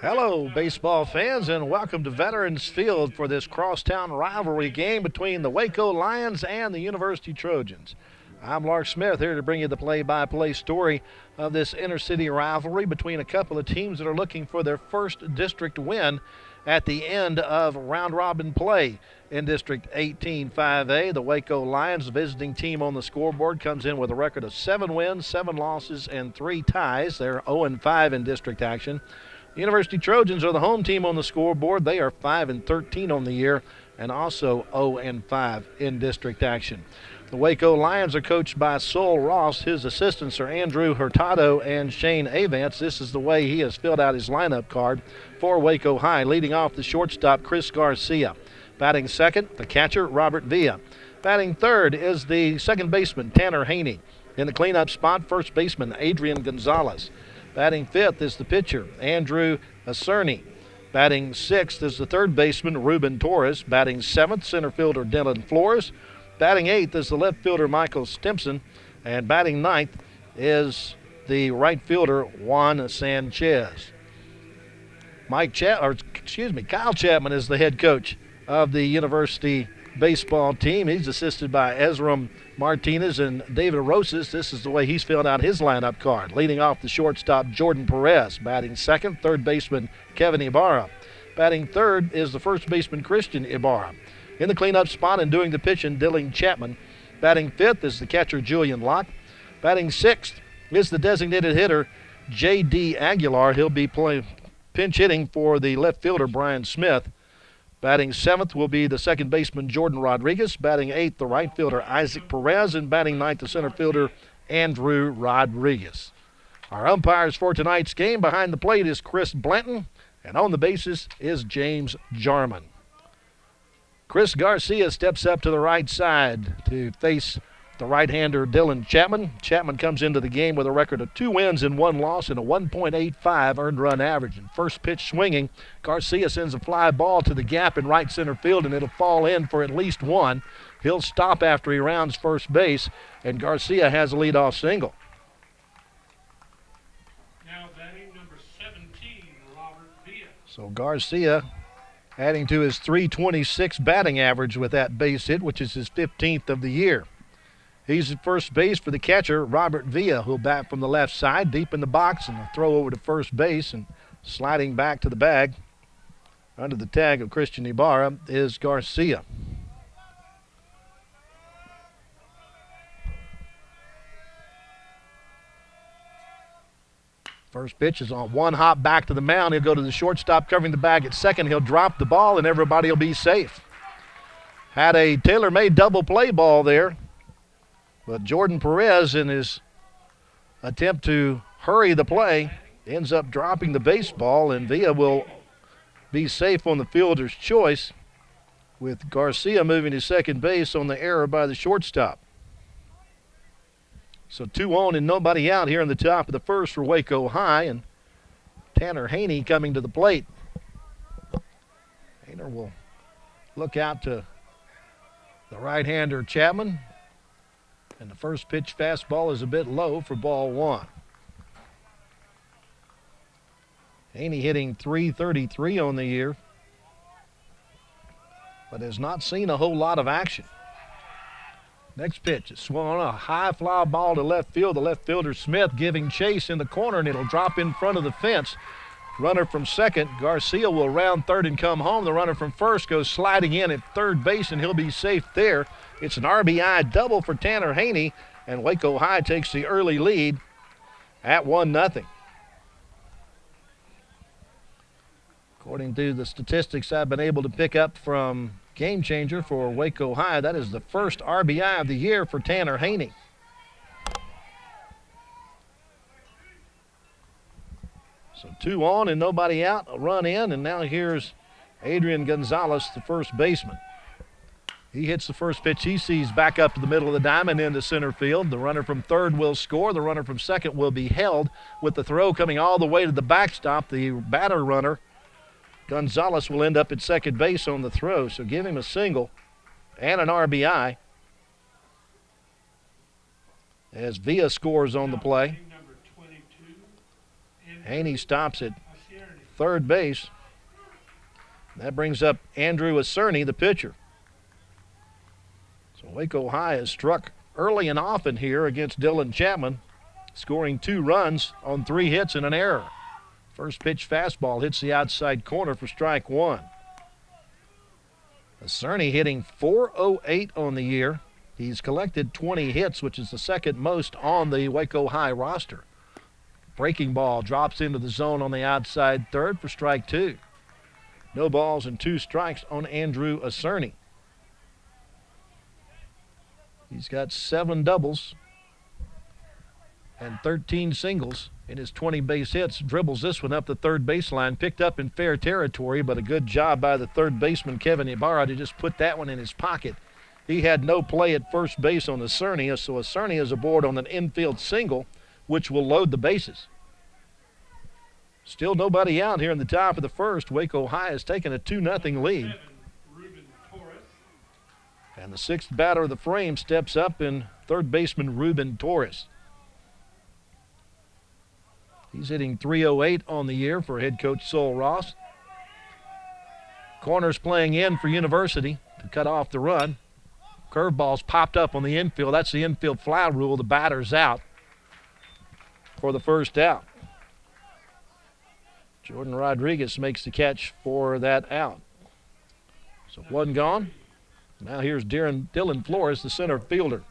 Hello, baseball fans, and welcome to Veterans Field for this crosstown rivalry game between the Waco Lions and the University Trojans. I'm Lark Smith here to bring you the play-by-play story of this inter-city rivalry between a couple of teams that are looking for their first district win at the end of round-robin play in District 18-5A. The Waco Lions, the visiting team on the scoreboard, comes in with a record of 7 wins, 7 losses, and 3 ties. They're 0-5 in district action. The University Trojans are the home team on the scoreboard. They are 5-13 on the year and also 0-5 in district action. The Waco Lions are coached by Sol Ross. His assistants are Andrew Hurtado and Shane Avance. This is the way he has filled out his lineup card for Waco High. Leading off, the shortstop, Chris Garcia. Batting second, the catcher, Robert Villa. Batting third is the second baseman, Tanner Haney. In the cleanup spot, first baseman, Adrian Gonzalez. Batting fifth is the pitcher, Andrew Acerny. Batting sixth is the third baseman, Ruben Torres. Batting seventh, center fielder, Dylan Flores. Batting eighth is the left fielder, Michael Stimson. And batting ninth is the right fielder, Juan Sanchez. Kyle Chapman is the head coach of the University baseball team. He's assisted by Ezra Martinez and David Rosas. This is the way he's filled out his lineup card. Leading off, the shortstop, Jordan Perez. Batting second, third baseman, Kevin Ibarra. Batting third is the first baseman, Christian Ibarra. In the cleanup spot and doing the pitching, Dylan Chapman. Batting fifth is the catcher, Julian Locke. Batting sixth is the designated hitter, J.D. Aguilar. He'll be pinch hitting for the left fielder, Brian Smith. Batting seventh will be the second baseman, Jordan Rodriguez. Batting eighth, the right fielder, Isaac Perez. And batting ninth, the center fielder, Andrew Rodriguez. Our umpires for tonight's game, behind the plate is Chris Blanton, and on the bases is James Jarman. Chris Garcia steps up to the right side to face the right-hander, Dylan Chapman. Chapman comes into the game with a record of 2 wins and 1 loss and a 1.85 earned run average. And first pitch swinging, Garcia sends a fly ball to the gap in right center field, and it'll fall in for at least 1. He'll stop after he rounds first base, and Garcia has a leadoff single. Now batting number 17, Robert Villa. So Garcia adding to his .326 batting average with that base hit, which is his 15th of the year. He's at first base for the catcher, Robert Villa, who'll bat from the left side, deep in the box, and a throw over to first base, and sliding back to the bag under the tag of Christian Ibarra is Garcia. First pitch is on one hop back to the mound. He'll go to the shortstop covering the bag at second. He'll drop the ball, and everybody will be safe. Had a tailor-made double play ball there. But Jordan Perez, in his attempt to hurry the play, ends up dropping the baseball, and Villa will be safe on the fielder's choice, with Garcia moving to second base on the error by the shortstop. So 2 on and nobody out here in the top of the first for Waco High, and Tanner Haney coming to the plate. Hayner will look out to the right-hander Chapman. And the first pitch fastball is a bit low for ball 1. Haney hitting .333 on the year, but has not seen a whole lot of action. Next pitch is swung on, a high fly ball to left field. The left fielder Smith giving chase in the corner, and it'll drop in front of the fence. Runner from second, Garcia will round third and come home. The runner from first goes sliding in at third base, and he'll be safe there. It's an RBI double for Tanner Haney, and Waco High takes the early lead at 1-0. According to the statistics I've been able to pick up from Game Changer for Waco High, that is the first RBI of the year for Tanner Haney. So 2 on and nobody out, a run in, and now here's Adrian Gonzalez, the first baseman. He hits the first pitch he sees back up to the middle of the diamond into center field. The runner from third will score. The runner from second will be held with the throw coming all the way to the backstop. The batter runner, Gonzalez, will end up at second base on the throw, so give him a single and an RBI as Villa scores on the play. Haney stops at third base. That brings up Andrew Cerny, the pitcher. So Waco High has struck early and often here against Dylan Chapman, scoring 2 runs on 3 hits and an error. First pitch fastball hits the outside corner for strike 1. Cerny hitting .408 on the year. He's collected 20 hits, which is the second most on the Waco High roster. Breaking ball drops into the zone on the outside third for strike 2. No balls and 2 strikes on Andrew Cerny. He's got 7 doubles and 13 singles in his 20 base hits. Dribbles this one up the third baseline, picked up in fair territory, but a good job by the third baseman Kevin Ibarra to just put that one in his pocket. He had no play at first base on Cerny, so Cerny is aboard on an infield single, which will load the bases. Still nobody out here in the top of the first. Waco High has taken a 2-0 lead. And the 6th batter of the frame steps up in third baseman Ruben Torres. He's hitting .308 on the year for head coach Sol Ross. Corners playing in for University to cut off the run. Curveball's popped up on the infield. That's the infield fly rule. The batter's out for the first out. Jordan Rodriguez makes the catch for that out. So 1 gone. Now here's Dylan Flores, the center fielder.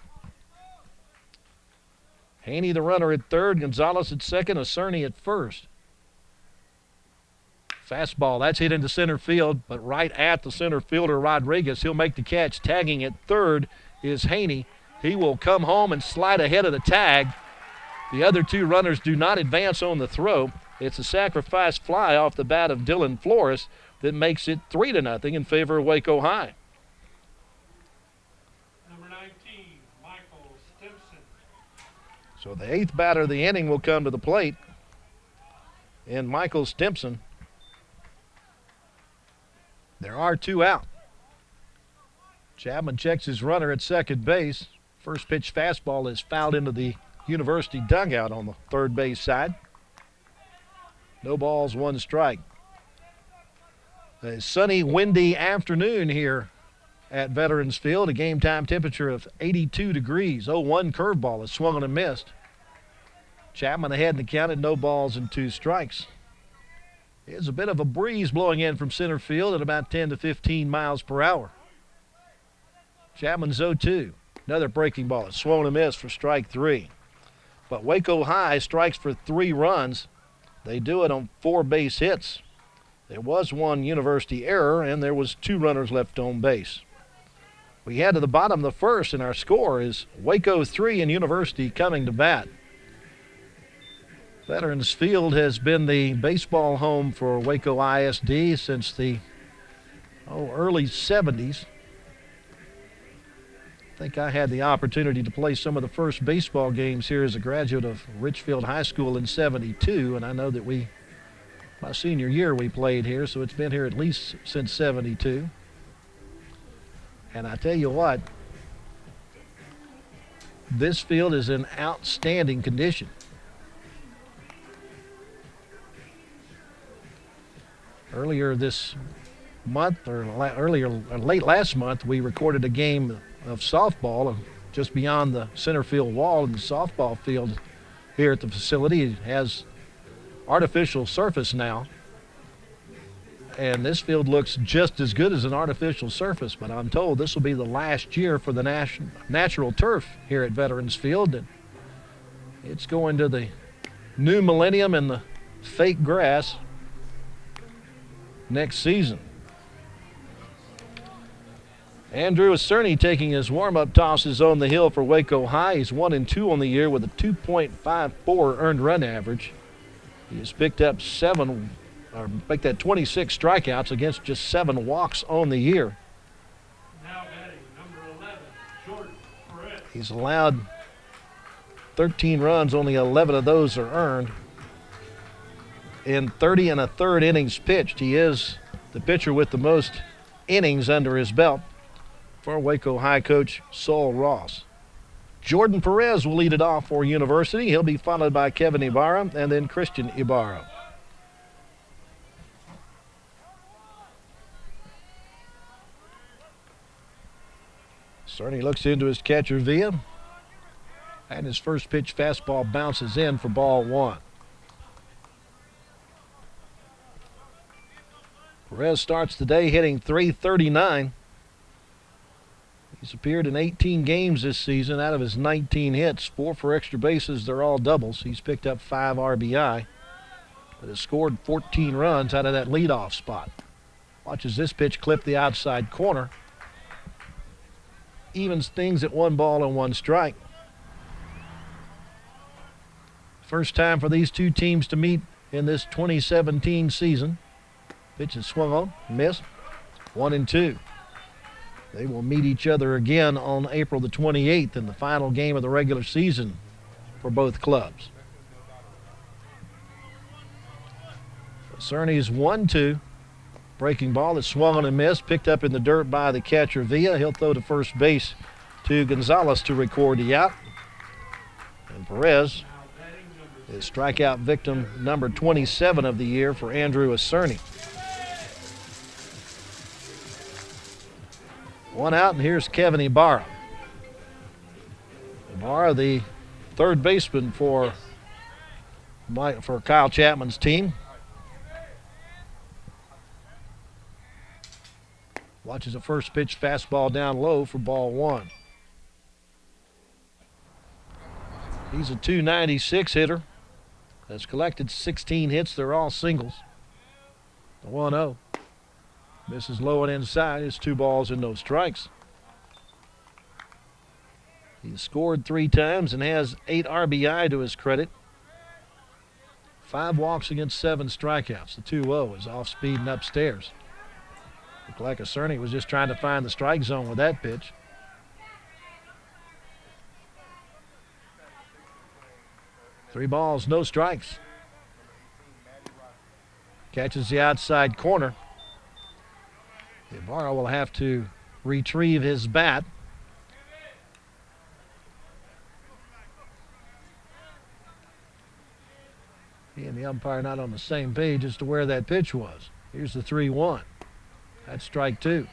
Haney, the runner, at third. Gonzalez at second. Cerny at first. Fastball, that's hit into center field, but right at the center fielder, Rodriguez. He'll make the catch. Tagging at third is Haney. He will come home and slide ahead of the tag. The other 2 runners do not advance on the throw. It's a sacrifice fly off the bat of Dylan Flores that makes it 3-0 in favor of Waco High. Number 19, Michael Stimson. So the 8th batter of the inning will come to the plate, and Michael Stimson. There are 2 out. Chapman checks his runner at second base. First pitch fastball is fouled into the University dugout on the third base side. No balls, 1 strike. A sunny, windy afternoon here at Veterans Field. A game time temperature of 82 degrees. 0-1 curveball is swung and missed. Chapman ahead in the count at no balls and 2 strikes. There's a bit of a breeze blowing in from center field at about 10 to 15 miles per hour. Chapman's 0-2. Another breaking ball is swung and missed for strike 3. But Waco High strikes for 3 runs. They do it on 4 base hits. There was 1 University error, and there was 2 runners left on base. We head to the bottom of the first, and our score is Waco 3 and University coming to bat. Veterans Field has been the baseball home for Waco ISD since the early 70s. I think I had the opportunity to play some of the first baseball games here as a graduate of Richfield High School in '72, and I know that my senior year we played here, so it's been here at least since '72. And I tell you what, this field is in outstanding condition. Earlier this month, or late last month, we recorded a game of softball just beyond the center field wall, and the softball field here at the facility has artificial surface now. And this field looks just as good as an artificial surface, but I'm told this will be the last year for the natural turf here at Veterans Field. And it's going to the new millennium and the fake grass next season. Andrew Cerny taking his warm-up tosses on the hill for Waco High. He's 1-2 on the year with a 2.54 earned run average. He has picked up 26 strikeouts against just 7 walks on the year. Now batting number 11, Jordan Perez. He's allowed 13 runs, only 11 of those are earned. In 30 1/3 innings pitched, he is the pitcher with the most innings under his belt for Waco High coach Sol Ross. Jordan Perez will lead it off for University. He'll be followed by Kevin Ibarra and then Christian Ibarra. Cerny looks into his catcher Villa. And his first pitch fastball bounces in for ball one. Perez starts the day hitting .339. He's appeared in 18 games this season. Out of his 19 hits, 4 for extra bases. They're all doubles. He's picked up 5 RBI, but has scored 14 runs out of that leadoff spot. Watches this pitch clip the outside corner. Evens things at 1 ball and 1 strike. First time for these two teams to meet in this 2017 season. Pitch is swung on, missed, 1-2. They will meet each other again on April the 28th in the final game of the regular season for both clubs. Cerny's 1-2. Breaking ball is swung on and missed, picked up in the dirt by the catcher Villa. He'll throw to first base to Gonzalez to record the out. And Perez is strikeout victim number 27 of the year for Andrew Cerny. 1 out, and here's Kevin Ibarra. Ibarra, the third baseman for Kyle Chapman's team. Watches a first pitch fastball down low for ball one. He's a .296 hitter. Has collected 16 hits. They're all singles. The 1-0. Misses low and inside. It's 2 balls and no strikes. He's scored 3 times and has 8 RBI to his credit. 5 walks against 7 strikeouts. The 2-0 is off speed and upstairs. Looked like Cerny was just trying to find the strike zone with that pitch. Three balls, no strikes. Catches the outside corner. Ibarra will have to retrieve his bat. He and the umpire not on the same page as to where that pitch was. Here's the 3-1. That's strike 2.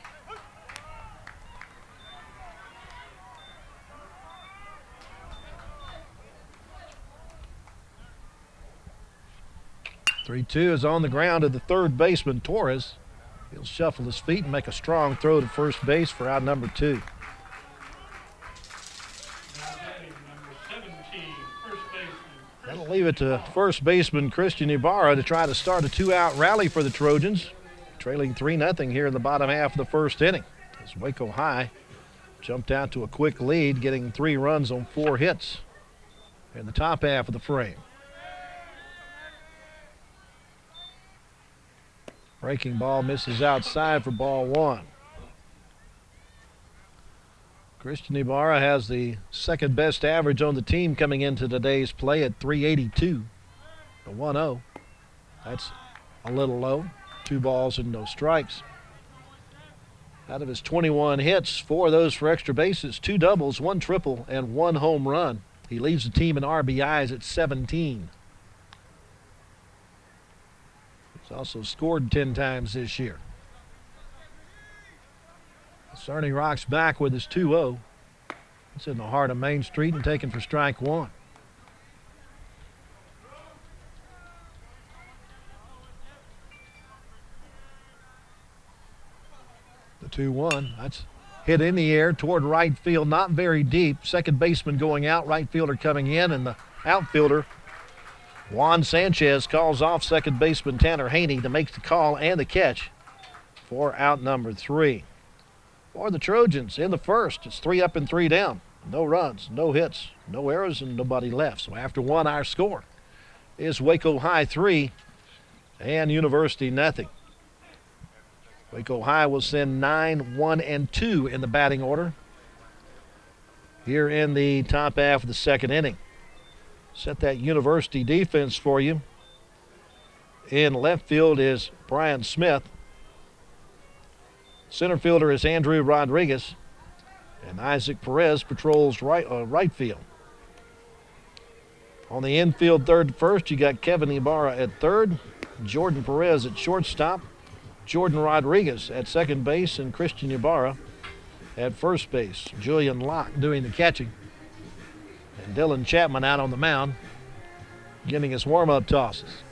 Three-2 is on the ground to the third baseman, Torres. He'll shuffle his feet and make a strong throw to first base for out number 2. Now batting number 17, first baseman. That'll leave it to first baseman Christian Ibarra to try to start a 2-out rally for the Trojans, trailing 3-0 here in the bottom half of the first inning. As Waco High jumped out to a quick lead, getting 3 runs on 4 hits in the top half of the frame. Breaking ball misses outside for ball 1. Christian Ibarra has the second best average on the team coming into today's play at .382. The 1-0. That's a little low. 2 balls and no strikes. Out of his 21 hits, 4 of those for extra bases, 2 doubles, 1 triple, and 1 home run. He leads the team in RBIs at 17. He's also scored 10 times this year. Cerny rocks back with his 2-0. It's in the heart of Main Street and taken for strike 1. The 2-1, that's hit in the air toward right field, not very deep. Second baseman going out, right fielder coming in, and the outfielder, Juan Sanchez, calls off second baseman Tanner Haney to make the call and the catch for out number 3. For the Trojans in the first, it's 3 up and 3 down. No runs, no hits, no errors, and nobody left. So after 1, our score is Waco High 3 and University nothing. Waco High will send 9, 1, and 2 in the batting order here in the top half of the second inning. Set that University defense for you. In left field is Brian Smith. Center fielder is Andrew Rodriguez. And Isaac Perez patrols right field. On the infield third to first, you got Kevin Ibarra at third, Jordan Perez at shortstop, Jordan Rodriguez at second base, and Christian Ibarra at first base. Julian Locke doing the catching. And Dylan Chapman out on the mound, getting his warm-up tosses.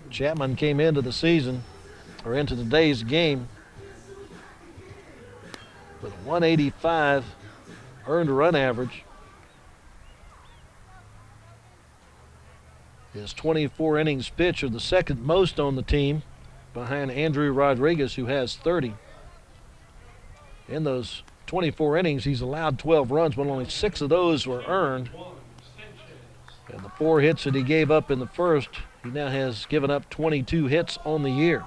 Chapman came into the season, or into today's game, with a 185 earned run average. His 24 innings pitched are the second most on the team, behind Andrew Rodriguez, who has 30. In those 24 innings, he's allowed 12 runs, but only 6 of those were earned. And the 4 hits that he gave up in the first, he now has given up 22 hits on the year.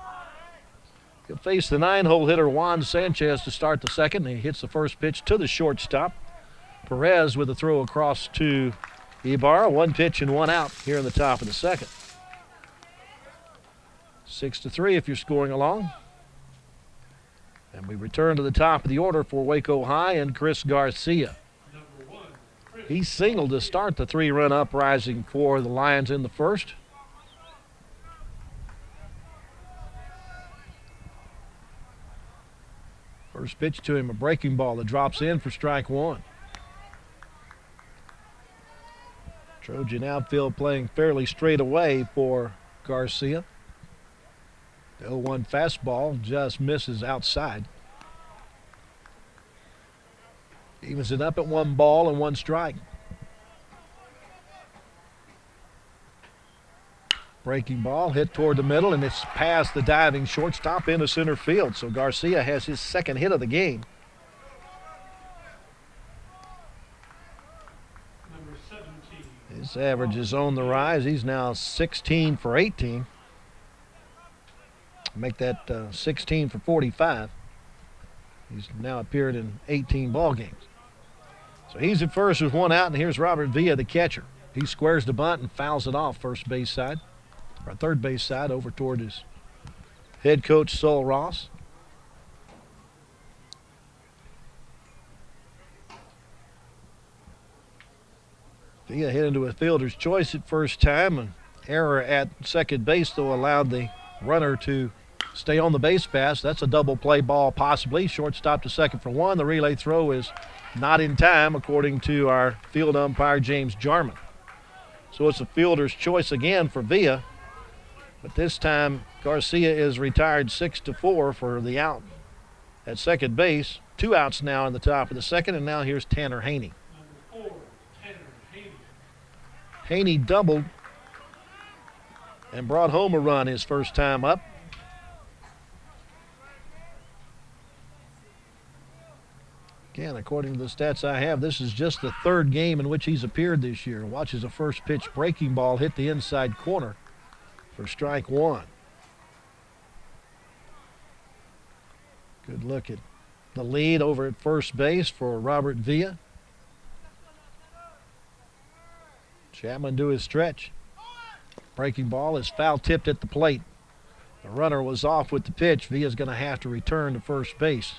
He'll face the 9-hole hitter Juan Sanchez to start the second. He hits the first pitch to the shortstop. Perez with a throw across to Ibarra. 1 pitch and 1 out here in the top of the second. 6-3 if you're scoring along. And we return to the top of the order for Waco High and Chris Garcia. He singled to start the 3-run uprising for the Lions in the first. First pitch to him, a breaking ball that drops in for strike 1. Trojan outfield playing fairly straight away for Garcia. The 0-1 fastball just misses outside. Evens it up at 1 ball and 1 strike. Breaking ball hit toward the middle, and it's past the diving shortstop into center field. So Garcia has his second hit of the game. Number 17. His average is on the rise. He's now 16 for 18. Make that 16 for 45. He's now appeared in 18 ball games. So he's at first with 1 out, and here's Robert Villa, the catcher. He squares the bunt and fouls it off first base side, or third base side, over toward his head coach, Sol Ross. Villa hit into a fielder's choice at first time. An error at second base, though, allowed the runner to stay on the base pass. That's a double play ball possibly. Shortstop to second for 1. The relay throw is not in time, according to our field umpire, James Jarman. So it's a fielder's choice again for Villa. But this time, Garcia is retired 6-4 for the out at second base. 2 outs now in the top of the second, and now here's Tanner Haney. Number 4, Tanner Haney. Haney doubled and brought home a run his first time up. Again, according to the stats I have, this is just the 3rd game in which he's appeared this year. Watches a first pitch breaking ball hit the inside corner for strike 1. Good look at the lead over at first base for Robert Villa. Chapman do his stretch. Breaking ball is foul tipped at the plate. The runner was off with the pitch. Villa's going to have to return to first base.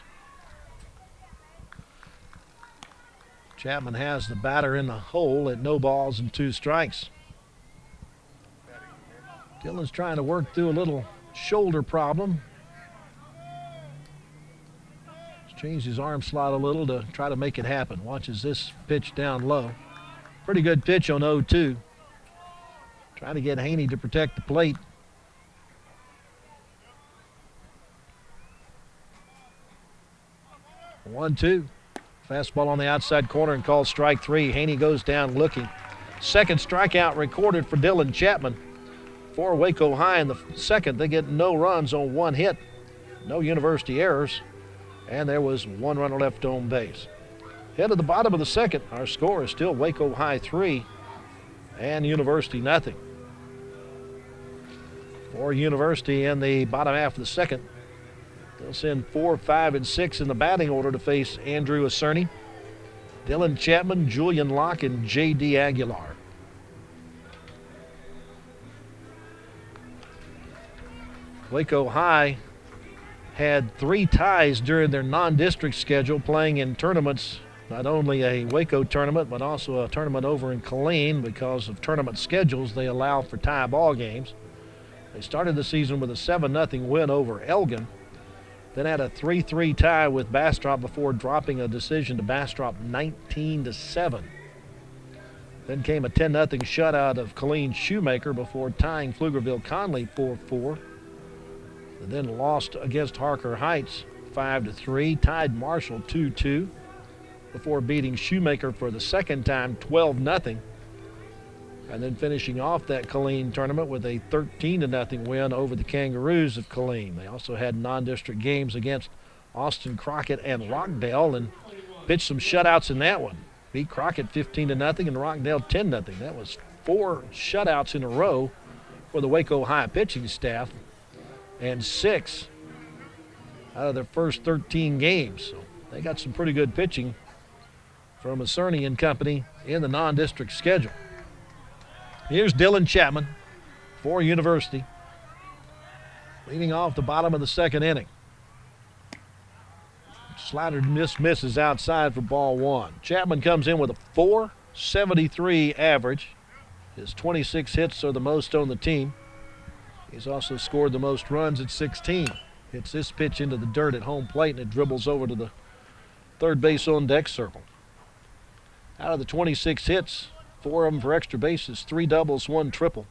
Chapman has the batter in the hole at no balls and 2 strikes. Dylan's trying to work through a little shoulder problem. He's changed his arm slot a little to try to make it happen. Watches this pitch down low. Pretty good pitch on 0-2. Trying to get Haney to protect the plate. One, 2. Fastball on the outside corner and called strike 3. Haney goes down looking. Second strikeout recorded for Dylan Chapman. For Waco High in the second, they get no runs on 1 hit. No University errors. And there was 1 runner left on base. Head to the bottom of the second. Our score is still Waco High 3 and University nothing. For University in the bottom half of the second, they'll send 4, 5, and 6 in the batting order to face Andrew Cerny, Dylan Chapman, Julian Locke, and J.D. Aguilar. Waco High had 3 ties during their non-district schedule, playing in tournaments, not only a Waco tournament, but also a tournament over in Killeen. Because of tournament schedules, they allow for tie ball games. They started the season with a 7-0 win over Elgin. Then had a 3-3 tie with Bastrop before dropping a decision to Bastrop 19-7. Then came a 10-0 shutout of Colleen Shoemaker before tying Pflugerville-Conley 4-4. Then lost against Harker Heights 5-3, tied Marshall 2-2 before beating Shoemaker for the second time 12-0. And then finishing off that Killeen tournament with a 13-0 win over the Kangaroos of Killeen. They also had non-district games against Austin Crockett and Rockdale and pitched some shutouts in that one. Beat Crockett 15-0 and Rockdale 10-0. That was 4 shutouts in a row for the Waco High pitching staff and 6 out of their first 13 games. So they got some pretty good pitching from Cerny and company in the non-district schedule. Here's Dylan Chapman for University, leading off the bottom of the second inning. Slider misses outside for ball one. Chapman comes in with a .473 average. His 26 hits are the most on the team. He's also scored the most runs at 16. Hits this pitch into the dirt at home plate, and it dribbles over to the third base on deck circle. Out of the 26 hits, 4 of them for extra bases, 3 doubles, 1 triple.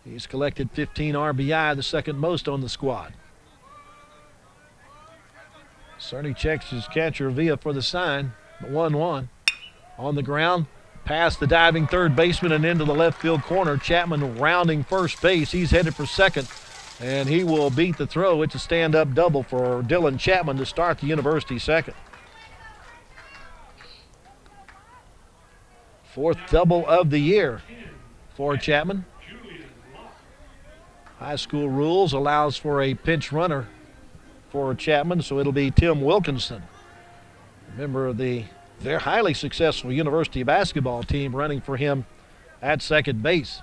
He's collected 15 RBI, the second most on the squad. Cerny checks his catcher Villa for the sign. 1-1. On the ground, past the diving third baseman and into the left field corner. Chapman rounding first base. He's headed for second, and he will beat the throw. It's a stand-up double for Dylan Chapman to start the University second. 4th double of the year for Chapman. High school rules allows for a pinch runner for Chapman, so it'll be Tim Wilkinson, a member of the very highly successful University basketball team, running for him at second base.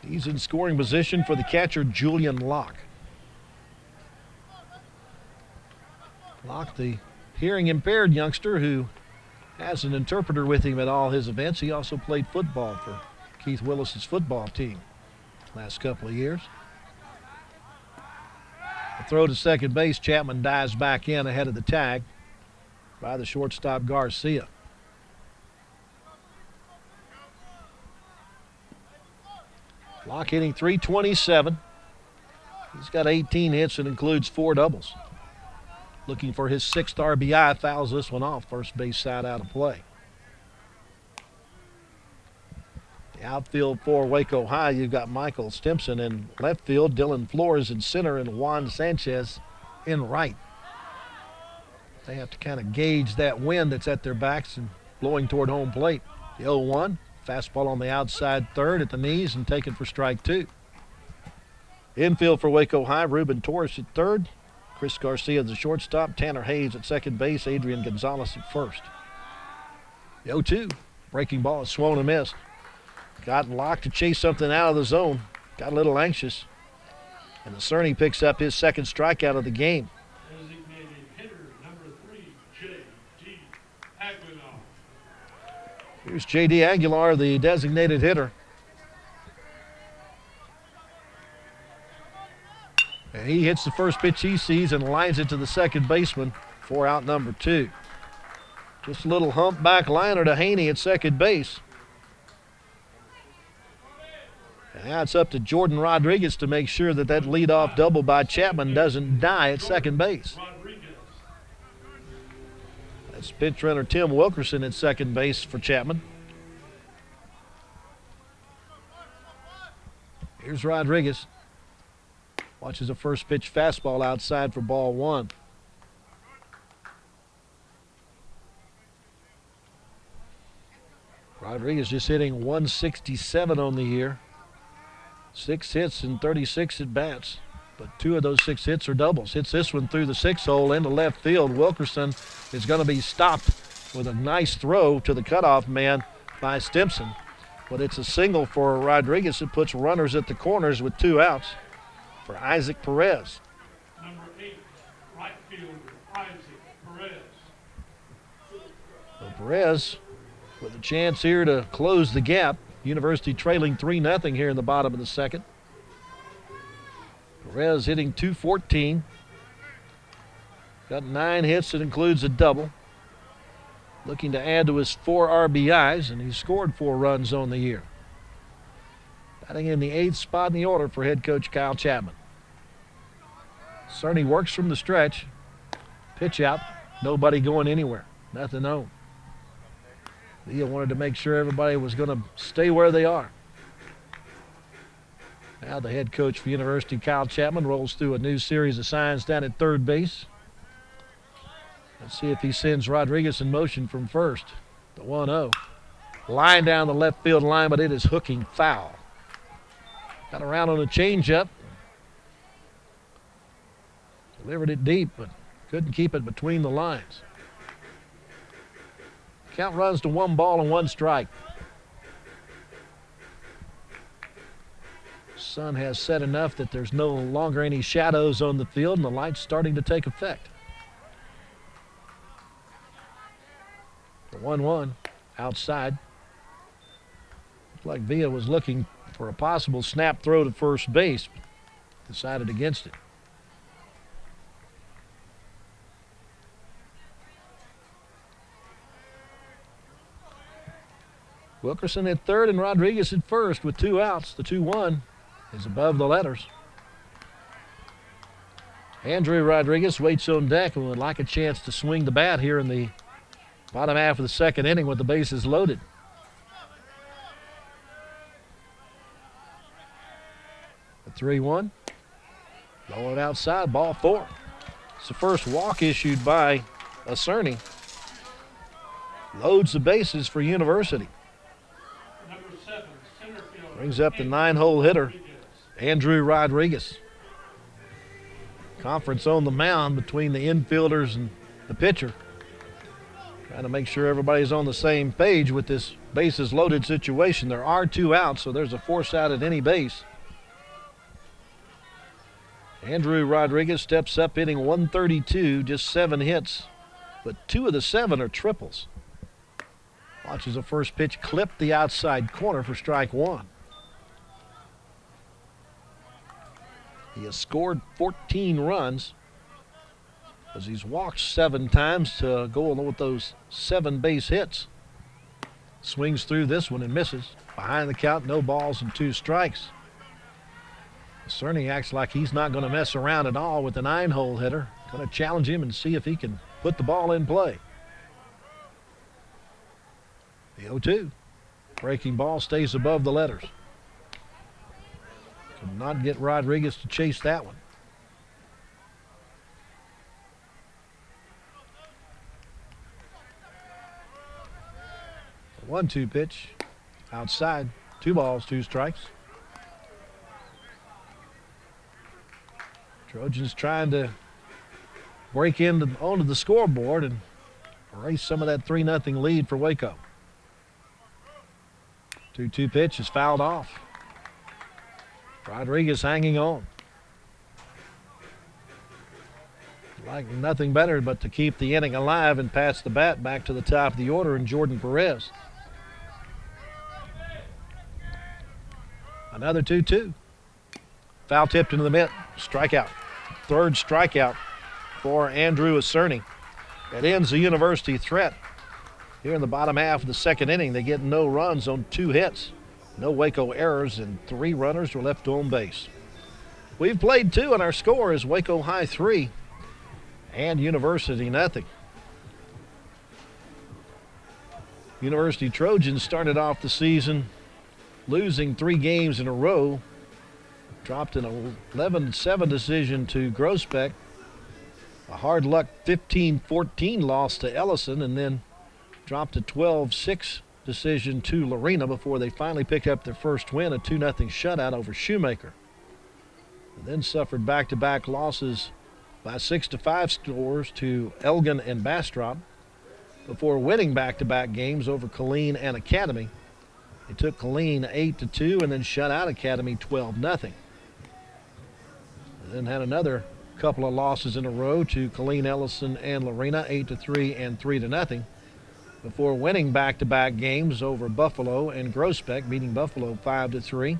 He's in scoring position for the catcher, Julian Locke. Locke, the hearing impaired youngster who has an interpreter with him at all his events. He also played football for Keith Willis's football team last couple of years. A throw to second base. Chapman dives back in ahead of the tag by the shortstop Garcia. Locke hitting .327. He's got 18 hits and includes 4 doubles. Looking for his 6th RBI, fouls this one off. First base side out of play. The outfield for Waco High, you've got Michael Stimson in left field, Dylan Flores in center, and Juan Sanchez in right. They have to kind of gauge that wind that's at their backs and blowing toward home plate. The 0-1, fastball on the outside third at the knees and taken for strike 2. Infield for Waco High, Ruben Torres at third. Chris Garcia, the shortstop. Tanner Hayes at second base. Adrian Gonzalez at first. The 0-2. Breaking ball is swung and missed. Got Locke to chase something out of the zone. Got a little anxious. And the Cerny picks up his second strikeout of the game. Designated hitter number 3, J.D. Aguilar. Here's J.D. Aguilar, the designated hitter. And he hits the first pitch he sees and lines it to the second baseman for out number 2. Just a little humpback liner to Haney at second base. And now it's up to Jordan Rodriguez to make sure that that leadoff double by Chapman doesn't die at second base. That's pinch runner Tim Wilkerson at second base for Chapman. Here's Rodriguez. Watches a first pitch fastball outside for ball 1. Rodriguez just hitting .167 on the year. 6 hits and 36 at bats, but 2 of those 6 hits are doubles. Hits this one through the 6 hole into left field. Wilkerson is going to be stopped with a nice throw to the cutoff man by Stimson. But it's a single for Rodriguez. It puts runners at the corners with 2 outs for Isaac Perez. Number 8, right fielder Isaac Perez. So Perez with a chance here to close the gap. University trailing 3-0 here in the bottom of the second. Perez hitting .214. Got 9 hits. That includes a double. Looking to add to his 4 RBIs, and he's scored 4 runs on the year. Batting in the 8th spot in the order for head coach Kyle Chapman. Cerny works from the stretch. Pitch out. Nobody going anywhere. Nothing on. Villa wanted to make sure everybody was going to stay where they are. Now the head coach for University, Kyle Chapman, rolls through a new series of signs down at third base. Let's see if he sends Rodriguez in motion from first. The 1-0. Line down the left field line, but it is hooking foul. Got around on a changeup. Delivered it deep, but couldn't keep it between the lines. Count runs to 1 ball and 1 strike. Sun has set enough that there's no longer any shadows on the field, and the light's starting to take effect. The 1-1 outside. Looked like Villa was looking for a possible snap throw to first base. Decided against it. Wilkerson at third and Rodriguez at first with 2 outs. The 2-1 is above the letters. Andrew Rodriguez waits on deck and would like a chance to swing the bat here in the bottom half of the second inning with the bases loaded. The 3-1. Going outside, ball 4. It's the first walk issued by Cerny. Loads the bases for University. Brings up the 9-hole hitter, Andrew Rodriguez. Conference on the mound between the infielders and the pitcher. Trying to make sure everybody's on the same page with this bases loaded situation. There are 2 outs, so there's a force out at any base. Andrew Rodriguez steps up, hitting 132, just 7 hits, but 2 of the 7 are triples. Watches the first pitch clip the outside corner for strike 1. He has scored 14 runs as he's walked 7 times to go along with those 7 base hits. Swings through this one and misses. Behind the count, no balls and 2 strikes. Cerny acts like he's not going to mess around at all with the 9-hole hitter. Going to challenge him and see if he can put the ball in play. The 0-2. Breaking ball stays above the letters. Could not get Rodriguez to chase that one. The 1-2 pitch. Outside. 2 balls, 2 strikes. Trojans trying to break onto the scoreboard and erase some of that 3-0 lead for Waco. 2-2 pitch is fouled off. Rodriguez hanging on. Like nothing better but to keep the inning alive and pass the bat back to the top of the order in Jordan Perez. Another 2-2. Foul tipped into the mitt. Strikeout. 3rd strikeout for Andrew Cerny. That ends the University threat. Here in the bottom half of the second inning, they get no runs on 2 hits. No Waco errors, and 3 runners were left on base. We've played 2, and our score is Waco High 3 and University 0. University Trojans started off the season losing 3 games in a row. Dropped an 11-7 decision to Groesbeck. A hard luck 15-14 loss to Ellison, and then dropped a 12-6 decision to Lorena before they finally picked up their first win, a 2-0 shutout over Shoemaker. And then suffered back-to-back losses by 6-5 scores to Elgin and Bastrop before winning back-to-back games over Killeen and Academy. They took Killeen 8-2 and then shut out Academy 12-0. And then had another couple of losses in a row to Killeen, Ellison, and Lorena, 8-3 and 3-0. before winning back-to-back games over Buffalo and Groesbeck, beating Buffalo 5-3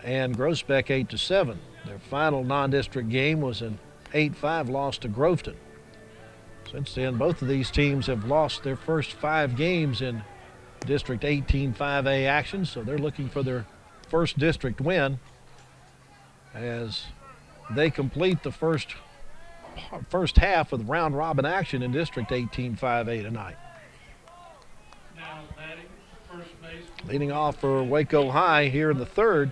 and Groesbeck 8-7. Their final non-district game was an 8-5 loss to Groveton. Since then, both of these teams have lost their first 5 games in District 18 5A action, so they're looking for their first district win as they complete the first half of the round-robin action in District 18 5A tonight. Now batting, first base. Leading off for Waco High here in the third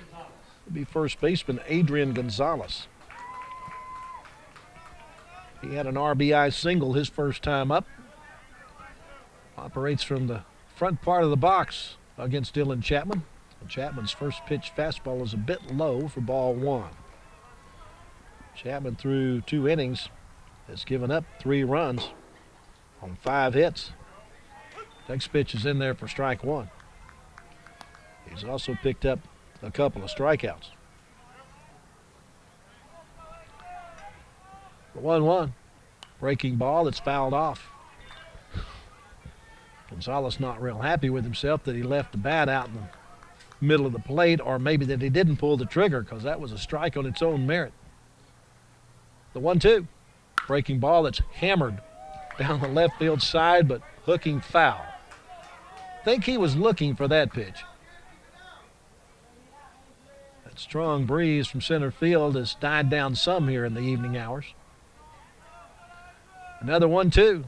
will be first baseman Adrian Gonzalez. He had an RBI single his first time up. Operates from the front part of the box against Dylan Chapman. And Chapman's first pitch fastball is a bit low for ball 1. Chapman through 2 innings has given up 3 runs on 5 hits. Next pitch is in there for strike 1. He's also picked up a couple of strikeouts. 1-1. Breaking ball that's fouled off. Gonzalez not real happy with himself that he left the bat out in the middle of the plate, or maybe that he didn't pull the trigger, because that was a strike on its own merit. The 1-2. Breaking ball that's hammered down the left field side, but hooking foul. Think he was looking for that pitch. That strong breeze from center field has died down some here in the evening hours. Another 1-2.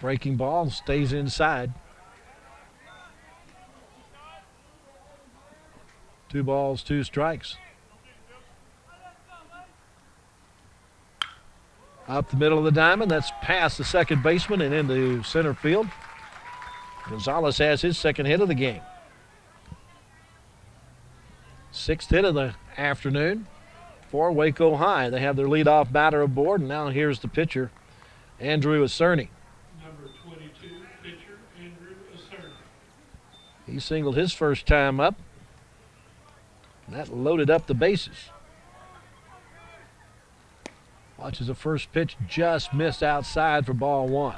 Breaking ball stays inside. 2 balls, 2 strikes. Up the middle of the diamond, that's past the second baseman and into center field. Gonzalez has his second hit of the game. 6th hit of the afternoon for Waco High. They have their leadoff batter aboard, and now here's the pitcher, Andrew Cerny. Number 22, pitcher Andrew Cerny. He singled his first time up, and that loaded up the bases. Watches the first pitch just missed outside for ball 1.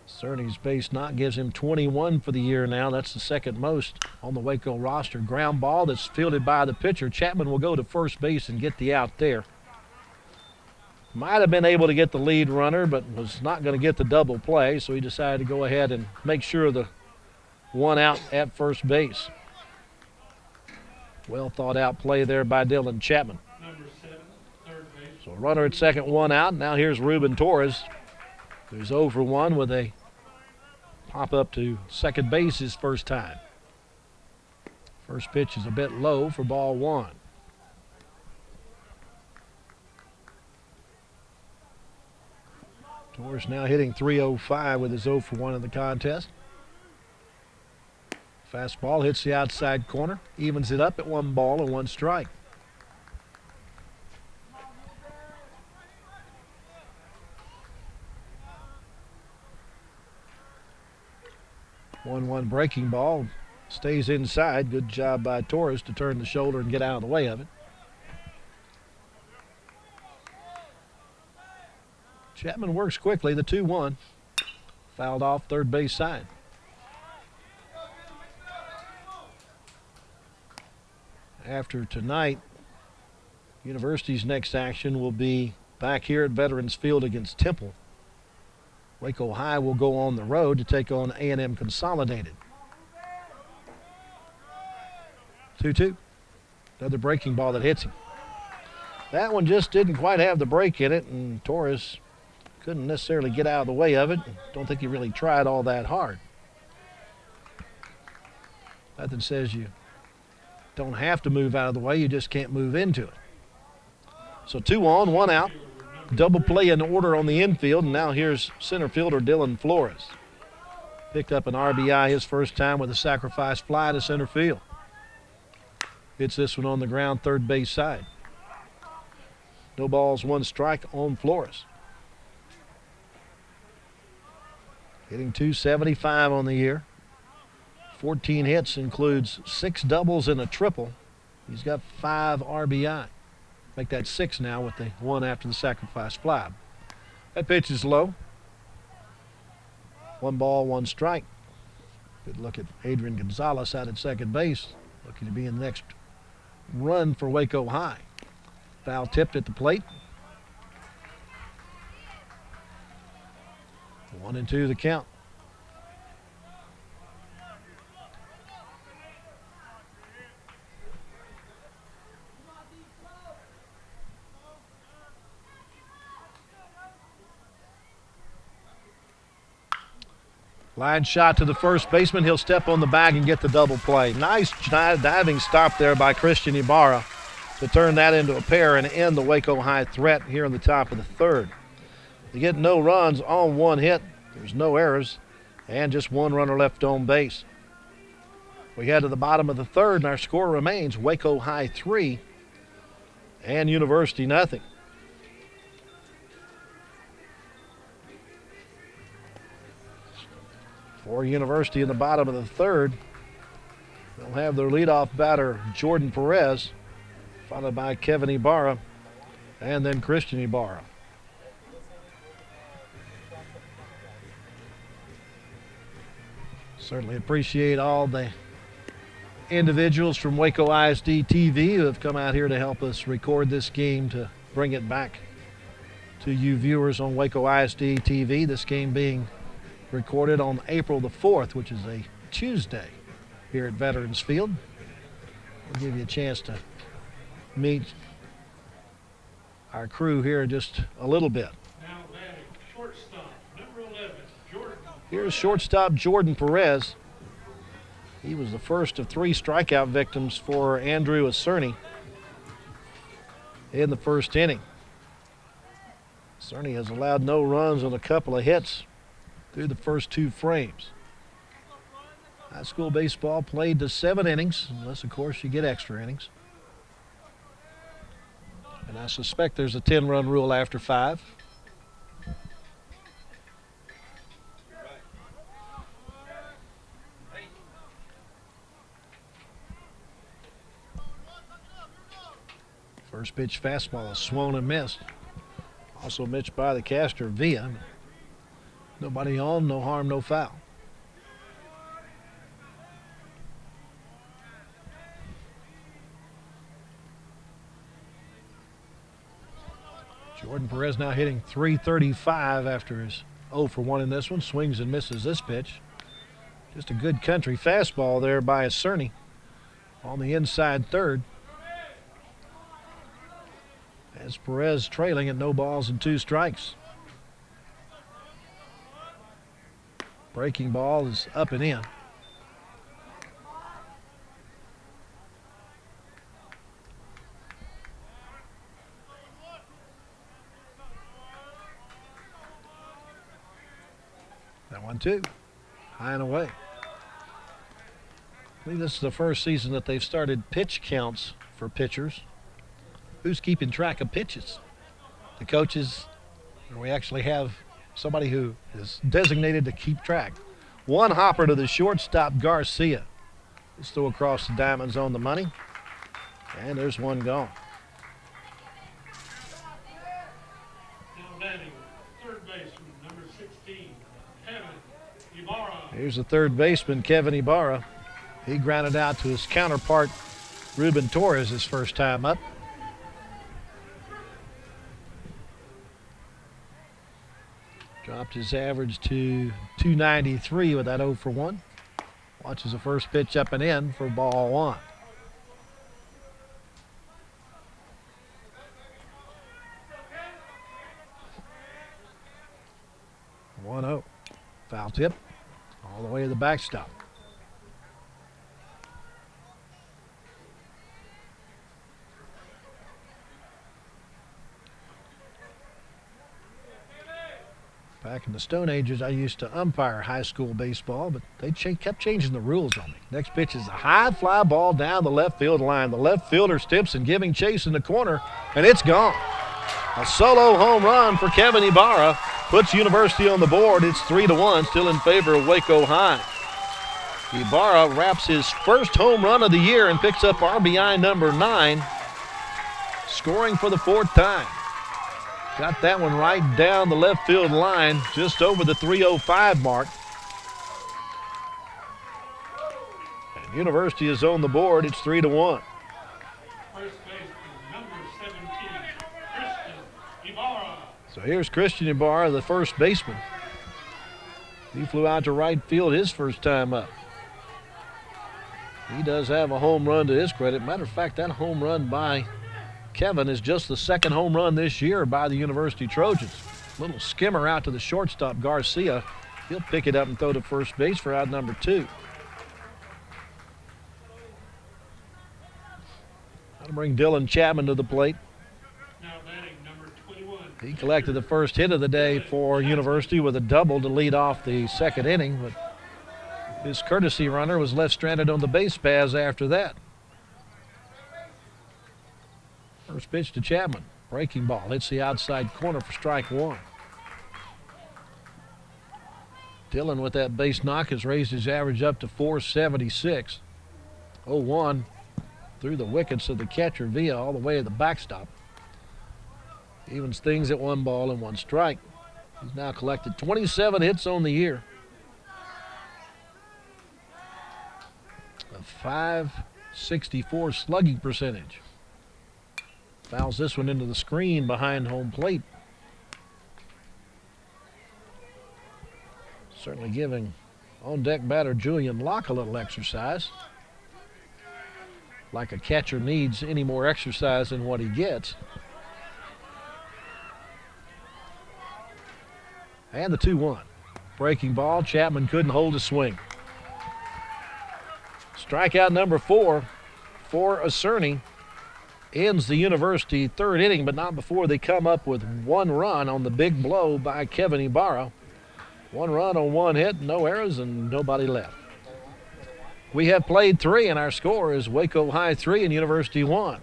Cerny's base knock gives him 21 for the year now. That's the second most on the Waco roster. Ground ball that's fielded by the pitcher. Chapman will go to first base and get the out there. Might have been able to get the lead runner, but was not going to get the double play, so he decided to go ahead and make sure the 1 out at first base. Well thought out play there by Dylan Chapman. Number 7, third base. So runner at second, 1 out. Now here's Ruben Torres, who's 0 for 1 with a pop up to second base his first time. First pitch is a bit low for ball 1. Torres now hitting .305 with his 0 for 1 in the contest. Fastball hits the outside corner, evens it up at 1 ball and 1 strike. One breaking ball stays inside. Good job by Torres to turn the shoulder and get out of the way of it. Chapman works quickly, the 2-1. Fouled off third base side. After tonight, University's next action will be back here at Veterans Field against Temple. Waco High will go on the road to take on A&M Consolidated. 2-2. Another breaking ball that hits him. That one just didn't quite have the break in it, and Torres couldn't necessarily get out of the way of it. Don't think he really tried all that hard. Nothing says you don't have to move out of the way, you just can't move into it. So 2 on, 1 out. Double play in order on the infield, and now here's center fielder Dylan Flores. Picked up an RBI his first time with a sacrifice fly to center field. Hits this one on the ground, third base side. No balls, 1 strike on Flores. Hitting .275 on the year. 14 hits, includes 6 doubles and a triple. He's got 5 RBI. Make that 6 now with the 1 after the sacrifice fly. That pitch is low. 1 ball, 1 strike. Good look at Adrian Gonzalez out at second base. Looking to be in the next run for Waco High. Foul tipped at the plate. 1-2 the count. Line shot to the first baseman. He'll step on the bag and get the double play. Nice diving stop there by Christian Ibarra to turn that into a pair and end the Waco High threat here in the top of the third. They get no runs on 1 hit. There's no errors and just 1 runner left on base. We head to the bottom of the third and our score remains Waco High 3 and University nothing. For University in the bottom of the third, they'll have their leadoff batter Jordan Perez, followed by Kevin Ibarra, and then Christian Ibarra. Certainly appreciate all the individuals from Waco ISD TV who have come out here to help us record this game to bring it back to you viewers on Waco ISD TV. This game being recorded on April the 4th, which is a Tuesday here at Veterans Field. We'll give you a chance to meet our crew here in just a little bit. Now batting shortstop, number 11, Jordan. Here's shortstop Jordan Perez. He was the first of 3 strikeout victims for Andrew Cerny in the first inning. Cerny has allowed no runs on a couple of hits through the first 2 frames. High school baseball played to 7 innings, unless, of course, you get extra innings. And I suspect there's a 10-run rule after 5. First pitch fastball is swung and missed. Also missed by the caster Villa. Nobody on, no harm, no foul. Jordan Perez now hitting .335 after his 0 for 1 in this one. Swings and misses this pitch. Just a good country fastball there by Cerny on the inside third. As Perez trailing at no balls and 2 strikes. Breaking ball is up and in. That 1-2. High and away. I believe this is the first season that they've started pitch counts for pitchers. Who's keeping track of pitches? The coaches, or we actually have somebody who is designated to keep track. 1 hopper to the shortstop, Garcia. Let's throw across the diamonds on the money. And there's 1 gone. Now batting third baseman, number 16, Kevin Ibarra. Here's the third baseman, Kevin Ibarra. He grounded out to his counterpart, Ruben Torres, his first time up. Dropped his average to .293 with that 0 for 1. Watches the first pitch up and in for ball 1. .1-0. Foul tip all the way to the backstop. Back in the Stone Ages, I used to umpire high school baseball, but they kept changing the rules on me. Next pitch is a high fly ball down the left field line. The left fielder steps and giving chase in the corner, and it's gone. A solo home run for Kevin Ibarra puts University on the board. It's 3-1, still in favor of Waco High. Ibarra wraps his first home run of the year and picks up RBI number 9. scoring for the fourth time. Got that one right down the left field line, just over the 305 mark. And University is on the board. It's 3-1. First baseman, number 17, Christian Ibarra. So here's Christian Ibarra, the first baseman. He flew out to right field his first time up. He does have a home run to his credit. Matter of fact, that home run by Kevin is just the second home run this year by the University Trojans. Little skimmer out to the shortstop, Garcia. He'll pick it up and throw to first base for out number 2. That'll bring Dylan Chapman to the plate. Now batting number 21. He collected the first hit of the day for University with a double to lead off the second inning, but his courtesy runner was left stranded on the base paths after that. First pitch to Chapman. Breaking ball. Hits the outside corner for strike 1. Dillon with that base knock has raised his average up to 476. 0-1 through the wickets of the catcher Villa all the way to the backstop. Evens things at 1 ball and 1 strike. He's now collected 27 hits on the year. A 564 slugging percentage. Fouls this one into the screen behind home plate. Certainly giving on-deck batter Julian Locke a little exercise. Like a catcher needs any more exercise than what he gets. And the 2-1. Breaking ball. Chapman couldn't hold a swing. Strikeout number 4 for Cerny. Ends the University third inning, but not before they come up with 1 run on the big blow by Kevin Ibarra. 1 run on 1 hit, no errors, and nobody left. We have played 3, and our score is Waco High 3 and University 1.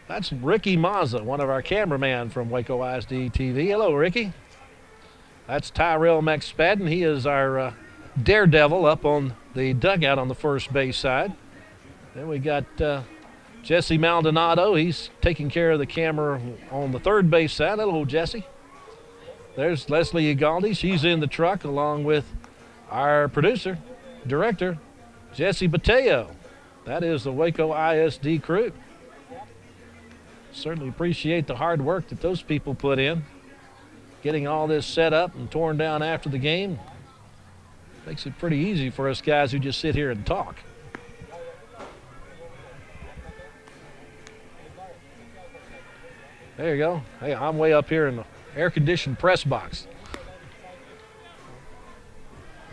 That's Ricky Mazza, one of our cameramen from Waco ISD TV. Hello, Ricky. That's Tyrell McSpadden. He is our daredevil up on the dugout on the first base side. Then we got Jesse Maldonado. He's taking care of the camera on the third base side. Hello, Jesse. There's Leslie Ugaldi. She's in the truck along with our producer, director, Jesse Bateo. That is the Waco ISD crew. Certainly appreciate the hard work that those people put in. Getting all this set up and torn down after the game makes it pretty easy for us guys who just sit here and talk. There you go. Hey, I'm way up here in the air-conditioned press box.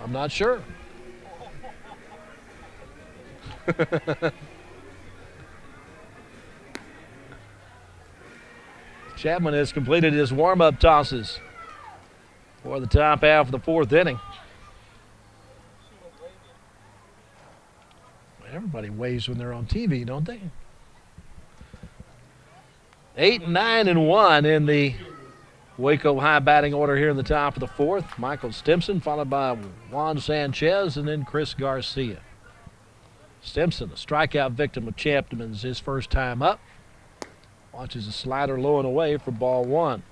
I'm not sure. Chapman has completed his warm-up tosses for the top half of the fourth inning. Everybody waves when they're on TV, don't they? 8, 9, and 1 in the Waco High batting order here in the top of the fourth. Michael Stimson, followed by Juan Sanchez, and then Chris Garcia. Stimson, a strikeout victim of Chapman's his first time up. Watches a slider low and away for ball 1.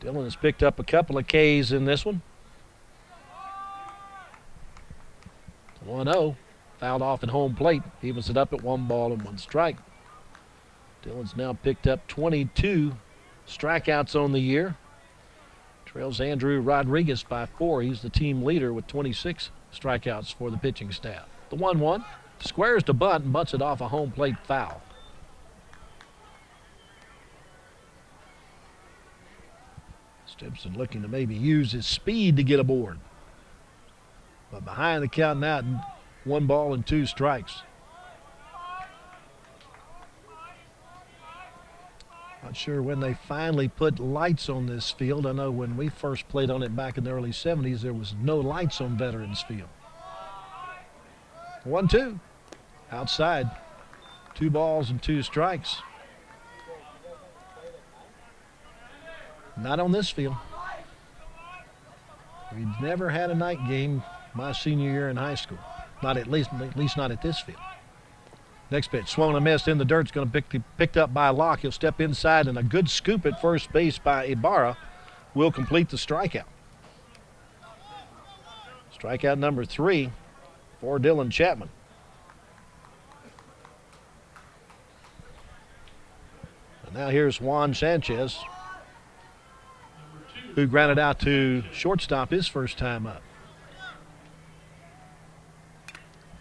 Dillon has picked up a couple of Ks in this one. 1-0. Fouled off at home plate. Evens it up at 1 ball and 1 strike. Dillon's now picked up 22 strikeouts on the year. Trails Andrew Rodriguez by 4. He's the team leader with 26 strikeouts for the pitching staff. The 1-1. Squares to bunt and butts it off a home plate foul. Stimson looking to maybe use his speed to get aboard. But behind the count now, 1 ball and 2 strikes. Not sure when they finally put lights on this field. I know when we first played on it back in the early 70s, there was no lights on Veterans Field. 1-2. Outside. 2 balls and 2 strikes. Not on this field. We never had a night game my senior year in high school. Not at least not at this field. Next pitch, swung and missed in the dirt. It's going to be picked up by Locke. He'll step inside, and a good scoop at first base by Ibarra will complete the strikeout. Strikeout number 3 for Dylan Chapman. And now here's Juan Sanchez, who grounded out to shortstop his first time up.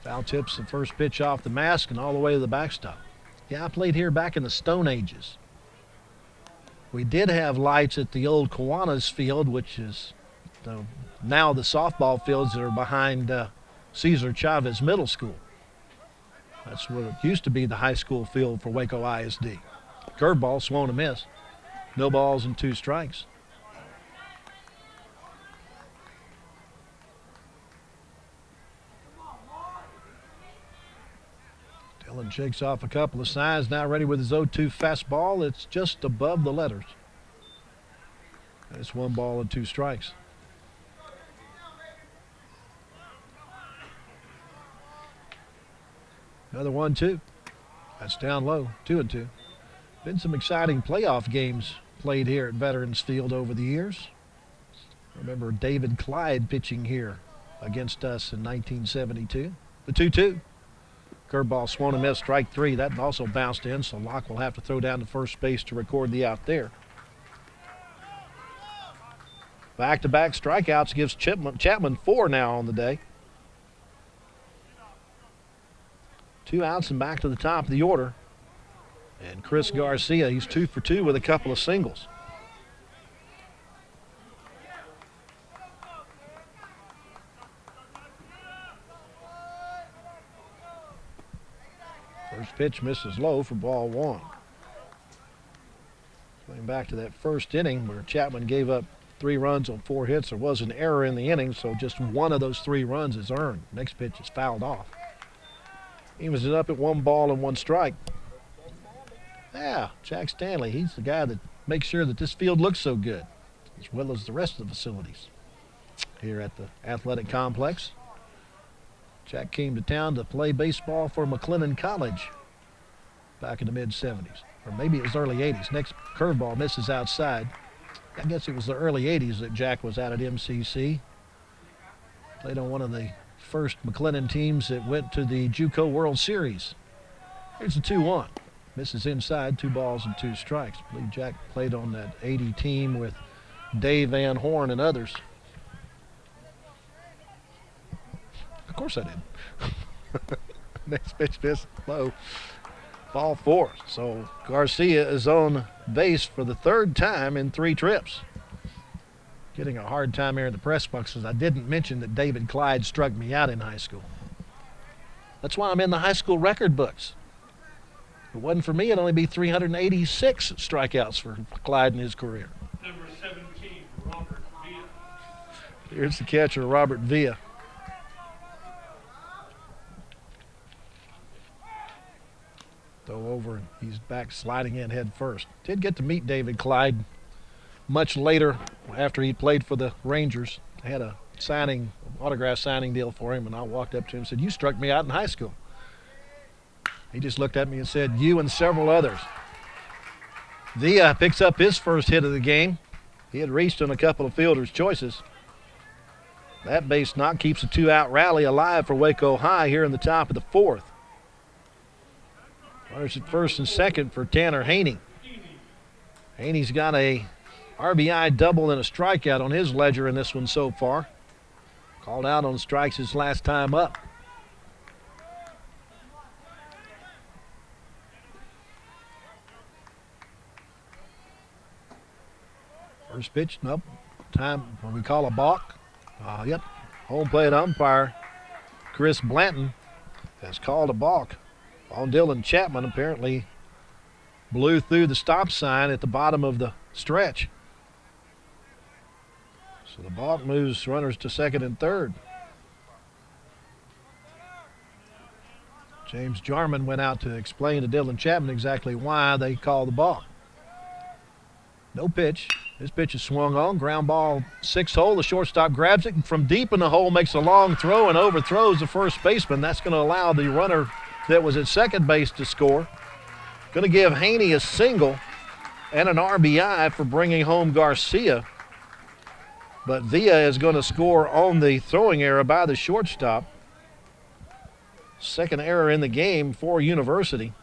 Foul tips the first pitch off the mask and all the way to the backstop. Yeah, I played here back in the Stone Ages. We did have lights at the old Kiwanis field, which is now the softball fields that are behind Cesar Chavez Middle School. That's what it used to be, the high school field for Waco ISD. Curveball, swung and miss. No balls and 2 strikes. Dylan shakes off a couple of signs, now ready with his 0-2 fastball. It's just above the letters. It's 1 ball and 2 strikes. Another 1-2. That's down low, 2-2. Been some exciting playoff games played here at Veterans Field over the years. Remember David Clyde pitching here against us in 1972. The 2-2. Curveball, swung and missed, strike 3. That also bounced in, so Locke will have to throw down to first base to record the out there. Back-to-back strikeouts gives Chapman 4 now on the day. 2 outs and back to the top of the order. And Chris Garcia, he's 2 for 2 with a couple of singles. First pitch misses low for ball 1. Going back to that first inning where Chapman gave up 3 runs on 4 hits. There was an error in the inning, so just 1 of those 3 runs is earned. Next pitch is fouled off. He was up at 1 ball and 1 strike. Yeah, Jack Stanley, he's the guy that makes sure that this field looks so good, as well as the rest of the facilities here at the athletic complex. Jack came to town to play baseball for McLennan College back in the mid-70s, or maybe it was early 80s. Next curveball misses outside. I guess it was the early 80s that Jack was out at MCC. Played on one of the first McLennan teams that went to the JUCO World Series. Here's the 2-1. Misses inside, 2 balls and 2 strikes. I believe Jack played on that 80 team with Dave Van Horn and others. Of course I did. Next pitch missed low. Ball 4. So Garcia is on base for the 3rd time in 3 trips. Getting a hard time here in the press box because I didn't mention that David Clyde struck me out in high school. That's why I'm in the high school record books. If it wasn't for me, it'd only be 386 strikeouts for Clyde in his career. Number 17, Robert Villa. Here's the catcher, Robert Villa. Throw over, and he's back sliding in head first. Did get to meet David Clyde much later after he played for the Rangers. I had a autograph signing deal for him, and I walked up to him and said, "You struck me out in high school." He just looked at me and said, "You and several others." Villa picks up his first hit of the game. He had reached on a couple of fielders' choices. That base knock keeps a 2-out rally alive for Waco High here in the top of the 4th. Runners at first and second for Tanner Haney. Haney's got a RBI double and a strikeout on his ledger in this one so far. Called out on strikes his last time up. First pitch, nope. Time what we call a balk. Yep. Home plate umpire Chris Blanton has called a balk on Dylan Chapman. Apparently blew through the stop sign at the bottom of the stretch. So the balk moves runners to second and third. James Jarman went out to explain to Dylan Chapman exactly why they called the balk. No pitch. This pitch is swung on. Ground ball 6-hole. The shortstop grabs it and from deep in the hole makes a long throw and overthrows the first baseman. That's going to allow the runner that was at second base to score. Going to give Haney a single and an RBI for bringing home Garcia. But Villa is going to score on the throwing error by the shortstop. Second error in the game for University.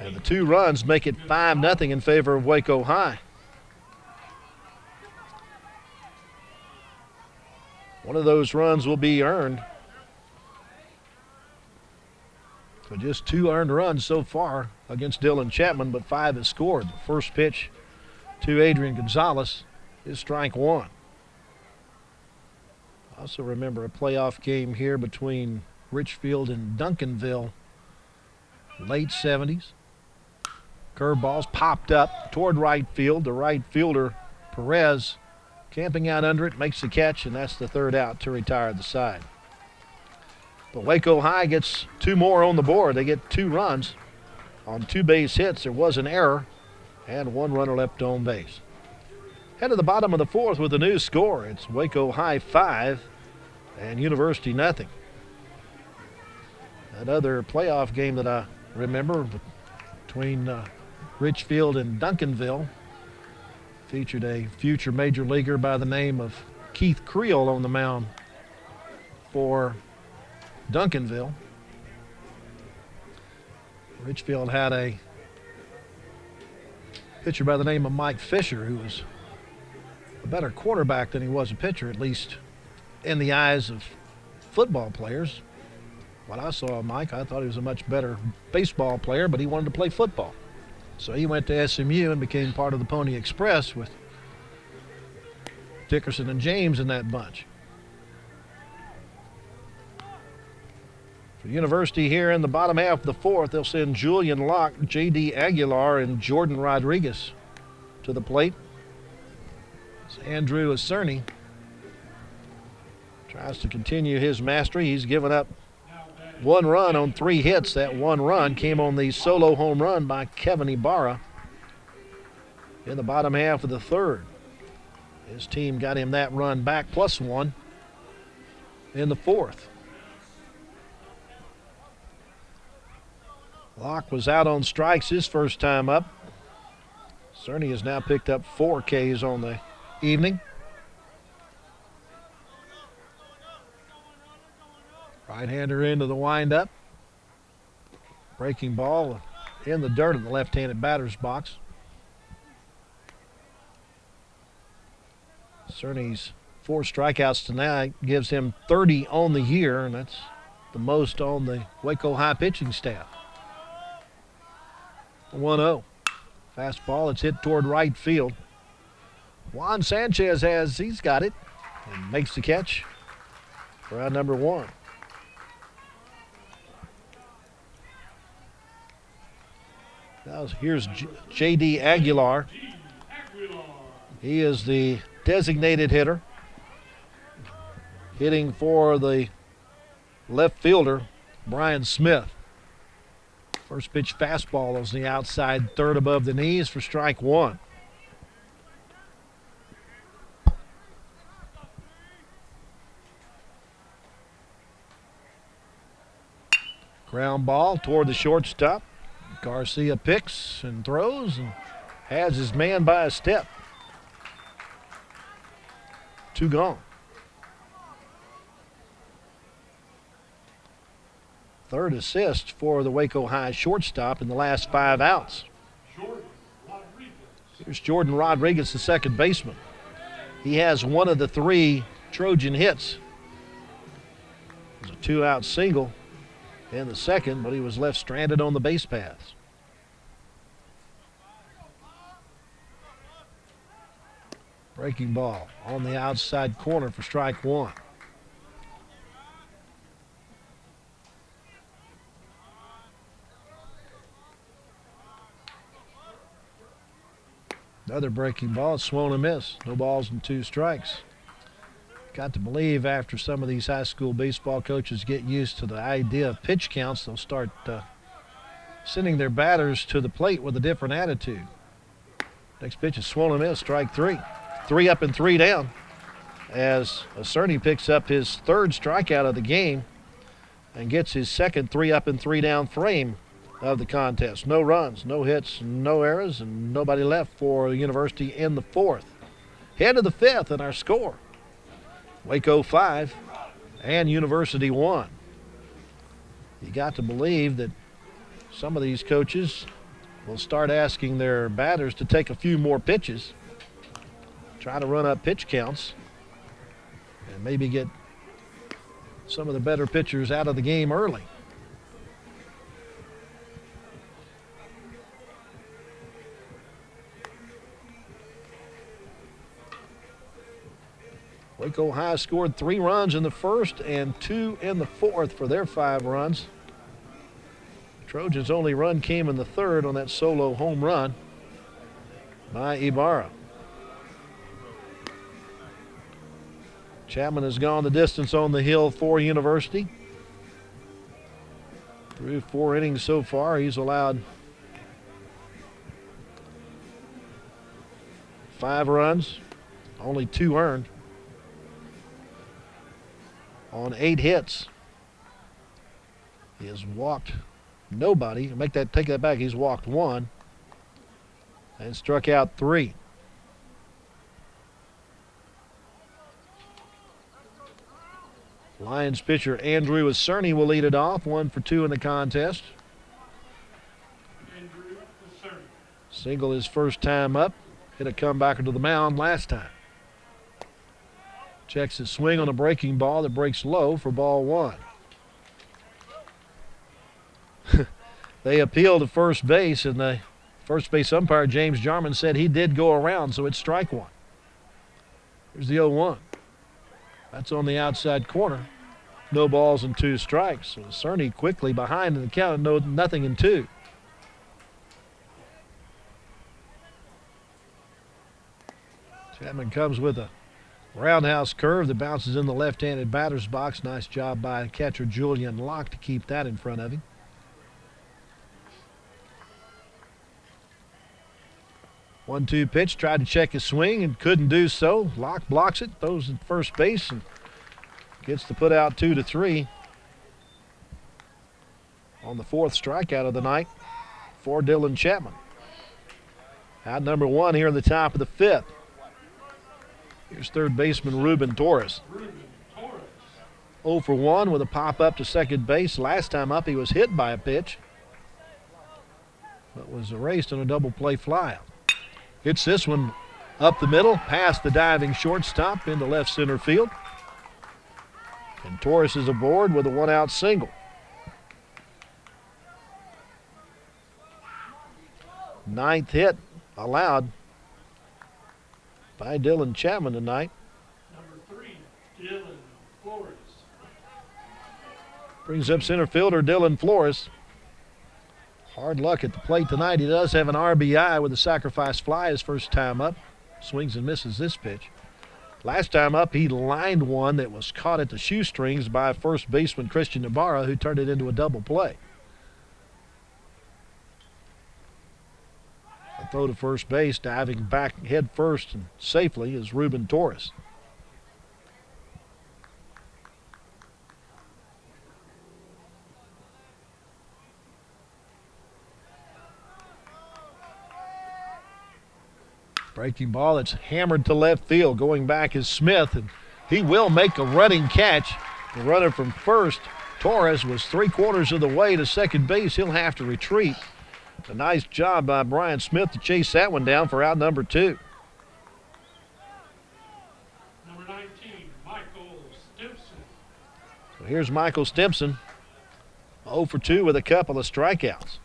And the 2 runs make it 5-0 in favor of Waco High. One of those runs will be earned. So just 2 earned runs so far against Dylan Chapman, but 5 is scored. The first pitch to Adrian Gonzalez is strike 1. I also remember a playoff game here between Richfield and Duncanville, late 70s. Curveballs popped up toward right field. The right fielder, Perez, camping out under it, makes the catch, and that's the 3rd out to retire the side. But Waco High gets 2 more on the board. They get 2 runs on 2 base hits. There was an error and 1 runner left on base. Head to the bottom of the 4th with a new score. It's Waco High 5 and University nothing. Another playoff game that I remember between Richfield and Duncanville featured a future major leaguer by the name of Keith Creel on the mound for Duncanville. Richfield had a pitcher by the name of Mike Fisher, who was a better quarterback than he was a pitcher, at least in the eyes of football players. When I saw Mike, I thought he was a much better baseball player, but he wanted to play football. So he went to SMU and became part of the Pony Express with Dickerson and James in that bunch. For University here in the bottom half of the 4th, they'll send Julian Locke, J.D. Aguilar, and Jordan Rodriguez to the plate. As Andrew Cerny tries to continue his mastery. He's given up 1 run on 3 hits. That 1 run came on the solo home run by Kevin Ibarra in the bottom half of the 3rd. His team got him that run back plus 1 in the 4th. Locke was out on strikes his first time up. Cerny has now picked up 4 Ks on the evening. Right-hander into the windup. Breaking ball in the dirt in the left-handed batter's box. Cerny's 4 strikeouts tonight gives him 30 on the year, and that's the most on the Waco High pitching staff. 1-0. Fastball, it's hit toward right field. Juan Sanchez he's got it and makes the catch for out number 1. Now here's J.D. Aguilar. He is the designated hitter, hitting for the left fielder, Brian Smith. First pitch fastball is the outside 3rd above the knees for strike 1. Ground ball toward the shortstop. Garcia picks and throws and has his man by a step. 2 gone. 3rd assist for the Waco High shortstop in the last 5 outs. Here's Jordan Rodriguez, the second baseman. He has 1 of the 3 Trojan hits. It was a 2-out single in the second, but he was left stranded on the base paths. Breaking ball on the outside corner for strike 1. Another breaking ball, swung and miss. No balls and 2 strikes. Got to believe after some of these high school baseball coaches get used to the idea of pitch counts, they'll start sending their batters to the plate with a different attitude. Next pitch is swung and miss, strike 3. 3 up and 3 down as Cerny picks up his 3rd strikeout of the game. and gets his second 3-up and 3-down frame of the contest. No runs, no hits, no errors, and nobody left for the University in the fourth. Head of the fifth in our score. Waco 5 and University 1. You got to believe that some of these coaches will start asking their batters to take a few more pitches, try to run up pitch counts, and maybe get some of the better pitchers out of the game early. Waco High scored 3 runs in the first and 2 in the fourth for their 5 runs. Trojans' only run came in the third on that solo home run by Ibarra. Chapman has gone the distance on the hill for University. Through 4 innings so far, he's allowed 5 runs, only 2 earned on 8 hits. He has walked nobody. Take that back. He's walked 1 and struck out 3. Lions pitcher Andrew Cerny will lead it off. 1 for 2 in the contest. Andrew Cerny. Single his first time up. Hit a comebacker to the mound last time. Checks his swing on a breaking ball that breaks low for ball 1. They appealed to first base, and the first base umpire, James Jarman, said he did go around, so it's strike 1. Here's the 0-1. That's on the outside corner. No balls and 2 strikes. So Cerny quickly behind in the count, nothing in 2. Chapman comes with a roundhouse curve that bounces in the left-handed batter's box. Nice job by catcher Julian Locke to keep that in front of him. One-two pitch, tried to check his swing and couldn't do so. Locke blocks it, throws at first base, and gets to put out 2-3 on the 4th strikeout of the night for Dylan Chapman. Out number 1 here in the top of the 5th. Here's third baseman Ruben Torres. 0 for 1 with a pop up to second base. Last time up he was hit by a pitch, but was erased on a double play flyout. Hits this one up the middle, past the diving shortstop into left center field. And Torres is aboard with a 1-out single. 9th hit allowed by Dylan Chapman tonight. Number 3, Dylan Flores. Brings up center fielder Dylan Flores. Hard luck at the plate tonight. He does have an RBI with a sacrifice fly his first time up. Swings and misses this pitch. Last time up, he lined one that was caught at the shoestrings by first baseman Christian Ibarra, who turned it into a double play. A throw to first base, diving back head first and safely is Ruben Torres. Breaking ball that's hammered to left field. Going back is Smith, and he will make a running catch. The runner from first, Torres, was 3/4 of the way to second base. He'll have to retreat. A nice job by Brian Smith to chase that one down for out number 2. Number 19, Michael Stimson. So here's Michael Stimson, 0 for 2 with a couple of strikeouts.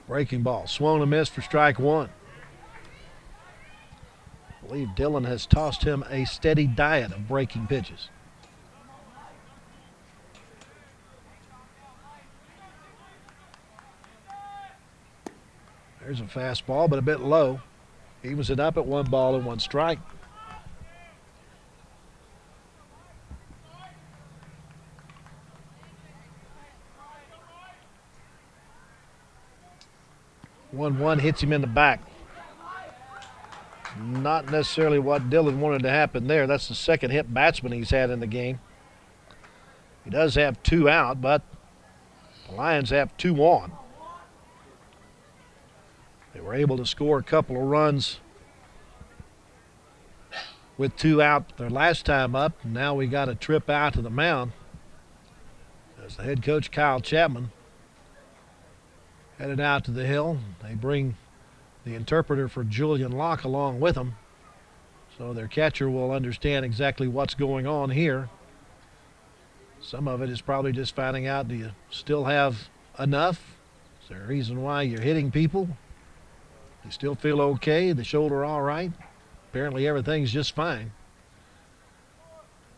Breaking ball, swung and missed for strike 1. I believe Dylan has tossed him a steady diet of breaking pitches. There's a fastball, but a bit low. Evens it up at 1 ball and 1 strike. One hits him in the back. not necessarily what Dylan wanted to happen there. That's the second hit batsman he's had in the game. He does have 2 out, but the Lions have 2 on. They were able to score a couple of runs with 2 out their last time up. And now we got a trip out to the mound as the head coach, Kyle Chapman, headed out to the hill. They bring the interpreter for Julian Locke along with them, so their catcher will understand exactly what's going on here. Some of it is probably just finding out, do you still have enough? Is there a reason why you're hitting people? You still feel okay? The shoulder all right? Apparently everything's just fine.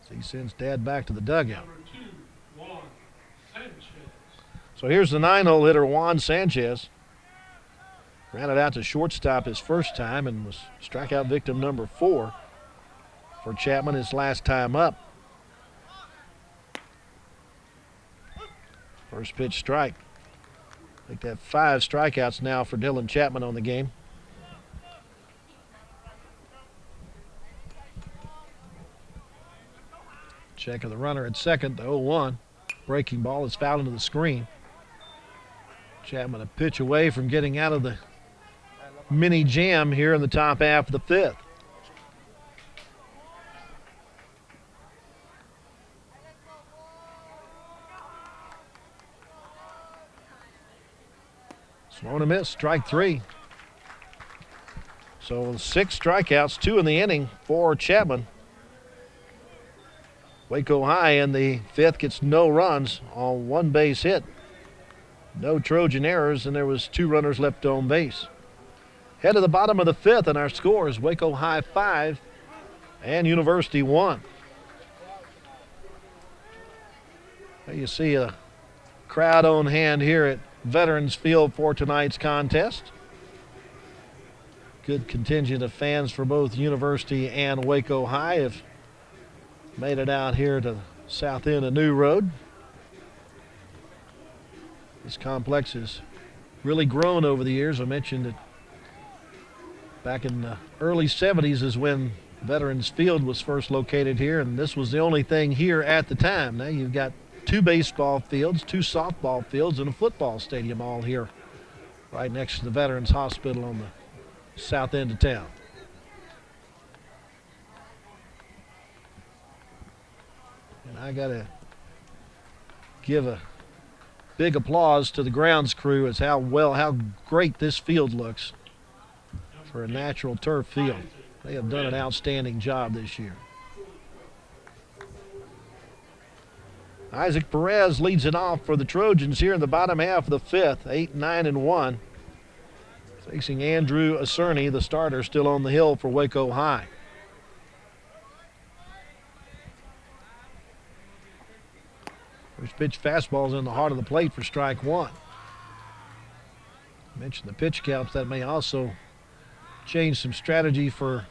So he sends Dad back to the dugout. Number 2, Juan Sanchez. So here's the 9-hole hitter, Juan Sanchez. Grounded out to shortstop his first time and was strikeout victim number 4 for Chapman his last time up. First pitch strike. I think that 5 strikeouts now for Dylan Chapman on the game. Check of the runner at second, the 0-1. Breaking ball is fouled into the screen. Chapman a pitch away from getting out of the mini jam here in the top half of the 5th. Swung and a miss, strike 3. So 6 strikeouts, 2 in the inning for Chapman. Waco High in the 5th gets no runs on 1 base hit. No Trojan errors, and there was 2 runners left on base. Head to the bottom of the 5th, and our scores: Waco High 5 and University 1. There you see a crowd on hand here at Veterans Field for tonight's contest. Good contingent of fans for both University and Waco High have made it out here to the south end of New Road. This complex has really grown over the years. I mentioned that back in the early 70s is when Veterans Field was first located here, and this was the only thing here at the time. Now you've got 2 baseball fields, 2 softball fields, and a football stadium all here right next to the Veterans Hospital on the south end of town. And I got to give a big applause to the grounds crew as how great this field looks for a natural turf field. They have done an outstanding job this year. Isaac Perez leads it off for the Trojans here in the bottom half of the 5th, 8-9-1. Facing Andrew Acerny, the starter, still on the hill for Waco High. First pitch fastball's in the heart of the plate for strike 1. I mentioned the pitch counts. That may also change some strategy for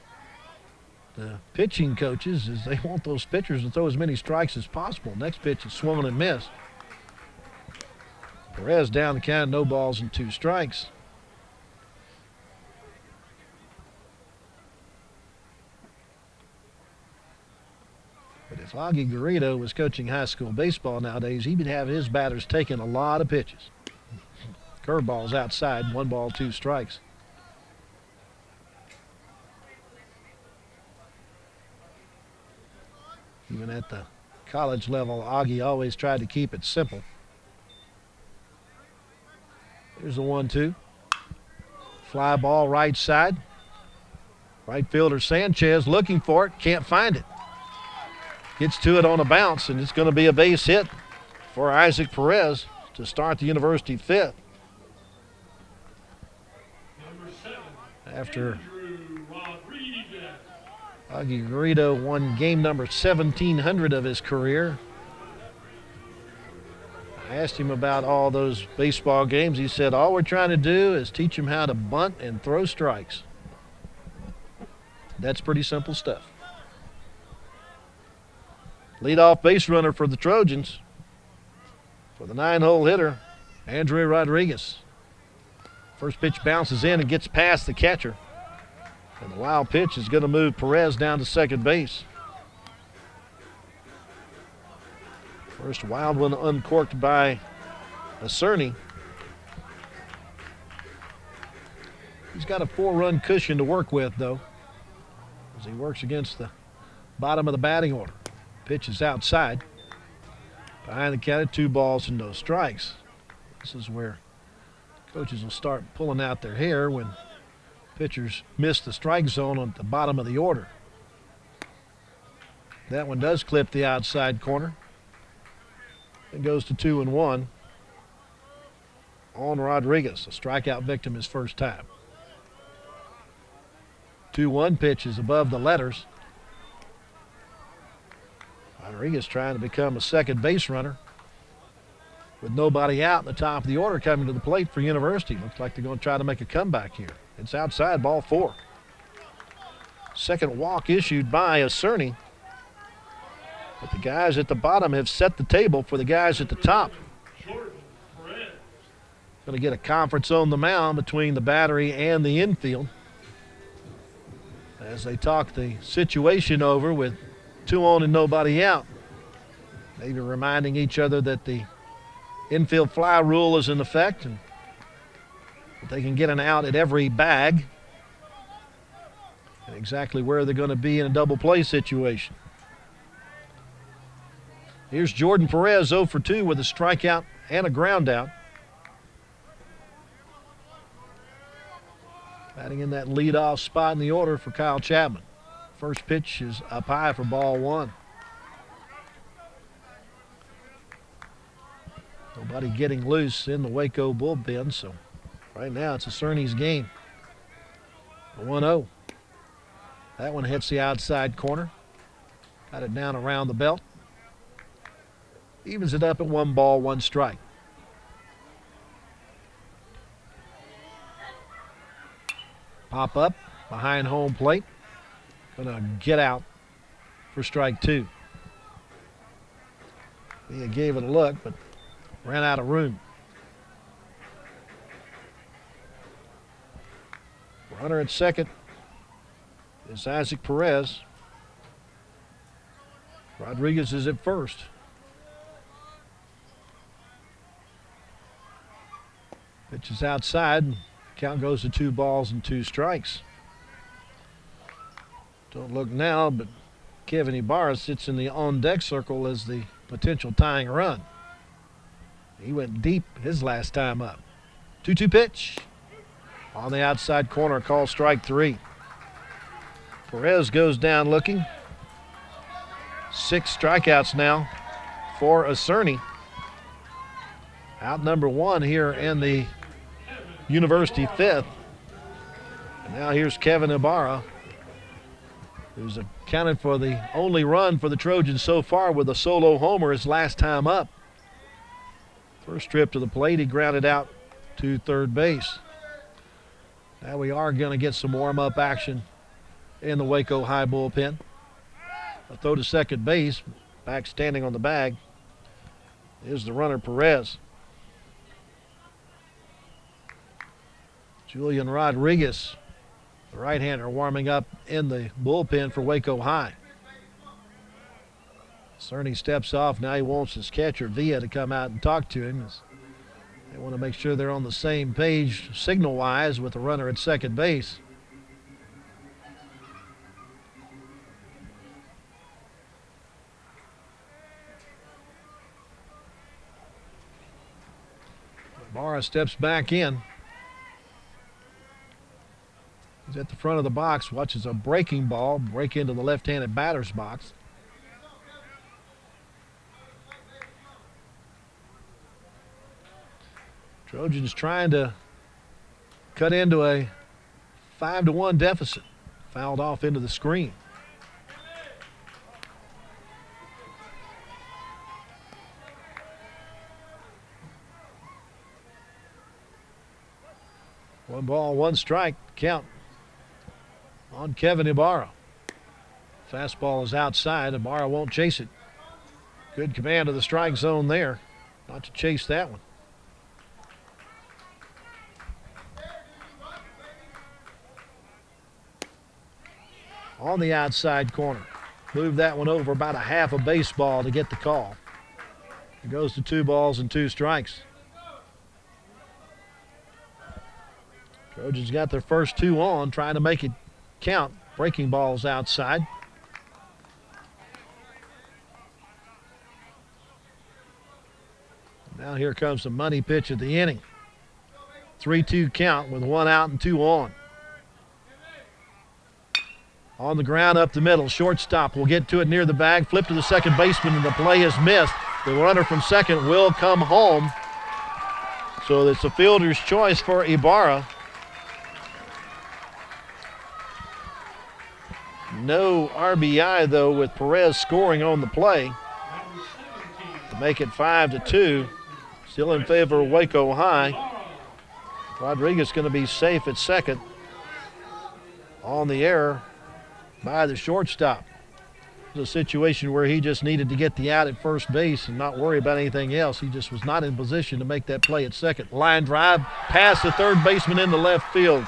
the pitching coaches, as they want those pitchers to throw as many strikes as possible. Next pitch is swung and missed. Perez down the count, no balls and 2 strikes. But if Augie Garrido was coaching high school baseball nowadays, he would have his batters taking a lot of pitches. Curveballs outside, 1 ball, 2 strikes. Even at the college level, Augie always tried to keep it simple. Here's the 1-2. Fly ball right side. Right fielder Sanchez looking for it, can't find it. Gets to it on a bounce, and it's going to be a base hit for Isaac Perez to start the University 5th. Number 7, After Andrew Rodriguez. Augie Garrido won game number 1,700 of his career. I asked him about all those baseball games. He said, all we're trying to do is teach him how to bunt and throw strikes. That's pretty simple stuff. Leadoff base runner for the Trojans. For the 9-hole hitter, Andrew Rodriguez. First pitch bounces in and gets past the catcher. And the wild pitch is going to move Perez down to second base. First wild one uncorked by Cerny. He's got a 4-run cushion to work with, though, as he works against the bottom of the batting order. Pitch is outside. Behind the count, 2 balls and no strikes. This is where coaches will start pulling out their hair when pitchers miss the strike zone at the bottom of the order. That one does clip the outside corner. It goes to 2-1 on Rodriguez, a strikeout victim his first time. 2-1 pitch is above the letters. Rodriguez trying to become a second base runner with nobody out in the top of the order coming to the plate for University. Looks like they're going to try to make a comeback here. It's outside, ball 4. Second walk issued by Cerny. But the guys at the bottom have set the table for the guys at the top. Going to get a conference on the mound between the battery and the infield as they talk the situation over with 2 on and nobody out. Maybe reminding each other that the infield fly rule is in effect and that they can get an out at every bag and exactly where they're going to be in a double play situation. Here's Jordan Perez 0 for 2 with a strikeout and a ground out. Batting in that leadoff spot in the order for Kyle Chapman. First pitch is up high for ball 1. Nobody getting loose in the Waco bullpen, so right now it's a Cerny's game. 1-0. That one hits the outside corner. Got it down around the belt. Evens it up at 1 ball, 1 strike. Pop up behind home plate. Gonna get out for strike 2. He gave it a look, but ran out of room. Runner at second is Isaac Perez. Rodriguez is at first. Pitch is outside. Count goes to 2 balls and 2 strikes. Don't look now, but Kevin Ibarra sits in the on-deck circle as the potential tying run. He went deep his last time up. 2-2 pitch. On the outside corner, call strike 3. Perez goes down looking. 6 strikeouts now for Cerny. Out number 1 here in the University 5th. And now here's Kevin Ibarra, who's accounted for the only run for the Trojans so far with a solo homer his last time up. First trip to the plate, he grounded out to third base. Now we are going to get some warm-up action in the Waco High bullpen. A throw to second base, back standing on the bag is the runner Perez. Julian Rodriguez, the right-hander, warming up in the bullpen for Waco High. Cerny steps off. Now he wants his catcher, Villa, to come out and talk to him. They want to make sure they're on the same page signal-wise with the runner at second base. Ibarra steps back in. He's at the front of the box, watches a breaking ball break into the left-handed batter's box. Trojans trying to cut into a 5-1 deficit. Fouled off into the screen. One ball, 1 strike count on Kevin Ibarra. Fastball is outside. Ibarra won't chase it. Good command of the strike zone there. Not to chase that one. on the outside corner. Moved that one over about a half a baseball to get the call. It goes to 2 balls and 2 strikes. Trojans got their first 2 on, trying to make it count. Breaking balls outside. Now here comes the money pitch of the inning. 3-2 count with 1 out and 2 on. On the ground up the middle. Shortstop will get to it near the bag. Flip to the second baseman, and the play is missed. The runner from second will come home. So it's a fielder's choice for Ibarra. No RBI, though, with Perez scoring on the play to make it 5-2. Still in favor of Waco High. Rodriguez going to be safe at second. On the error by the shortstop. It was a situation where he just needed to get the out at first base and not worry about anything else. He just was not in position to make that play at second. Line drive past the third baseman into left field.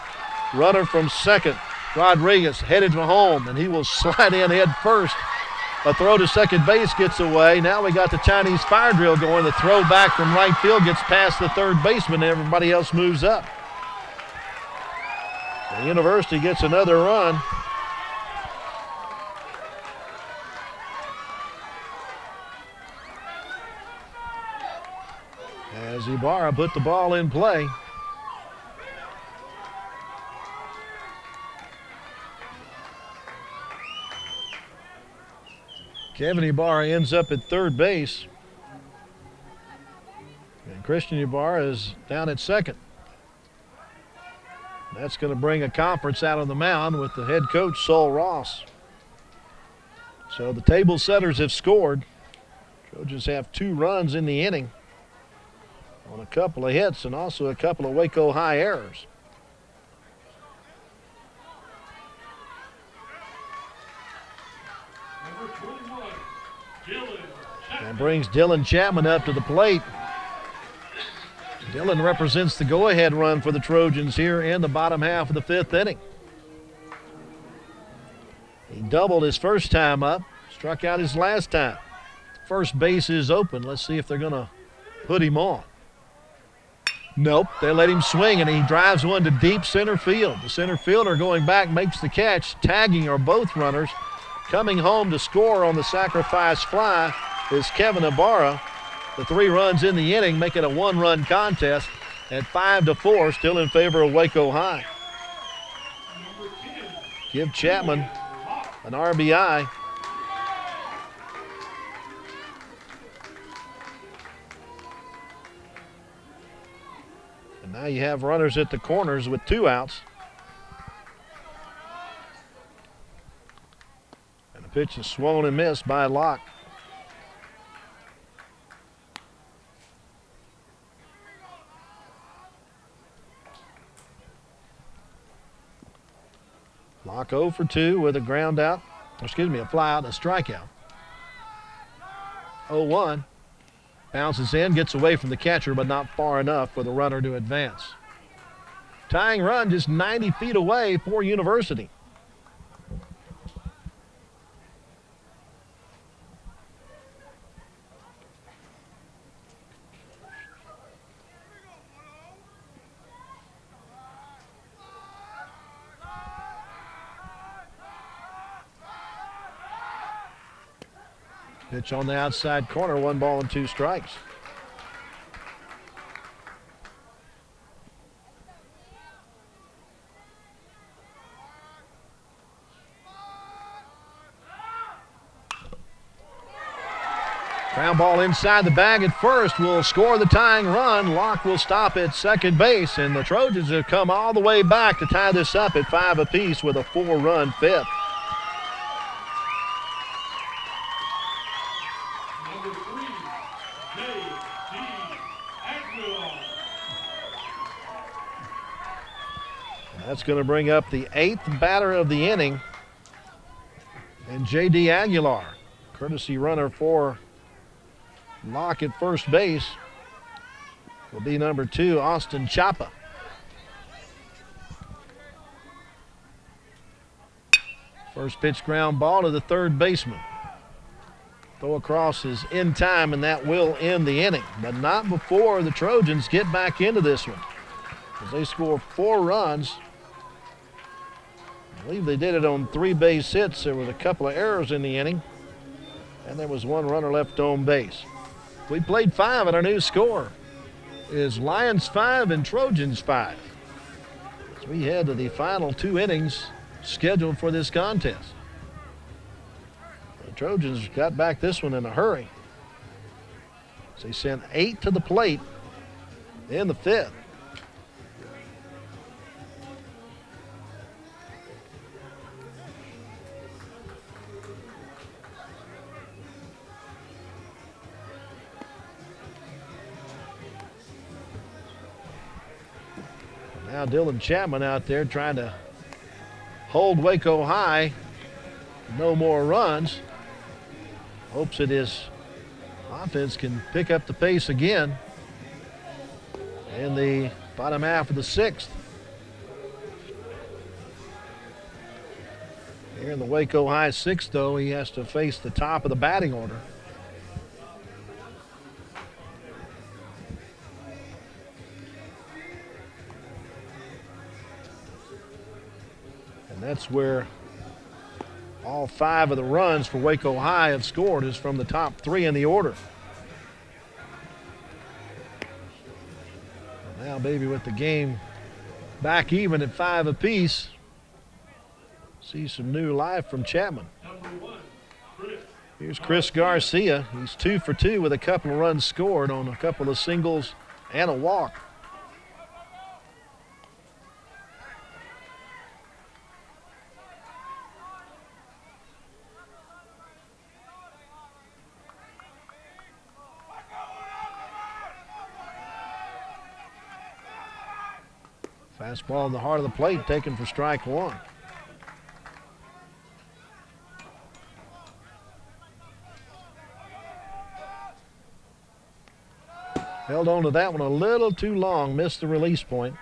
Runner from second, Rodriguez, headed for home, and he will slide in head first. A throw to second base gets away. Now we got the Chinese fire drill going. The throw back from right field gets past the third baseman, and everybody else moves up. The University gets another run. As Ibarra put the ball in play. Kevin Ibarra ends up at third base. And Christian Ibarra is down at second. That's going to bring a conference out on the mound with the head coach, Saul Ross. So the table setters have scored. Trojans have 2 runs in the inning on a couple of hits and also a couple of Waco High errors. And brings Dylan Chapman up to the plate. Dylan represents the go-ahead run for the Trojans here in the bottom half of the 5th inning. He doubled his first time up, struck out his last time. First base is open. Let's see if they're going to put him on. Nope, they let him swing, and he drives one to deep center field. The center fielder going back makes the catch. Tagging are both runners. Coming home to score on the sacrifice fly is Kevin Ibarra. The 3 runs in the inning make it a 1-run contest at 5-4, still in favor of Waco High. Give Chapman an RBI. And now you have runners at the corners with 2 outs. And the pitch is swung and missed by Locke. Locke 0 for 2 with a ground out. A fly out and a strikeout. 0-1. Bounces in, gets away from the catcher, but not far enough for the runner to advance. Tying run just 90 feet away for University. Pitch on the outside corner, 1 ball and 2 strikes. Ground ball inside the bag at first will score the tying run. Locke will stop at second base, and the Trojans have come all the way back to tie this up at 5 apiece with a 4-run 5th. That's going to bring up the 8th batter of the inning, and J.D. Aguilar, courtesy runner for Locke at first base, will be number 2, Austin Chapa. First pitch ground ball to the third baseman. Throw across is in time, and that will end the inning, but not before the Trojans get back into this one, as they score 4 runs. I believe they did it on 3 base hits. There was a couple of errors in the inning, and there was 1 runner left on base. We played 5, and our new score is Lions 5 and Trojans 5. As we head to the final 2 innings scheduled for this contest. The Trojans got back this one in a hurry. So they sent 8 to the plate in the 5th. Now Dylan Chapman out there trying to hold Waco high. No more runs. Hopes that his offense can pick up the pace again in the bottom half of the 6th. Here in the Waco High 6th, though, he has to face the top of the batting order. And that's where all 5 of the runs for Waco High have scored is from the top 3 in the order. Now, baby, with the game back even at 5 apiece, see some new life from Chapman. Here's Chris Garcia. He's 2 for 2 with a couple of runs scored on a couple of singles and a walk. Fastball in the heart of the plate, taken for strike 1. Held on to that one a little too long, missed the release point.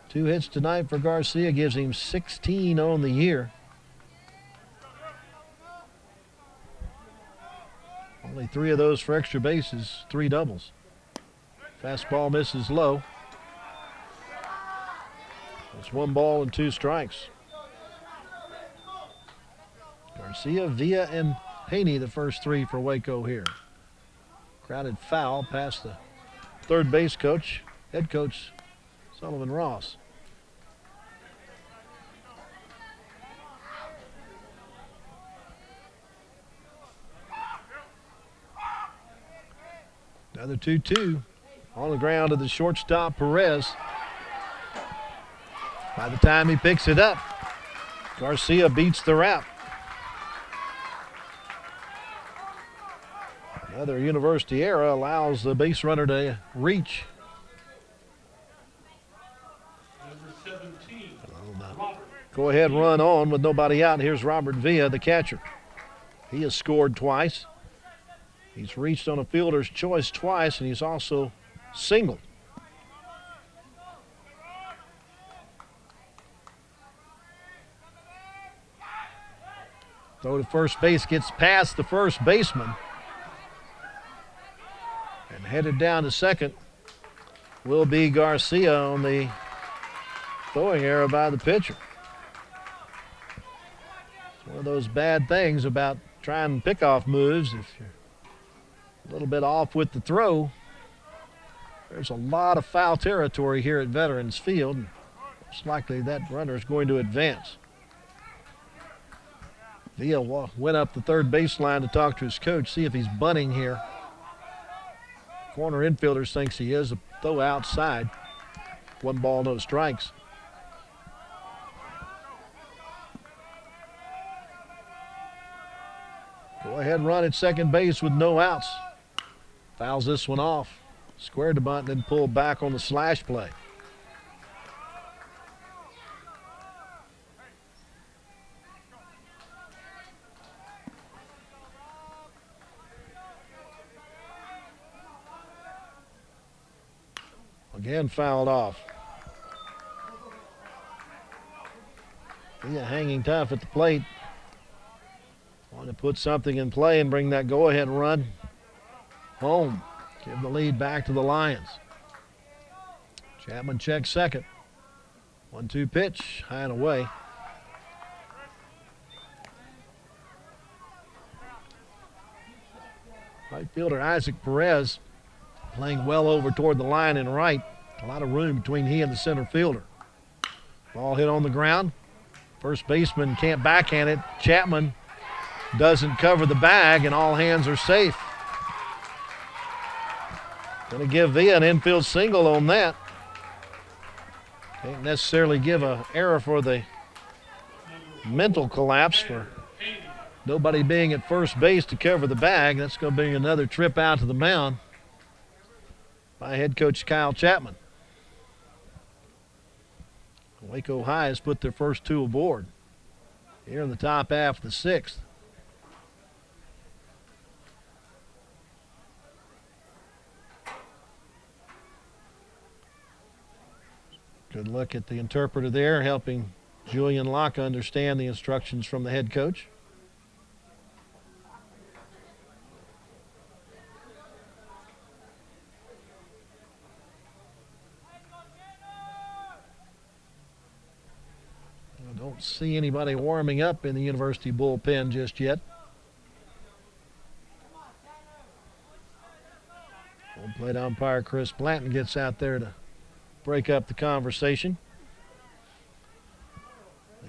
2 hits tonight for Garcia, gives him 16 on the year. Only 3 of those for extra bases, 3 doubles. Fastball misses low. It's 1 ball and 2 strikes. Garcia, Villa, and Haney, the first 3 for Waco here. Crowded foul past the third base coach, head coach Sullivan Ross. Another 2-2 on the ground to the shortstop, Perez. By the time he picks it up, Garcia beats the wrap. Another University error allows the base runner to reach. Number 17, Go ahead, run on with nobody out. Here's Robert Villa, the catcher. He has scored twice. He's reached on a fielder's choice twice, and he's also singled. Throw to first base, gets past the first baseman. And headed down to second will be Garcia on the throwing error by the pitcher. It's one of those bad things about trying pickoff moves. If you're a little bit off with the throw, there's a lot of foul territory here at Veterans Field. It's likely that runner is going to advance. Villa went up the third baseline to talk to his coach, see if he's bunting here. Corner infielder thinks he is. A throw outside. 1 ball, no strikes. Go ahead and run at second base with no outs. Fouls this one off. Squared the bunt, then pulled back on the slash play. Again fouled off. Villa hanging tough at the plate. Want to put something in play and bring that go-ahead run home. Give the lead back to the Lions. Chapman checks second. 1-2 pitch, high and away. Right fielder Isaac Perez playing well over toward the line and right. A lot of room between he and the center fielder. Ball hit on the ground. First baseman can't backhand it. Chapman doesn't cover the bag, and all hands are safe. Going to give Villa an infield single on that. Can't necessarily give an error for the mental collapse for nobody being at first base to cover the bag. That's going to bring another trip out to the mound by head coach Kyle Chapman. Waco High has put their first two aboard here in the top half of the sixth. Good look at the interpreter there, helping Julian Locke understand the instructions from the head coach. I don't see anybody warming up in the University bullpen just yet. Home plate umpire Chris Blanton gets out there to break up the conversation.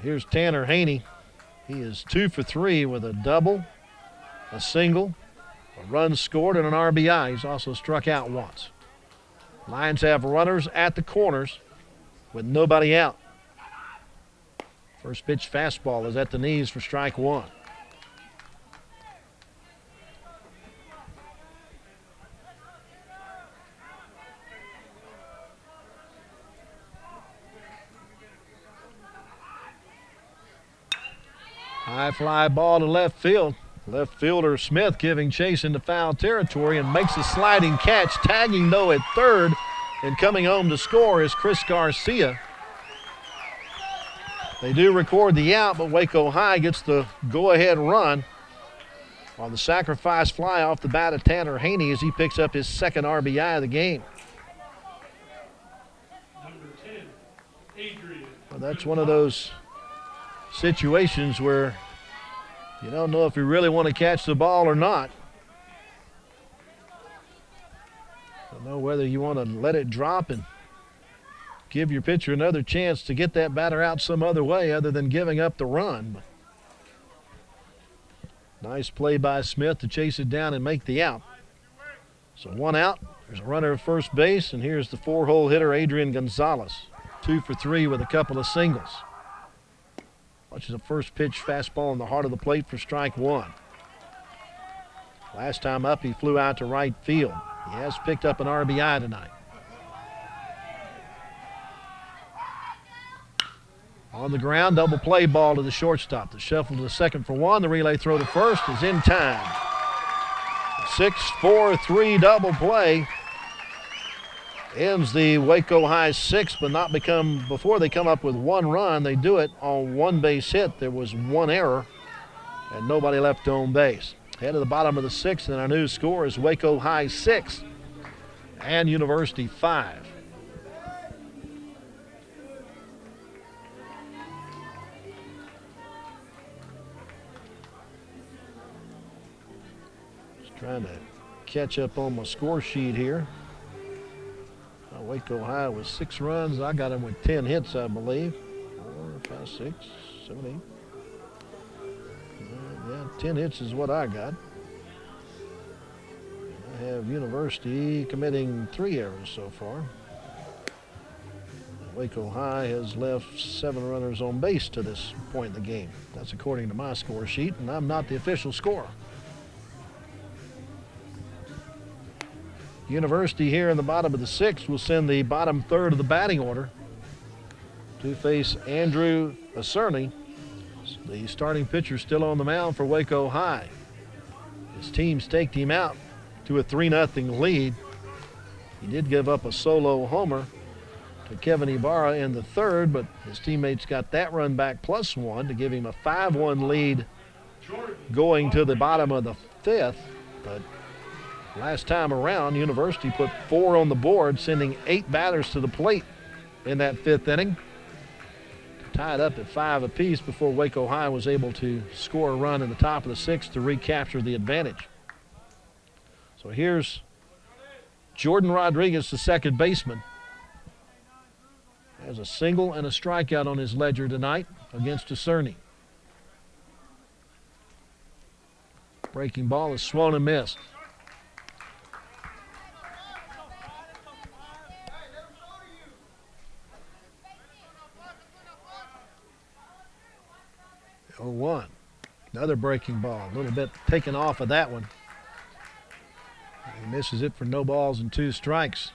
Here's Tanner Haney. He is 2 for 3 with a double, a single, a run scored, and an RBI. He's also struck out once. Lions have runners at the corners with nobody out. First pitch fastball is at the knees for strike one. High fly ball to left field. Left fielder Smith giving chase into foul territory and makes a sliding catch, tagging though at third, and coming home to score is Chris Garcia. They do record the out, but Waco High gets the go-ahead run on the sacrifice fly off the bat of Tanner Haney as he picks up his second RBI of the game. Number 10, Adrian. Well, that's one of those situations where you don't know if you really want to catch the ball or not. Don't know whether you want to let it drop and give your pitcher another chance to get that batter out some other way other than giving up the run. Nice play by Smith to chase it down and make the out. So one out. There's a runner at first base, and here's the four-hole hitter Adrian Gonzalez. 2 for 3 with a couple of singles. Watches a first pitch fastball in the heart of the plate for strike one. Last time up, he flew out to right field. He has picked up an RBI tonight. On the ground, double play ball to the shortstop. The shuffle to the second for one. The relay throw to first is in time. 6-4-3 double play ends the Waco High sixth, but not before they come up with one run. They do it on one base hit. There was one error and nobody left on base. Head to the bottom of the sixth, and our new score is Waco High 6 and University 5. Just trying to catch up on my score sheet here. Waco High with 6 runs. I got him with 10 hits, I believe. 4, 5, 6, 7, 8. Yeah, 10 hits is what I got. I have University committing 3 errors so far. Waco High has left 7 runners on base to this point in the game. That's according to my score sheet, and I'm not the official scorer. University here in the bottom of the sixth will send the bottom third of the batting order to face Andrew Acerny. The starting pitcher still on the mound for Waco High. His team staked him out to a 3-0 lead. He did give up a solo homer to Kevin Ibarra in the third, but his teammates got that run back +1 to give him a 5-1 lead going to the bottom of the fifth. But last time around, University put 4 on the board, sending 8 batters to the plate in that fifth inning. Tied up at 5 apiece before Waco High was able to score a run in the top of the sixth to recapture the advantage. So here's Jordan Rodriguez, the second baseman. Has a single and a strikeout on his ledger tonight against Cerny. Breaking ball is swung and missed. Oh, 1. Another breaking ball. A little bit taken off of that one. He misses it for no balls and 2 strikes.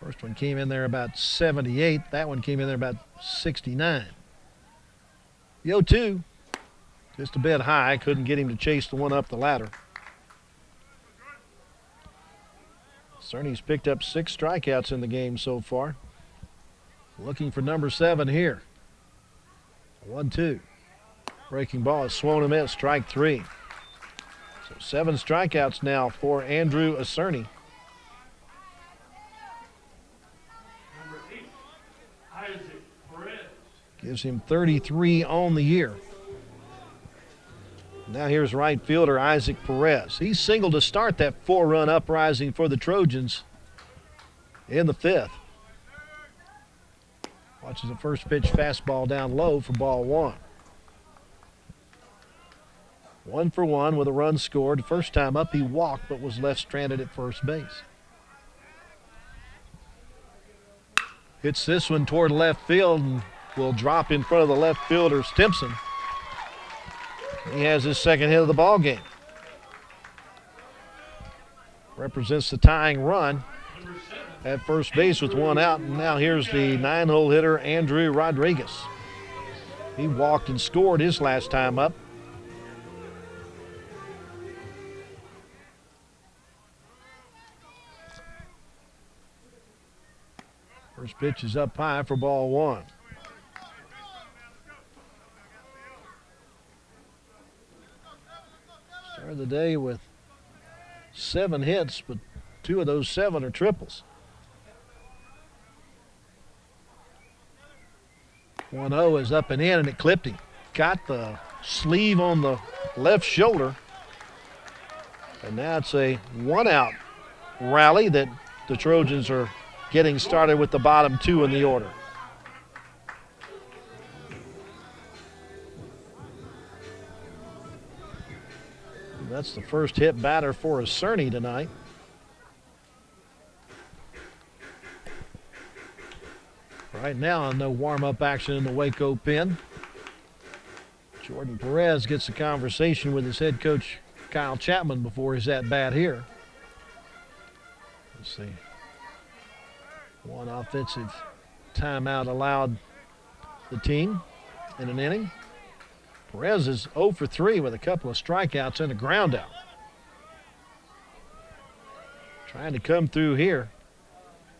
First one came in there about 78. That one came in there about 69. The 0-2, just a bit high. Couldn't get him to chase the one up the ladder. Cerny's picked up 6 strikeouts in the game so far. Looking for number 7 here. 1-2. Breaking ball is swung and missed, strike 3. So 7 strikeouts now for Andrew Cerny. Number 8, Isaac Perez. Gives him 33 on the year. Now here's right fielder Isaac Perez. He singled to start that 4-run uprising for the Trojans in the fifth. Watches the first pitch fastball down low for ball 1. 1 for 1 with a run scored. First time up, he walked but was left stranded at first base. Hits this one toward left field and will drop in front of the left fielder, Stimson. He has his second hit of the ball game. Represents the tying run at first base with 1 out. And now here's the 9-hole hitter, Andrew Rodriguez. He walked and scored his last time up. First pitch is up high for ball 1. Started the day with 7 hits, but 2 of those 7 are triples. 1-0 is up and in, and it clipped him. Got the sleeve on the left shoulder. And now it's a 1-out rally that the Trojans are getting started with the bottom 2 in the order. That's the first hit batter for Cerny tonight. Right now, no warm-up action in the Waco pen. Jordan Perez gets a conversation with his head coach, Kyle Chapman, before his at-bat here. Let's see. 1 offensive timeout allowed the team in an inning. Perez is 0 for 3 with a couple of strikeouts and a ground out. Trying to come through here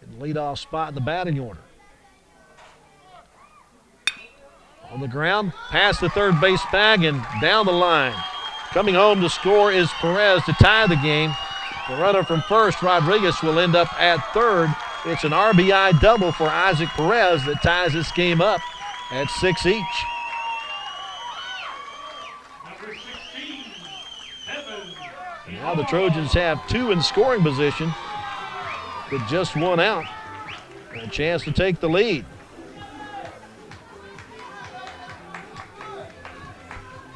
in the leadoff spot in the batting order. On the ground, past the third base bag and down the line. Coming home to score is Perez to tie the game. The runner from first, Rodriguez, will end up at third. It's an RBI double for Isaac Perez that ties this game up at 6 each. Number 16, Evan. Now the Trojans have 2 in scoring position with just 1 out. And a chance to take the lead.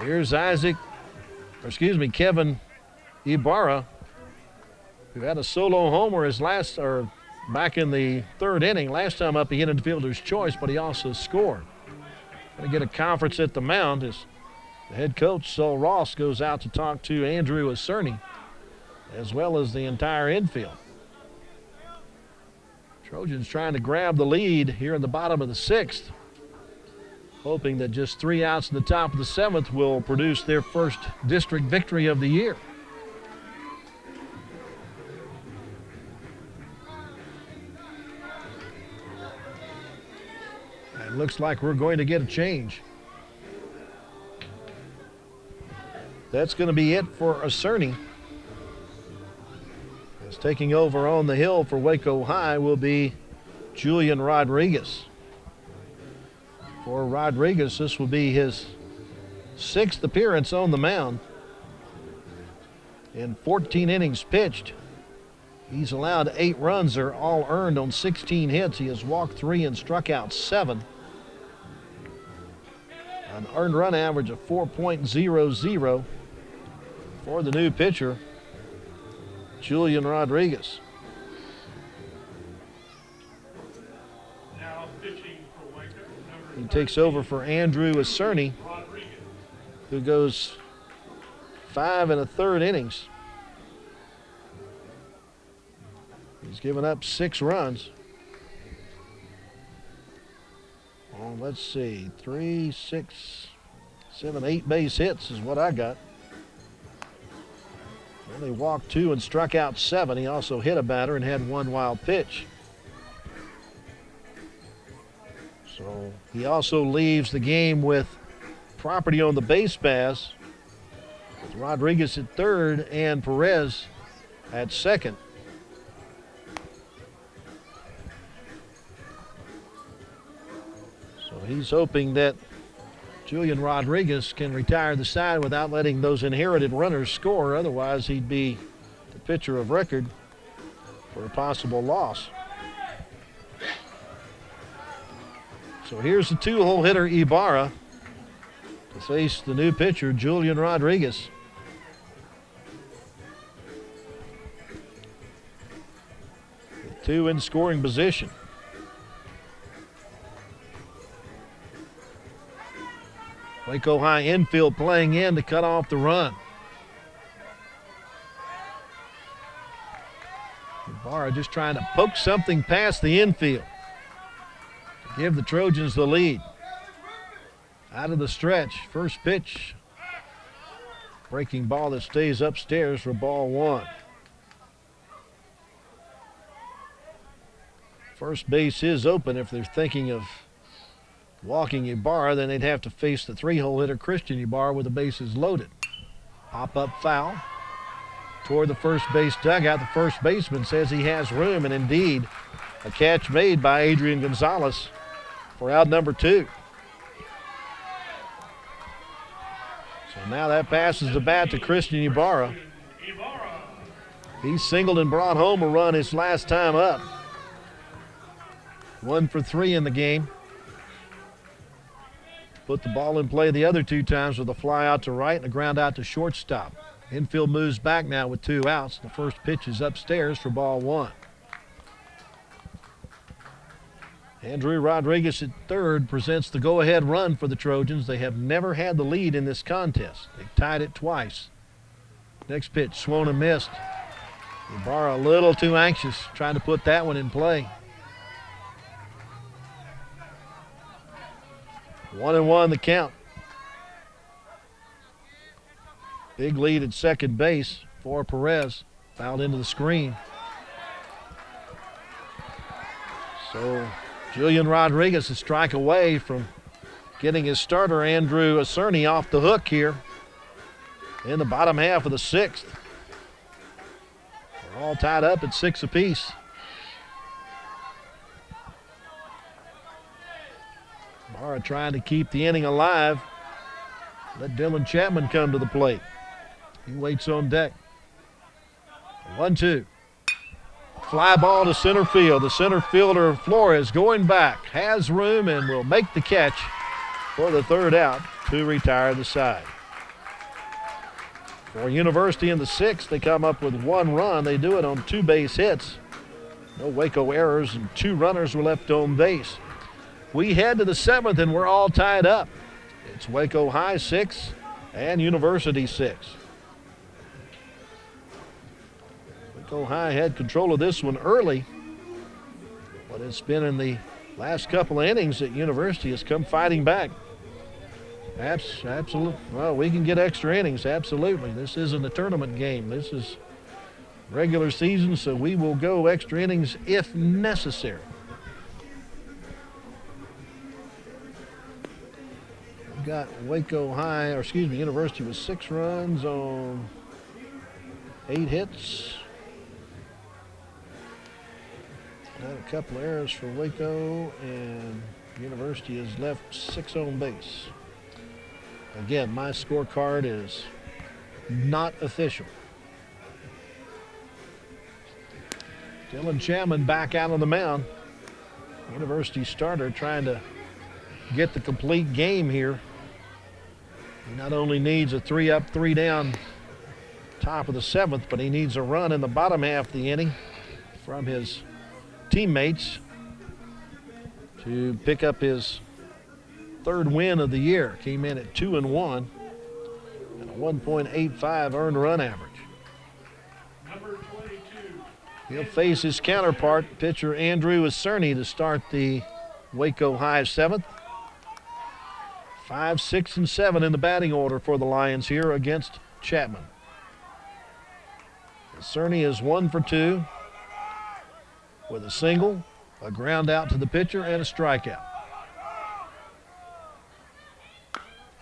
Here's Kevin Ibarra, who had a solo homer back in the third inning. Last time up, he hit a fielder's choice, but he also scored. Going to get a conference at the mound as the head coach, Sol Ross, goes out to talk to Andrew Cerny, as well as the entire infield. Trojans trying to grab the lead here in the bottom of the 6th, hoping that just 3 outs in the top of the 7th will produce their first district victory of the year. And looks like we're going to get a change. That's going to be it for Cerny. As taking over on the hill for Waco High will be Julian Rodriguez. For Rodriguez, this will be his 6th appearance on the mound. In 14 innings pitched, he's allowed 8 runs. They're all earned on 16 hits. He has walked 3 and struck out 7. An earned run average of 4.00 for the new pitcher, Julian Rodriguez. Now pitching for Waco, He takes over for Andrew Cerny, Rodriguez. who goes 5 1/3 innings. He's given up 6 runs. Oh, let's see, 3, 6, 7, 8 base hits is what I got. Only walked 2 and struck out 7. He also hit a batter and had 1 wild pitch. So he also leaves the game with property on the base paths, with Rodriguez at 3rd and Perez at 2nd. So he's hoping that Julian Rodriguez can retire the side without letting those inherited runners score. Otherwise, he'd be the pitcher of record for a possible loss. So here's the 2-hole hitter Ibarra to face the new pitcher, Julian Rodriguez. With 2 in scoring position. Waco High infield playing in to cut off the run. Ibarra just trying to poke something past the infield to give the Trojans the lead. Out of the stretch, first pitch. Breaking ball that stays upstairs for ball 1. First base is open. If they're thinking of walking Ibarra, then they'd have to face the 3-hole hitter Christian Ibarra with the bases loaded. Pop up foul toward the first base dugout. The first baseman says he has room, and indeed a catch made by Adrian Gonzalez for out number 2. So now that passes the bat to Christian Ibarra. He singled and brought home a run his last time up. 1 for 3 in the game. Put the ball in play the other 2 times with a fly out to right and a ground out to shortstop. Infield moves back now with 2 outs. The first pitch is upstairs for ball 1. Andrew Rodriguez at 3rd presents the go-ahead run for the Trojans. They have never had the lead in this contest. They've tied it twice. Next pitch, swung and missed. Ibarra a little too anxious, trying to put that one in play. 1-1 the count. Big lead at second base for Perez. Fouled into the screen. So Julian Rodriguez a strike away from getting his starter Andrew Cerny off the hook here in the bottom half of the 6th. They're all tied up at 6 apiece. Ibarra trying to keep the inning alive. Let Dylan Chapman come to the plate. He waits on deck. 1-2. Fly ball to center field. The center fielder Flores going back. Has room and will make the catch for the 3rd out to retire the side. For University in the 6th, they come up with 1 run. They do it on 2 base hits. No Waco errors, and 2 runners were left on base. We head to the 7th, and we're all tied up. It's Waco High 6 and University 6. Waco High had control of this one early, but it's been in the last couple of innings that University has come fighting back. Absolutely. Well, we can get extra innings, absolutely. This isn't a tournament game. This is regular season, so we will go extra innings if necessary. got Waco High, or excuse me, University with 6 runs on 8 hits. Got a couple of errors for Waco, and University has left 6 on base. Again, my scorecard is not official. Dylan Chapman back out on the mound. University starter trying to get the complete game here. He not only needs a 3 up, 3 down top of the 7th, but he needs a run in the bottom half of the inning from his teammates to pick up his 3rd win of the year. Came in at 2-1 and a 1.85 earned run average. Number 22. He'll face his counterpart, pitcher Andrew Cerny, to start the Waco High 7th. 5, 6, and 7 in the batting order for the Lions here against Chapman. Cerny is 1 for 2 with a single, a ground out to the pitcher, and a strikeout.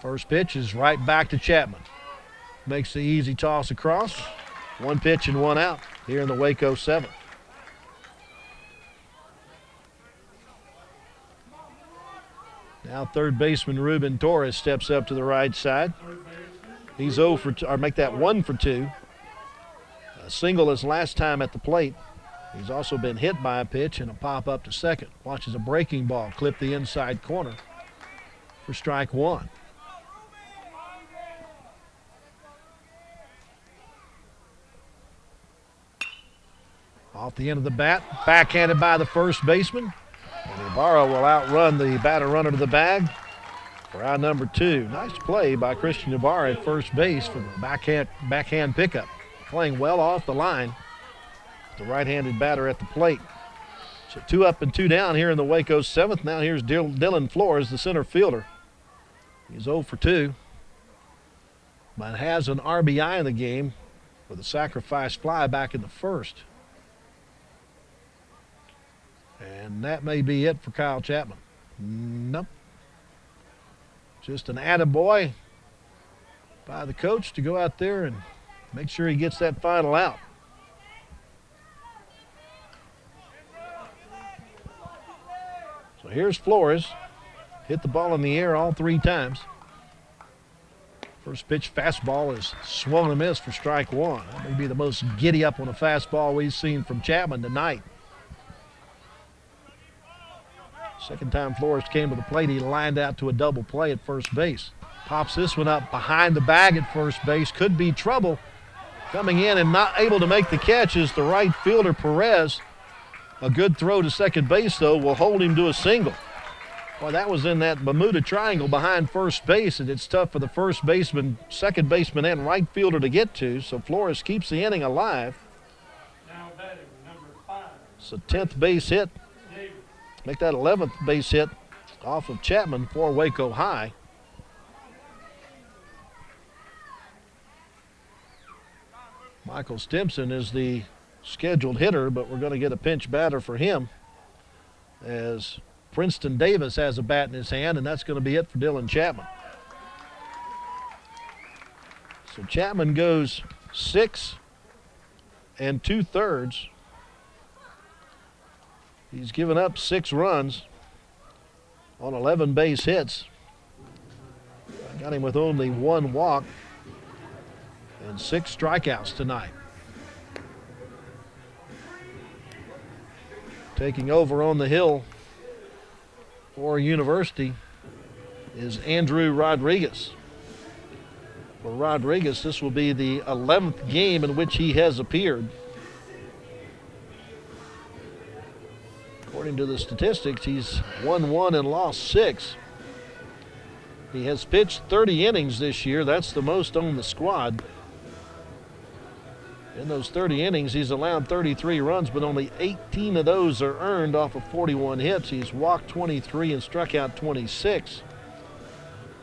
First pitch is right back to Chapman. Makes the easy toss across. 1 pitch and 1 out here in the Waco 7th. Now 3rd baseman Ruben Torres steps up to the right side. He's 0 for 2, or make that 1 for 2. A single his last time at the plate. He's also been hit by a pitch and a pop up to second. Watches a breaking ball clip the inside corner for strike 1. Off the end of the bat, backhanded by the first baseman. And Ibarra will outrun the batter runner to the bag for out number 2. Nice play by Christian Ibarra at first base for the backhand pickup. Playing well off the line. The right-handed batter at the plate. So 2 up and 2 down here in the Waco 7th. Now here's Dylan Flores, the center fielder. He's 0 for 2, but has an RBI in the game with a sacrifice fly back in the 1st. And that may be it for Kyle Chapman. Nope. Just an attaboy by the coach to go out there and make sure he gets that final out. So here's Flores. Hit the ball in the air all 3 times. First pitch fastball is swung and missed for strike 1. That may be the most giddy up on a fastball we've seen from Chapman tonight. Second time Flores came to the plate, he lined out to a double play at first base. Pops this one up behind the bag at first base. Could be trouble. Coming in and not able to make the catch is the right fielder, Perez. A good throw to second base, though, will hold him to a single. Boy, that was in that Bermuda Triangle behind first base, and it's tough for the first baseman, second baseman, and right fielder to get to. So Flores keeps the inning alive. Now batting, number 5. It's a 10th base hit. David. Make that 11th base hit off of Chapman for Waco High. Michael Stimson is the scheduled hitter, but we're going to get a pinch batter for him as Princeton Davis has a bat in his hand, and that's going to be it for Dylan Chapman. So Chapman goes 6 2/3. He's given up 6 runs on 11 base hits. I got him with only 1 walk and 6 strikeouts tonight. Taking over on the hill for University is Andrew Rodriguez. For Rodriguez, this will be the 11th game in which he has appeared. According to the statistics, he's won 1 and lost 6. He has pitched 30 innings this year. That's the most on the squad. In those 30 innings, he's allowed 33 runs, but only 18 of those are earned off of 41 hits. He's walked 23 and struck out 26.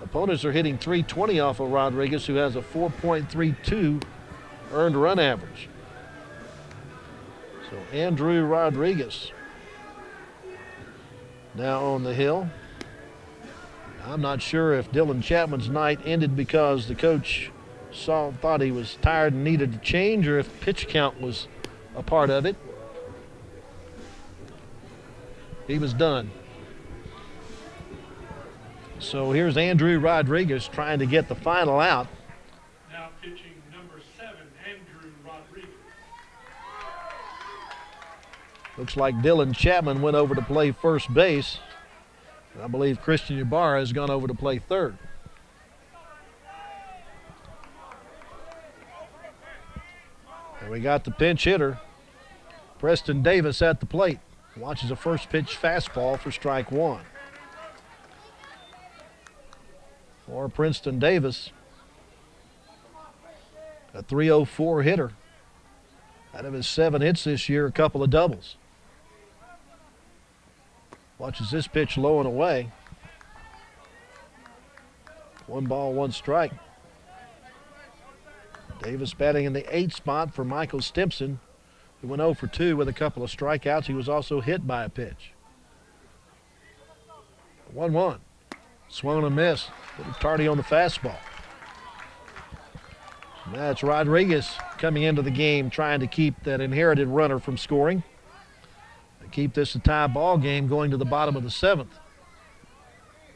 Opponents are hitting .320 off of Rodriguez, who has a 4.32 earned run average. So Andrew Rodriguez now on the hill. I'm not sure if Dylan Chapman's night ended because the coach thought he was tired and needed to change, or if pitch count was a part of it. He was done. So here's Andrew Rodriguez trying to get the final out. Now pitching number 7, Andrew Rodriguez. Looks like Dylan Chapman went over to play first base. I believe Christian Ybarra has gone over to play third. And we got the pinch hitter, Preston Davis, at the plate. Watches a first pitch fastball for strike one. For Princeton Davis, a .304 hitter. Out of his 7 hits this year, a couple of doubles. Watches this pitch low and away. 1 ball, 1 strike. Davis batting in the 8th spot for Michael Stimpson, who went 0 for 2 with a couple of strikeouts. He was also hit by a pitch. 1-1. Swung and missed. Little tardy on the fastball. That's Rodriguez coming into the game trying to keep that inherited runner from scoring. And keep this a tie ball game going to the bottom of the 7th.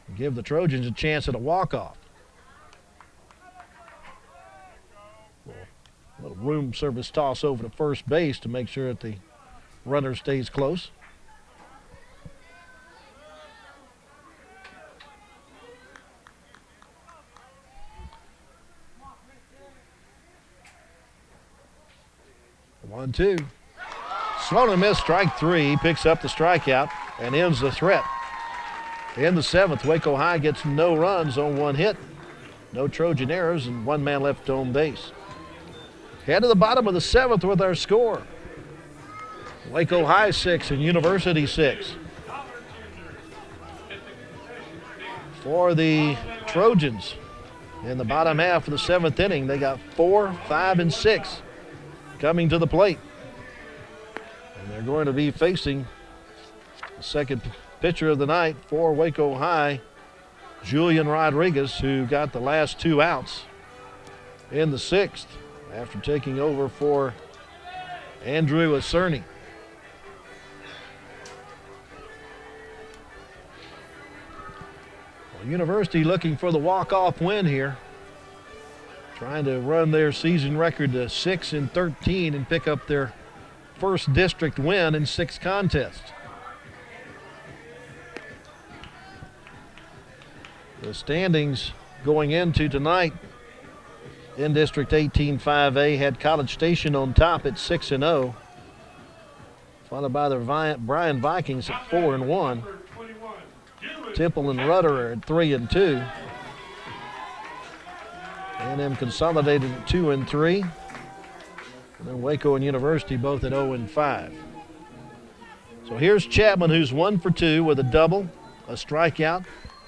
And give the Trojans a chance at a walk-off. A little room service toss over to first base to make sure that the runner stays close. One, two. Swung and missed, strike 3. He picks up the strikeout and ends the threat. In the 7th, Waco High gets no runs on 1 hit. No Trojan errors and 1 man left on base. Head to the bottom of the 7th with our score. Waco High 6 and University 6. For the Trojans, in the bottom half of the 7th inning, they got 4, 5, and 6 coming to the plate. And they're going to be facing the second pitcher of the night for Waco High, Julian Rodriguez, who got the last 2 outs in the 6th after taking over for Andrew Acerny. Well, University looking for the walk-off win here, trying to run their season record to 6-13 and pick up their first district win in 6 contests. The standings going into tonight in District 18-5A had College Station on top at 6-0, followed by the Bryan Vikings at 4-1. Temple and Rudder are at 3-2. A&M Consolidated at 2-3. And then Waco and University both at 0-5. So here's Chapman, who's 1 for 2 with a double, a strikeout,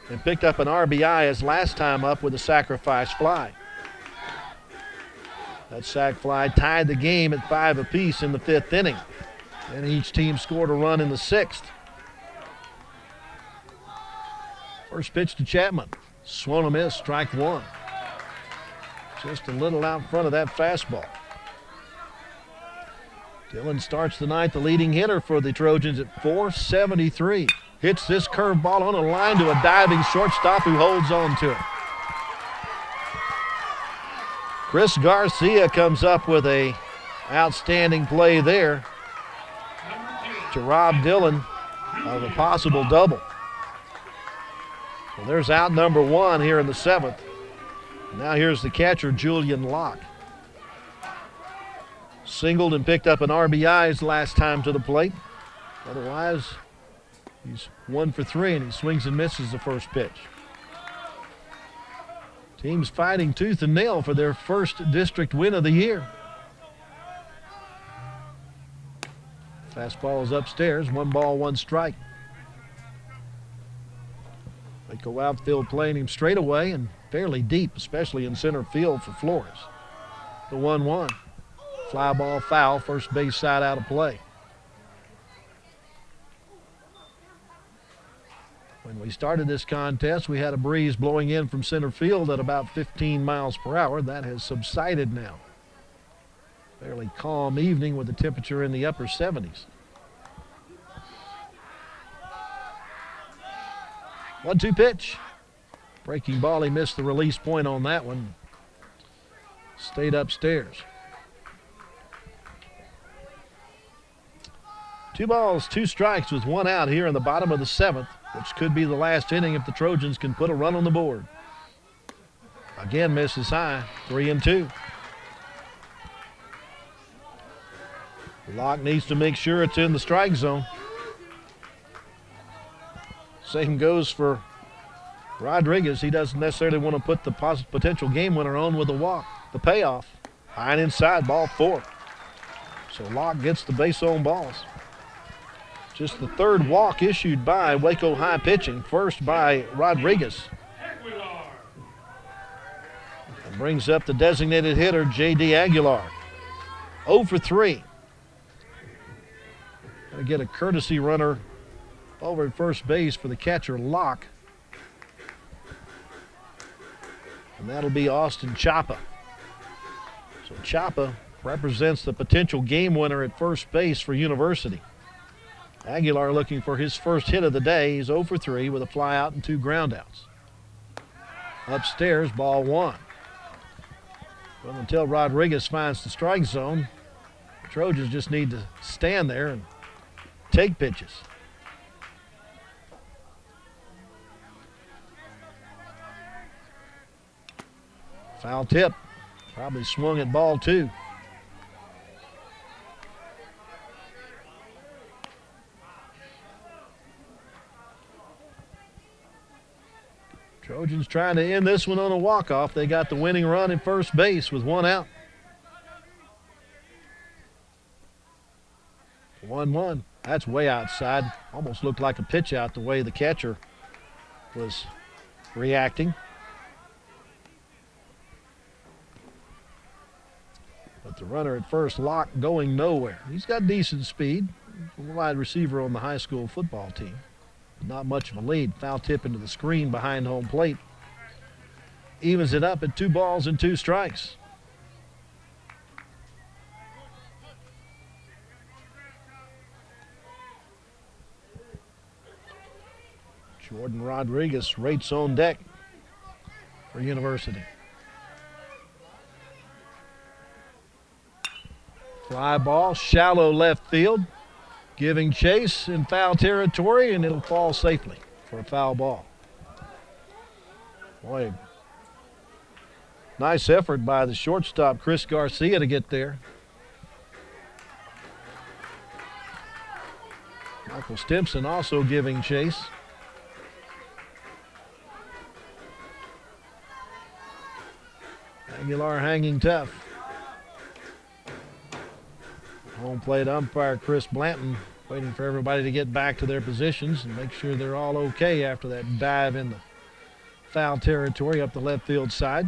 and picked up an RBI his last time up with a sacrifice fly. That sac fly tied the game at 5 apiece in the 5th inning. And each team scored a run in the 6th. First pitch to Chapman. Swung and missed, strike 1. Just a little out in front of that fastball. Dillon starts the night the leading hitter for the Trojans at .473. Hits this curveball on a line to a diving shortstop who holds on to it. Chris Garcia comes up with a outstanding play there to rob Dillon of a possible double. Well, there's out number 1 here in the 7th. Now here's the catcher, Julian Locke. Singled and picked up an RBI his last time to the plate. Otherwise, he's 1 for 3 and he swings and misses the first pitch. Teams fighting tooth and nail for their first district win of the year. Fastball is upstairs, 1 ball, 1 strike. Waco outfield playing him straight away and fairly deep, especially in center field for Flores. The 1-1. Fly ball foul, first base side out of play. When we started this contest, we had a breeze blowing in from center field at about 15 miles per hour. That has subsided now. Fairly calm evening with the temperature in the upper 70s. 1-2 pitch. Breaking ball, he missed the release point on that one. Stayed upstairs. 2 balls, 2 strikes with 1 out here in the bottom of the 7th, which could be the last inning if the Trojans can put a run on the board. Again, misses high, 3-2. Lark needs to make sure it's in the strike zone. Same goes for Rodriguez. He doesn't necessarily want to put the potential game winner on with a walk. The payoff, high and inside, ball 4. So Lark gets the base on balls. Just the 3rd walk issued by Waco High pitching, first by Rodriguez. And brings up the designated hitter, J.D. Aguilar. 0 for 3. Going to get a courtesy runner over at first base for the catcher, Locke. And that'll be Austin Chapa. So Chapa represents the potential game winner at first base for University. Aguilar looking for his first hit of the day. He's 0 for 3 with a fly out and 2 groundouts. Upstairs, ball 1. Well, until Rodriguez finds the strike zone, the Trojans just need to stand there and take pitches. Foul tip. Probably swung at ball 2. Trojans trying to end this one on a walk-off. They got the winning run at first base with 1 out. 1-1. That's way outside. Almost looked like a pitch out the way the catcher was reacting. But the runner at first, Locke, going nowhere. He's got decent speed. A wide receiver on the high school football team. Not much of a lead. Foul tip into the screen behind home plate. Evens it up at 2 balls and 2 strikes. Jordan Rodriguez rates on deck for University. Fly ball, shallow left field. Giving chase in foul territory, and it'll fall safely for a foul ball. Boy, nice effort by the shortstop, Chris Garcia, to get there. Michael Stimson also giving chase. Aguilar hanging tough. Home plate umpire Chris Blanton waiting for everybody to get back to their positions and make sure they're all okay after that dive in the foul territory up the left field side.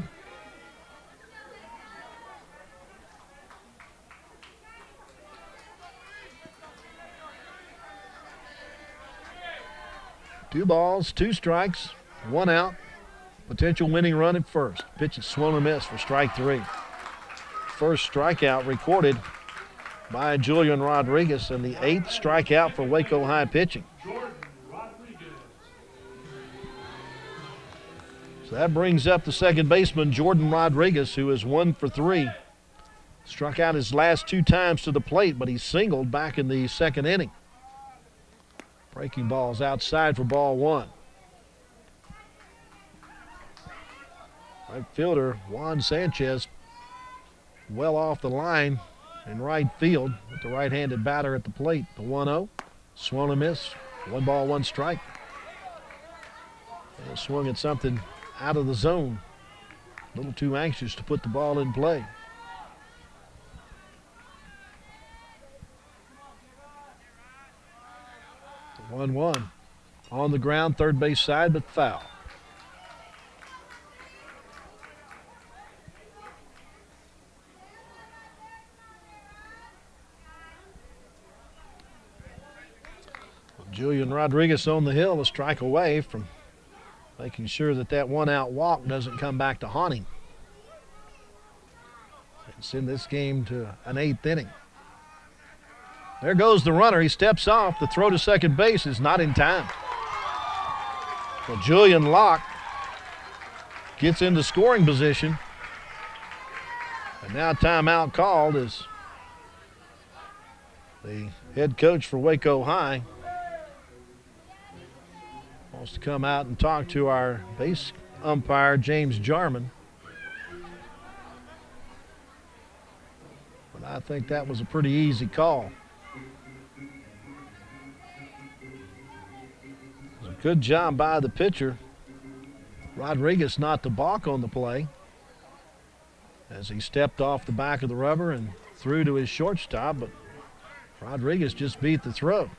Two balls, 2 strikes, 1 out. Potential winning run at first. Pitch is swung and missed for strike 3. First strikeout recorded by Julian Rodriguez, and the 8th strikeout for Waco High pitching. So that brings up the second baseman, Jordan Rodriguez, who is 1 for 3. Struck out his last 2 times to the plate, but he singled back in the 2nd inning. Breaking balls outside for ball 1. Right fielder Juan Sanchez well off the line in right field with the right-handed batter at the plate. The 1-0. Swung and miss. 1 ball, 1 strike. And swung at something out of the zone. A little too anxious to put the ball in play. The 1-1. On the ground, third base side, but foul. Julian Rodriguez on the hill, a strike away from making sure that that one-out walk doesn't come back to haunt him. And send this game to an 8th inning. There goes the runner. He steps off. The throw to second base is not in time. Well, Julian Locke gets into scoring position. And now timeout called as the head coach for Waco High wants to come out and talk to our base umpire, James Jarman. But I think that was a pretty easy call. It was a good job by the pitcher, Rodriguez, not to balk on the play as he stepped off the back of the rubber and threw to his shortstop, but Rodriguez just beat the throw.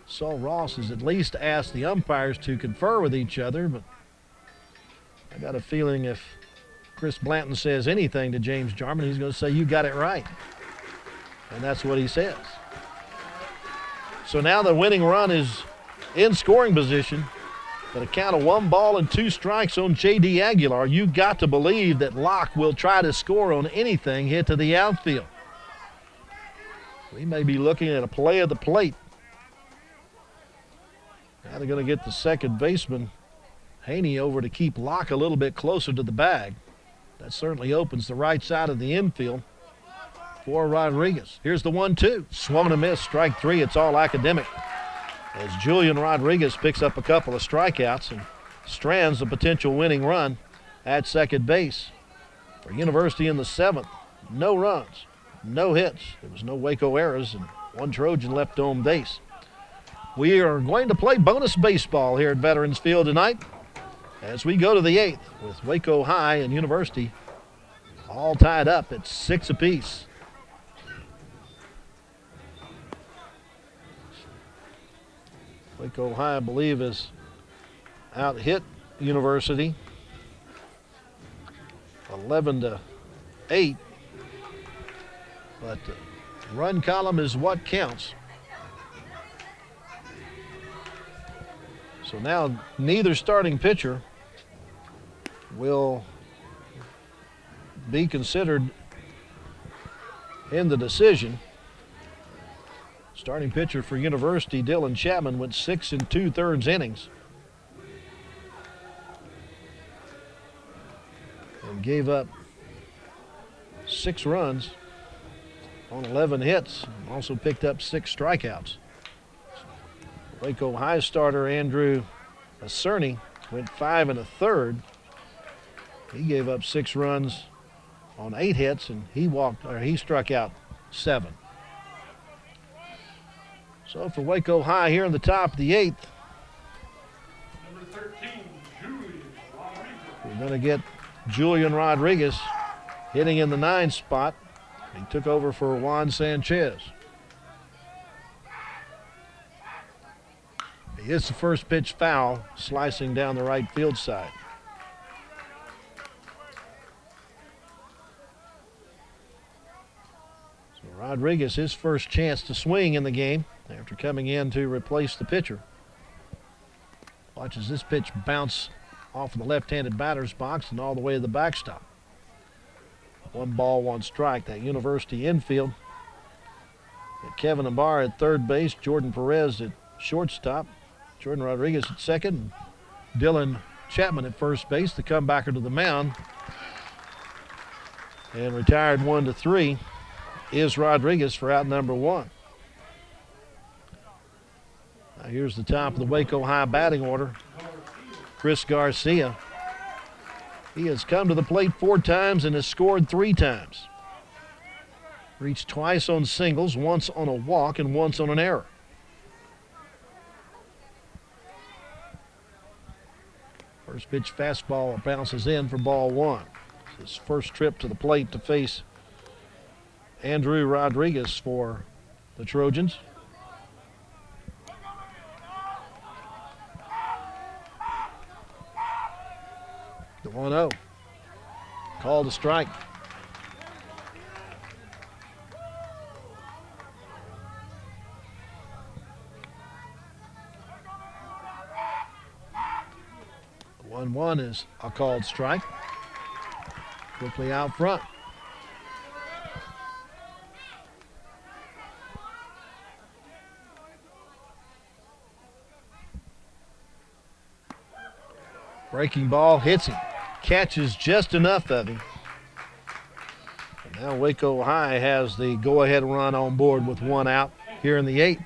Saul Ross has at least asked the umpires to confer with each other, but I got a feeling if Chris Blanton says anything to James Jarman, he's going to say, "You got it right." And that's what he says. So now the winning run is in scoring position. But a count of 1 ball and 2 strikes on J.D. Aguilar. You got to believe that Locke will try to score on anything hit to the outfield. We may be looking at a play of the plate. Now they're going to get the second baseman, Haney, over to keep Locke a little bit closer to the bag. That certainly opens the right side of the infield for Rodriguez. Here's the 1-2. Swung and a miss, strike 3. It's all academic, as Julian Rodriguez picks up a couple of strikeouts and strands a potential winning run at second base. For University in the 7th, no runs, no hits. There was no Waco errors and 1 Trojan left on base. We are going to play bonus baseball here at Veterans Field tonight as we go to the 8th with Waco High and University all tied up at 6 apiece. Waco High, I believe, has out-hit University 11-8, but the run column is what counts. So now neither starting pitcher will be considered in the decision. Starting pitcher for University, Dylan Chapman, went 6 2/3 innings and gave up 6 runs on 11 hits, and also picked up 6 strikeouts. Waco High starter Andrew Cerny went 5 1/3. He gave up 6 runs on 8 hits, and he struck out 7. So for Waco High here in the top of the 8th, Number 13, Julian Rodriguez. we're going to get Julian Rodriguez hitting in the 9 spot. He took over for Juan Sanchez. He hits the first pitch foul, slicing down the right field side. So Rodriguez, his first chance to swing in the game after coming in to replace the pitcher. Watches this pitch bounce off of the left-handed batter's box and all the way to the backstop. 1 ball, 1 strike. That University infield. Kevin Ibarra at third base, Jordan Perez at shortstop, Jordan Rodriguez at second, Dylan Chapman at first base, the comebacker to the mound. And retired 1-3 is Rodriguez for out number 1. Now here's the top of the Waco High batting order. Chris Garcia. He has come to the plate 4 times and has scored 3 times. Reached twice on singles, once on a walk, and once on an error. First pitch fastball bounces in for ball 1. His first trip to the plate to face Andrew Rodriguez for the Trojans. The 1-0. Called a strike. 1-1 is a called strike. Quickly out front. Breaking ball hits him. Catches just enough of him. And now Waco High has the go-ahead run on board with one out here in the 8th.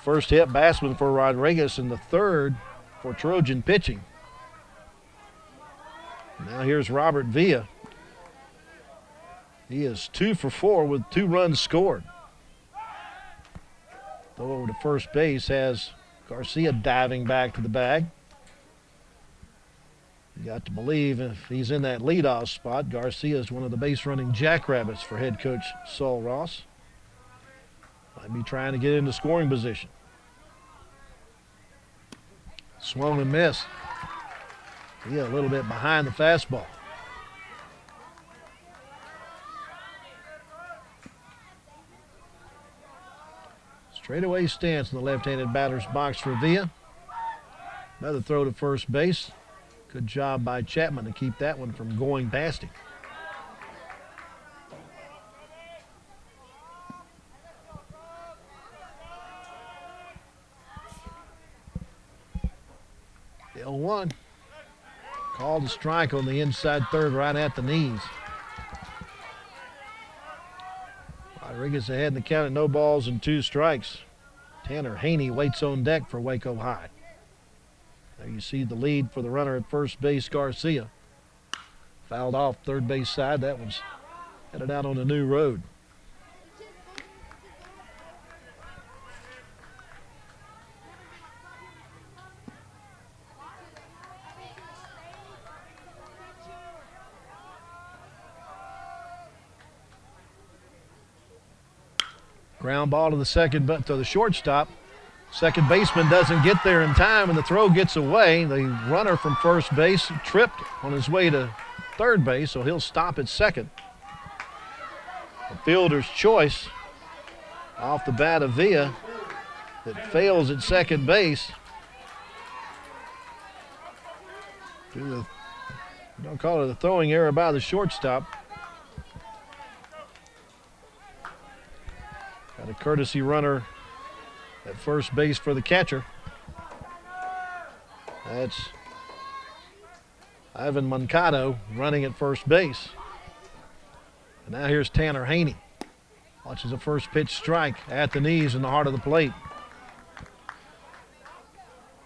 First hit batsman for Rodriguez and the third for Trojan pitching. Now here's Robert Villa. He is 2 for 4 with 2 runs scored. Throw over to first base has Garcia diving back to the bag. You got to believe if he's in that leadoff spot, Garcia is one of the base running jackrabbits for head coach Saul Ross. Might be trying to get into scoring position. Swung and missed. Yeah, a little bit behind the fastball. Straightaway stance in the left-handed batter's box for Villa. Another throw to first base. Good job by Chapman to keep that one from going past him. The 0-1. Called a strike on the inside third right at the knees. Rodriguez ahead in the count at no balls and 2 strikes. Tanner Haney waits on deck for Waco High. There you see the lead for the runner at first base, Garcia. Fouled off third base side. That one's headed out on a new road. Ground ball to the second, but to the shortstop. Second baseman doesn't get there in time, and the throw gets away. The runner from first base tripped on his way to third base, so he'll stop at second. The fielder's choice off the bat of Villa that fails at second base. Don't call it a throwing error by the shortstop. Got a courtesy runner at first base for the catcher. That's Ivan Moncado running at first base. And now here's Tanner Haney. Watches a first pitch strike at the knees in the heart of the plate.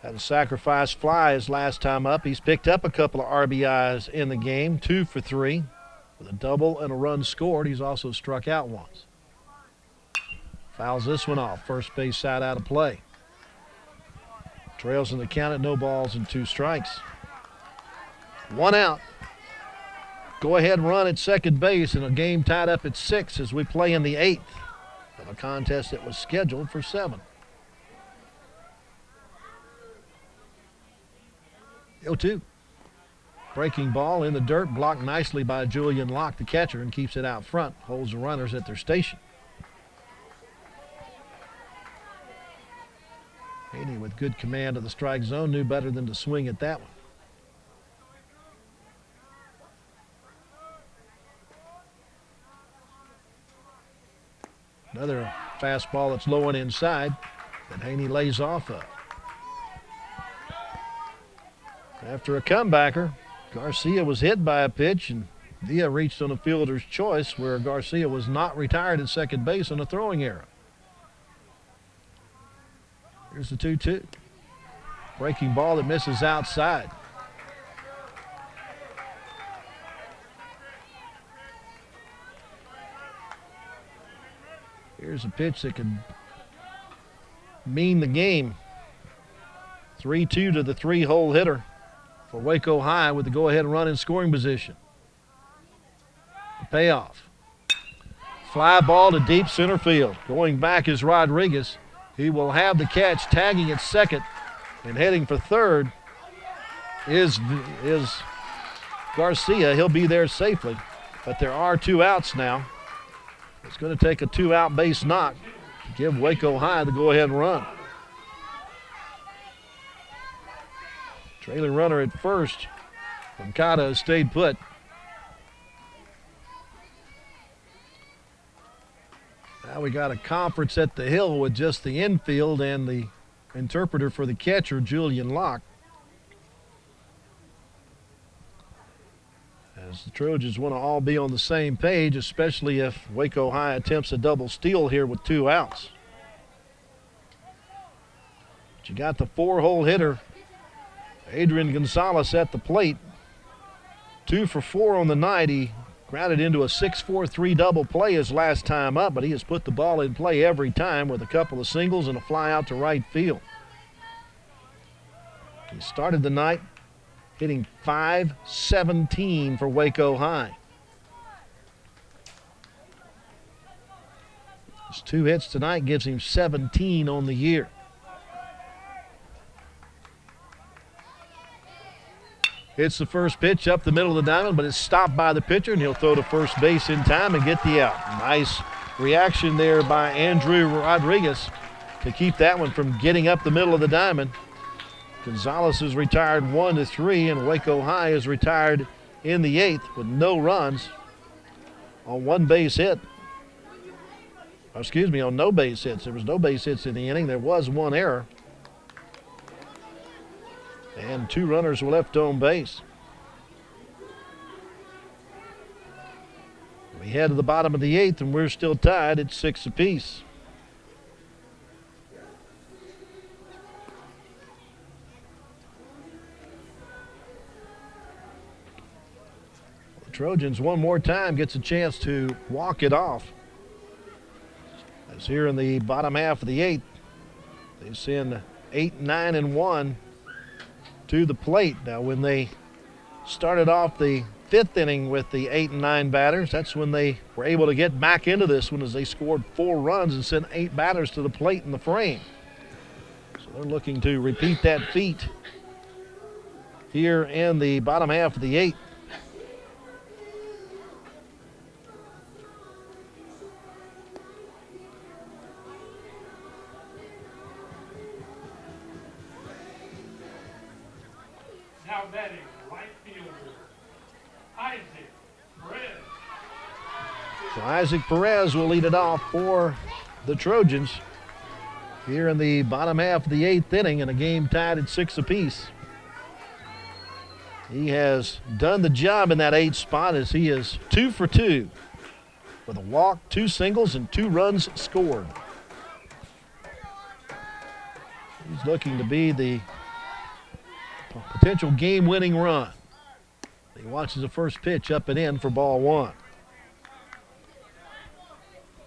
Had a sacrifice fly his last time up. He's picked up a couple of RBIs in the game, 2 for 3. With a double and a run scored, he's also struck out once. Fouls this one off. First base side out of play. Trails in the count at no balls and 2 strikes. 1 out. Go ahead run at second base and a game tied up at 6 as we play in the 8th of a contest that was scheduled for 7. 0-2. Breaking ball in the dirt, blocked nicely by Julian Locke, the catcher, and keeps it out front. Holds the runners at their station. Haney with good command of the strike zone, knew better than to swing at that one. Another fastball that's low and inside that Haney lays off of. After a comebacker, Garcia was hit by a pitch and Villa reached on a fielder's choice where Garcia was not retired at second base on a throwing error. Here's the 2-2. Breaking ball that misses outside. Here's a pitch that could mean the game. 3-2 to the 3-hole hitter for Waco High with the go-ahead run in scoring position. The payoff. Fly ball to deep center field. Going back is Rodriguez. He will have the catch, tagging at second, and heading for third is Garcia. He'll be there safely, but there are 2 outs now. It's going to take a 2-out base knock to give Waco High the go-ahead run. Trailing runner at first. Moncada stayed put. Now we got a conference at the hill with just the infield and the interpreter for the catcher, Julian Locke. As the Trojans want to all be on the same page, especially if Waco High attempts a double steal here with 2 outs. But you got the 4-hole hitter, Adrian Gonzalez, at the plate. 2 for 4 on the night. He grounded into a 6-4-3 double play his last time up, but he has put the ball in play every time with a couple of singles and a fly out to right field. He started the night hitting .517 for Waco High. His 2 hits tonight gives him 17 on the year. Hits the first pitch up the middle of the diamond, but it's stopped by the pitcher, and he'll throw to first base in time and get the out. Nice reaction there by Andrew Rodriguez to keep that one from getting up the middle of the diamond. Gonzalez is retired 1-3, and Waco High is retired in the 8th with no runs on 1 base hit. On no base hits. There was no base hits in the inning. There was 1 error. And 2 runners were left on base. We head to the bottom of the 8th, and we're still tied at 6 apiece. The Trojans one more time gets a chance to walk it off. As here in the bottom half of the 8th, they send 8, 9, and 1 to the plate. Now, when they started off the 5th inning with the 8 and 9 batters, that's when they were able to get back into this one, as they scored 4 runs and sent 8 batters to the plate in the frame. So they're looking to repeat that feat here in the bottom half of the 8th. Now batting, right fielder, Isaac Perez. So Isaac Perez will lead it off for the Trojans here in the bottom half of the 8th inning, in a game tied at 6 apiece. He has done the job in that 8th spot, as he is 2 for 2 with a walk, 2 singles, and 2 runs scored. He's looking to be the potential game-winning run. He watches the first pitch up and in for ball 1.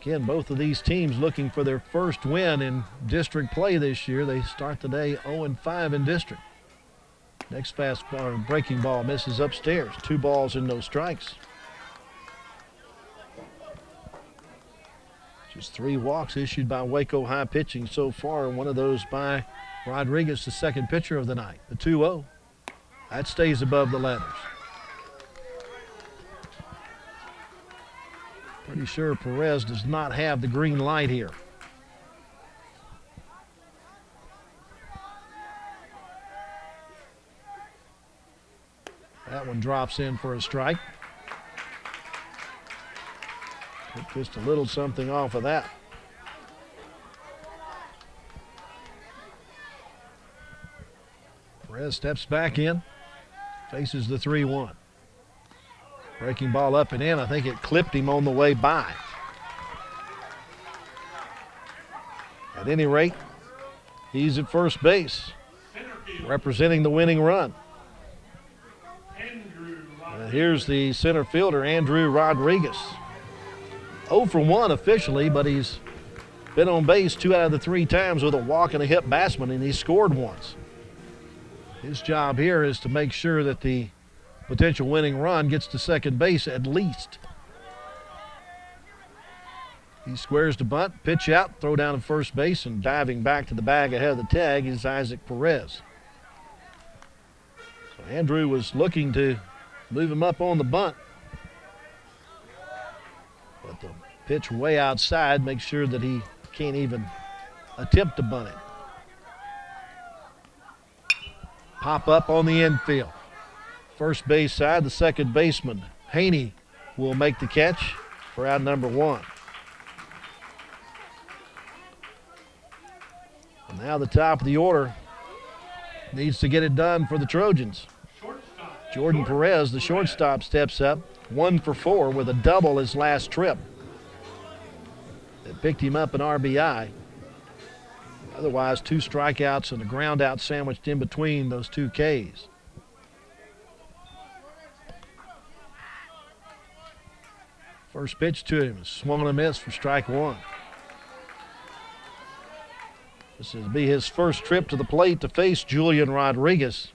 Again, both of these teams looking for their first win in district play this year. They start the day 0-5 in district. Next fastball, breaking ball, misses upstairs. 2 balls and no strikes. Just 3 walks issued by Waco High pitching so far, and one of those by Rodriguez, the second pitcher of the night. The 2-0. That stays above the letters. Pretty sure Perez does not have the green light here. That one drops in for a strike. Took just a little something off of that. Perez steps back in, faces the 3-1. Breaking ball up and in. I think it clipped him on the way by. At any rate, he's at first base, representing the winning run. Here's the center fielder, Andrew Rodriguez. 0 for 1 officially, but he's been on base 2 out of the 3 times with a walk and a hit batsman, and he scored once. His job here is to make sure that the potential winning run gets to second base at least. He squares the bunt, pitch out, throw down to first base, and diving back to the bag ahead of the tag is Isaac Perez. So Andrew was looking to move him up on the bunt, but the pitch way outside makes sure that he can't even attempt to bunt it. pop up on the infield. First base side, the second baseman, Haney, will make the catch for out number 1. And now the top of the order needs to get it done for the Trojans. Jordan Perez, the shortstop, steps up. 1 for 4 with a double his last trip. It picked him up an RBI. Otherwise, 2 strikeouts and a ground out sandwiched in between those 2 Ks. First pitch to him is swung and a miss for strike 1. This will be his first trip to the plate to face Julian Rodriguez.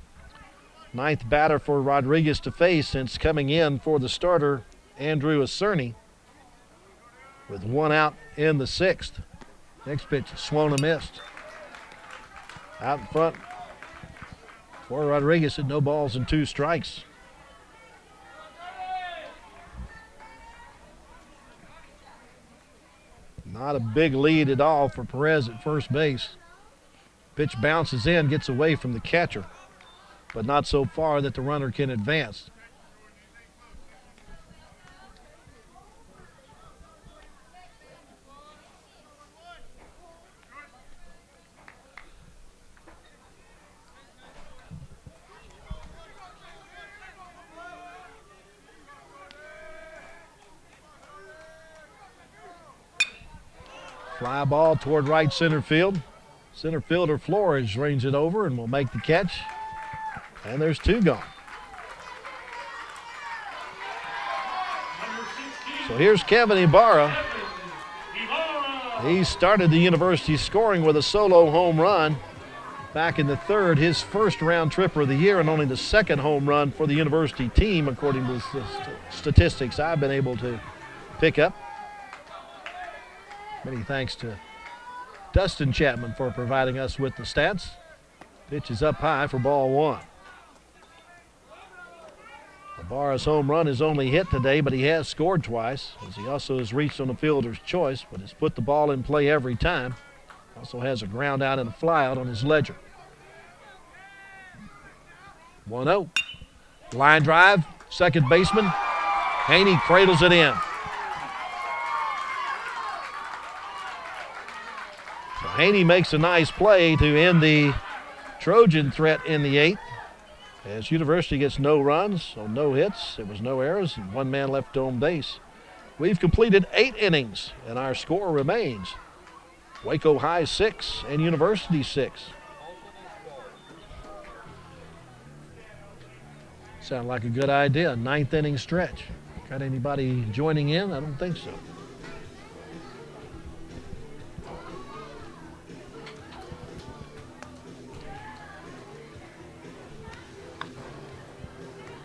9th batter for Rodriguez to face since coming in for the starter, Andrew Acerny, with 1 out in the 6th. Next pitch is swung and missed. Out in front for Rodriguez at no balls and 2 strikes. Not a big lead at all for Perez at first base. Pitch bounces in, gets away from the catcher, but not so far that the runner can advance. Fly ball toward right center field. Center fielder Flores ranges it over and will make the catch. And there's 2 gone. So here's Kevin Ibarra. He started the University scoring with a solo home run back in the 3rd, his first round tripper of the year, and only the 2nd home run for the University team, according to the statistics I've been able to pick up. Many thanks to Dustin Chapman for providing us with the stats. Pitch is up high for ball 1. Ibarra's home run is only hit today, but he has scored twice, as he also has reached on the fielder's choice, but has put the ball in play every time. Also has a ground out and a fly out on his ledger. 1-0. Line drive, second baseman. Haney cradles it in. So Haney makes a nice play to end the Trojan threat in the 8th. As University gets no runs, so no hits, there was no errors, and 1 man left on base. We've completed 8 innings, and our score remains Waco High 6 and University 6. Sound like a good idea, 9th inning stretch. Got anybody joining in? I don't think so.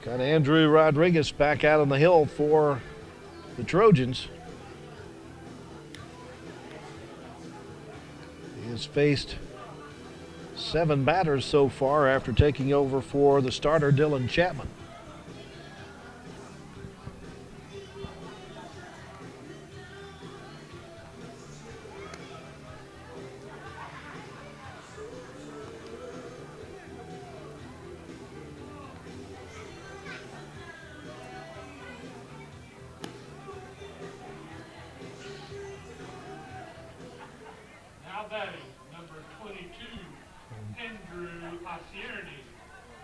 Got Andrew Rodriguez back out on the hill for the Trojans. He has faced 7 batters so far after taking over for the starter, Dylan Chapman.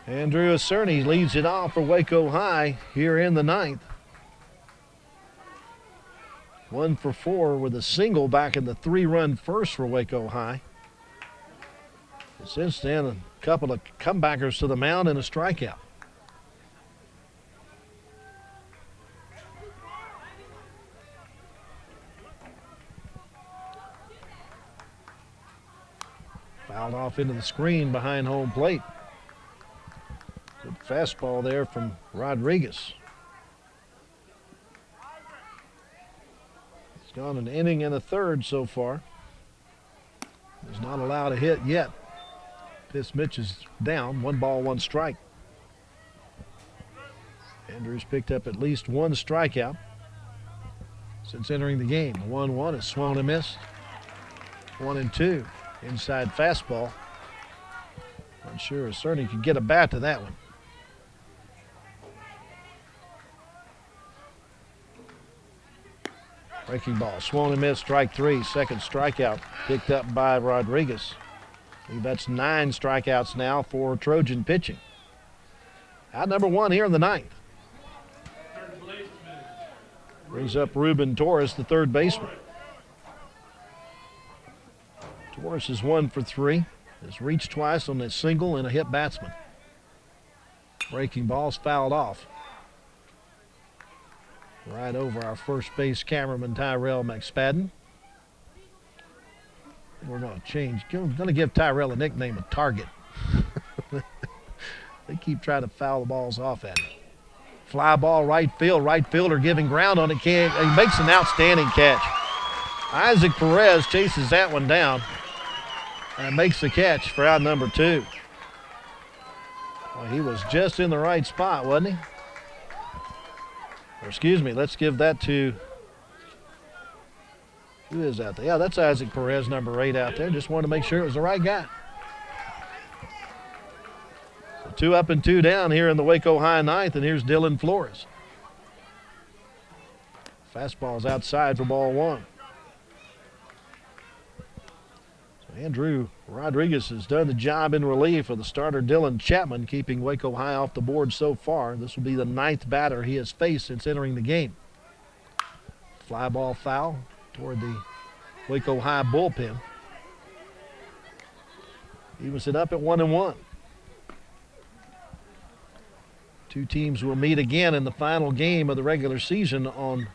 Andrew Acerny leads it off for Waco High here in the 9th. 1 for 4 with a single back in the 3-run first for Waco High. Since then, a couple of comebackers to the mound and a strikeout. Fouled off into the screen behind home plate. Good fastball there from Rodriguez. He's gone an inning and a third so far. He's not allowed a hit yet. This Mitch is down, 1 ball, 1 strike. Andrews picked up at least 1 strikeout since entering the game. The 1-1 is swung and missed. 1-2, inside fastball. Not sure Cerny could get a bat to that one. Breaking ball, swung and missed, strike three. Second strikeout picked up by Rodriguez. I believe that's 9 strikeouts now for Trojan pitching. Out number 1 here in the ninth. Brings up Ruben Torres, the third baseman. Torres is 1 for 3. Has reached twice on a single and a hit batsman. Breaking ball's fouled off. Right over our first base cameraman, Tyrell McSpadden. We're going to change. Going to give Tyrell a nickname of Target. They keep trying to foul the balls off at him. Fly ball right field. Right fielder giving ground on it. He makes an outstanding catch. Isaac Perez chases that one down and makes the catch for out number 2. Well, he was just in the right spot, wasn't he? Or excuse me, let's give that to, who is out there? Yeah, that's Isaac Perez, number 8 out there. Just wanted to make sure it was the right guy. So 2 up and 2 down here in the Waco High ninth, and here's Dylan Flores. Fastball's outside for ball 1. So Andrew Rodriguez has done the job in relief of the starter Dylan Chapman, keeping Waco High off the board so far. This will be the 9th batter he has faced since entering the game. Fly ball foul toward the Waco High bullpen. Evens it up at 1-1. 2 teams will meet again in the final game of the regular season on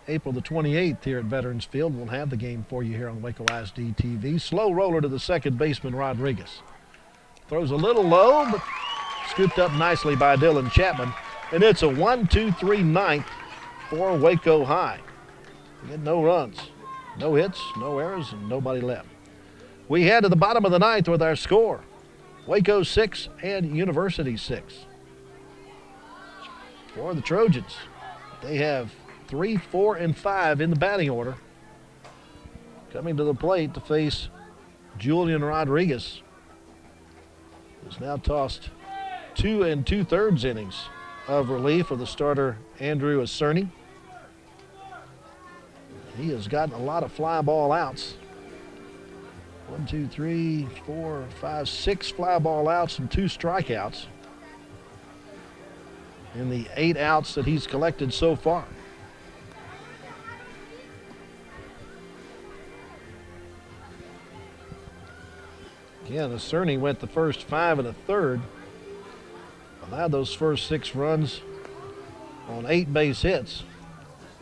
April the 28th here at Veterans Field. We'll have the game for you here on Waco ISD TV. Slow roller to the second baseman, Rodriguez. Throws a little low, but scooped up nicely by Dylan Chapman. And it's a 1-2-3 ninth for Waco High. We get no runs, no hits, no errors, and nobody left. We head to the bottom of the ninth with our score. Waco 6 and University 6. For the Trojans, they have 3, 4, and 5 in the batting order. Coming to the plate to face Julian Rodriguez, who's now tossed 2 2/3 innings of relief of the starter Andrew Cerny. He has gotten a lot of fly ball outs. 1, 2, 3, 4, 5, 6 fly ball outs and 2 strikeouts in the 8 outs that he's collected so far. Again, Cerny went the first 5 1/3. Allowed those first 6 runs on 8 base hits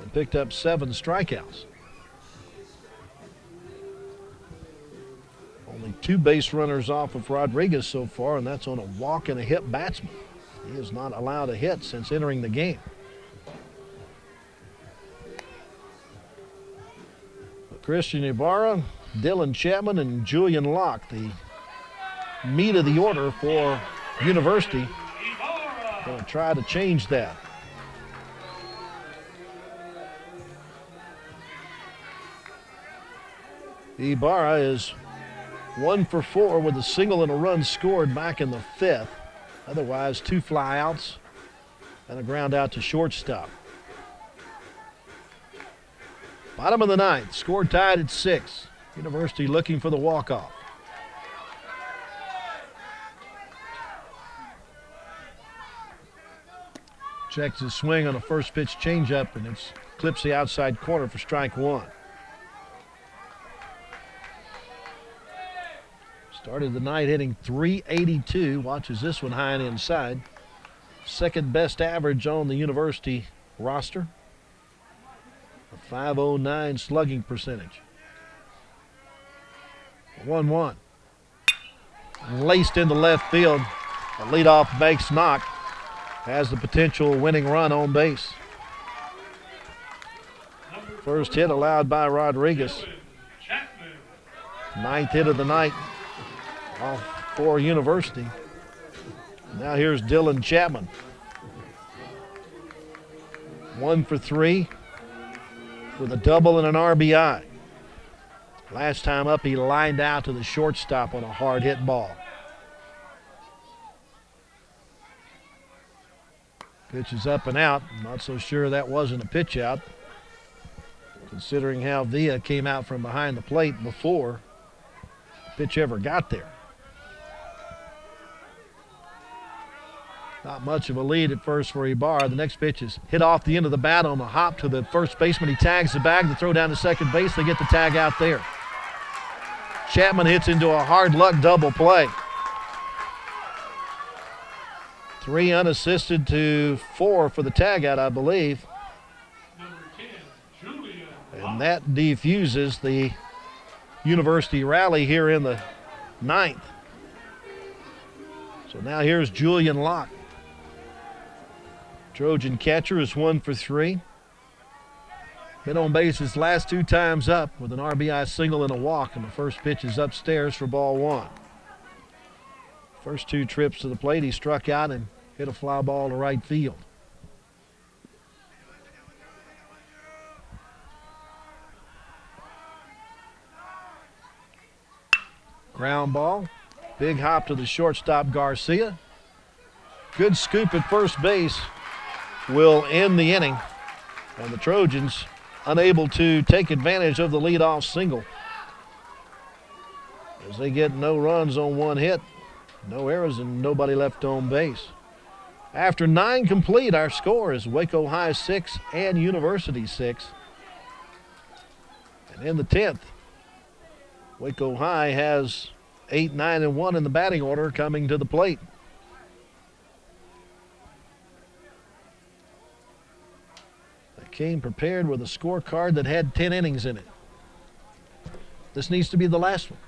and picked up 7 strikeouts. Only 2 base runners off of Rodriguez so far, and that's on a walk and a hit batsman. He has not allowed a hit since entering the game. Christian Ibarra, Dylan Chapman, and Julian Locke, the meat of the order for University. Going to try to change that. Ibarra is 1 for 4 with a single and a run scored back in the 5th. Otherwise, 2 flyouts and a ground out to shortstop. Bottom of the ninth, score tied at 6. University looking for the walk-off. Checks his swing on a first pitch changeup, and it clips the outside corner for strike 1. Started the night hitting .382. Watches this one high and inside. Second best average on the University roster. A .509 slugging percentage. 1-1. Laced into left field. A leadoff base knock has the potential winning run on base. First hit allowed by Rodriguez. 9th hit of the night for University. Now here's Dylan Chapman. 1 for 3 with a double and an RBI. Last time up, he lined out to the shortstop on a hard hit ball. Pitch is up and out. I'm not so sure that wasn't a pitch out, considering how Villa came out from behind the plate before pitch ever got there. Not much of a lead at first for Ibarra. The next pitch is hit off the end of the bat on a hop to the first baseman. He tags the bag to throw down to second base. They get the tag out there. Chapman hits into a hard luck double play. 3 unassisted to 4 for the tag out, I believe. Number 10, Julian. And that defuses the University rally here in the 9th. So now here's Julian Locke. Trojan catcher is 1 for 3. Been on base his last 2 times up with an RBI single and a walk, and the first pitch is upstairs for ball 1. First 2 trips to the plate, he struck out and hit a fly ball to right field. Ground ball. Big hop to the shortstop, Garcia. Good scoop at first base will end the inning. And the Trojans unable to take advantage of the leadoff single, as they get no runs on 1 hit, no errors, and nobody left on base. After 9 complete, our score is Waco High 6 and University 6. And in the 10th, Waco High has 8, 9, and 1 in the batting order coming to the plate. They came prepared with a scorecard that had 10 innings in it. This needs to be the last one.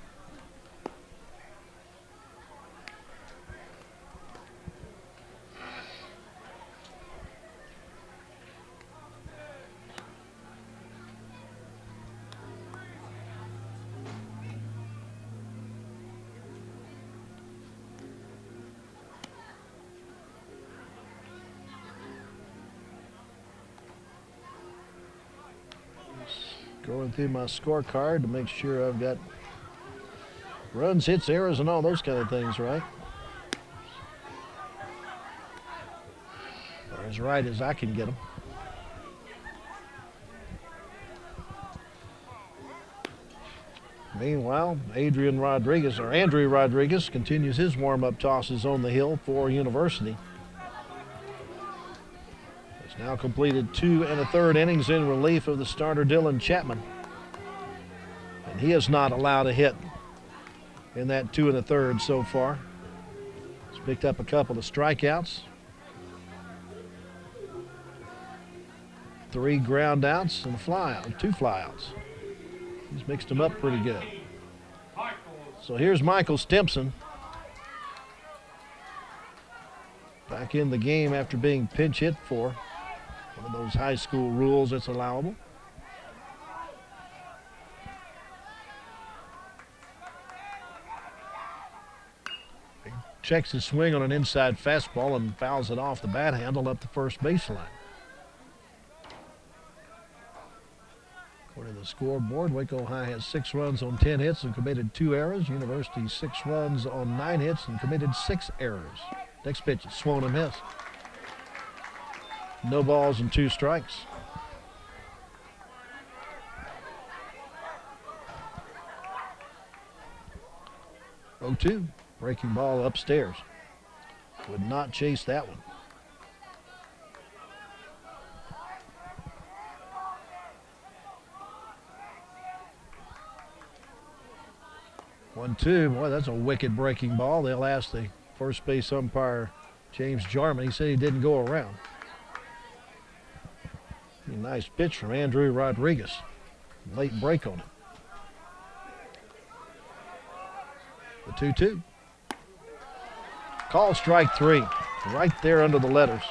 Going through my scorecard to make sure I've got runs, hits, errors, and all those kind of things right. Or as right as I can get them. Meanwhile, Andrew Rodriguez continues his warm-up tosses on the hill for University. Now completed 2 1/3 innings in relief of the starter Dylan Chapman. And he has not allowed a hit in that 2 1/3 so far. He's picked up a couple of strikeouts. 3 ground outs and a flyout, 2 flyouts. He's mixed them up pretty good. So here's Michael Stimpson. Back in the game after being pinch hit for. One of those high school rules that's allowable. He checks his swing on an inside fastball and fouls it off the bat handle up the first baseline. According to the scoreboard, Waco High has 6 runs on 10 hits and committed 2 errors. University 6 runs on 9 hits and committed 6 errors. Next pitch is swung and missed. No balls and 2 strikes. Oh, 2. Breaking ball upstairs. Would not chase that one. One, 2. Boy, that's a wicked breaking ball. They'll ask the first base umpire, James Jarman. He said he didn't go around. Nice pitch from Andrew Rodriguez. Late break on it. The 2-2. Call strike 3. Right there under the letters.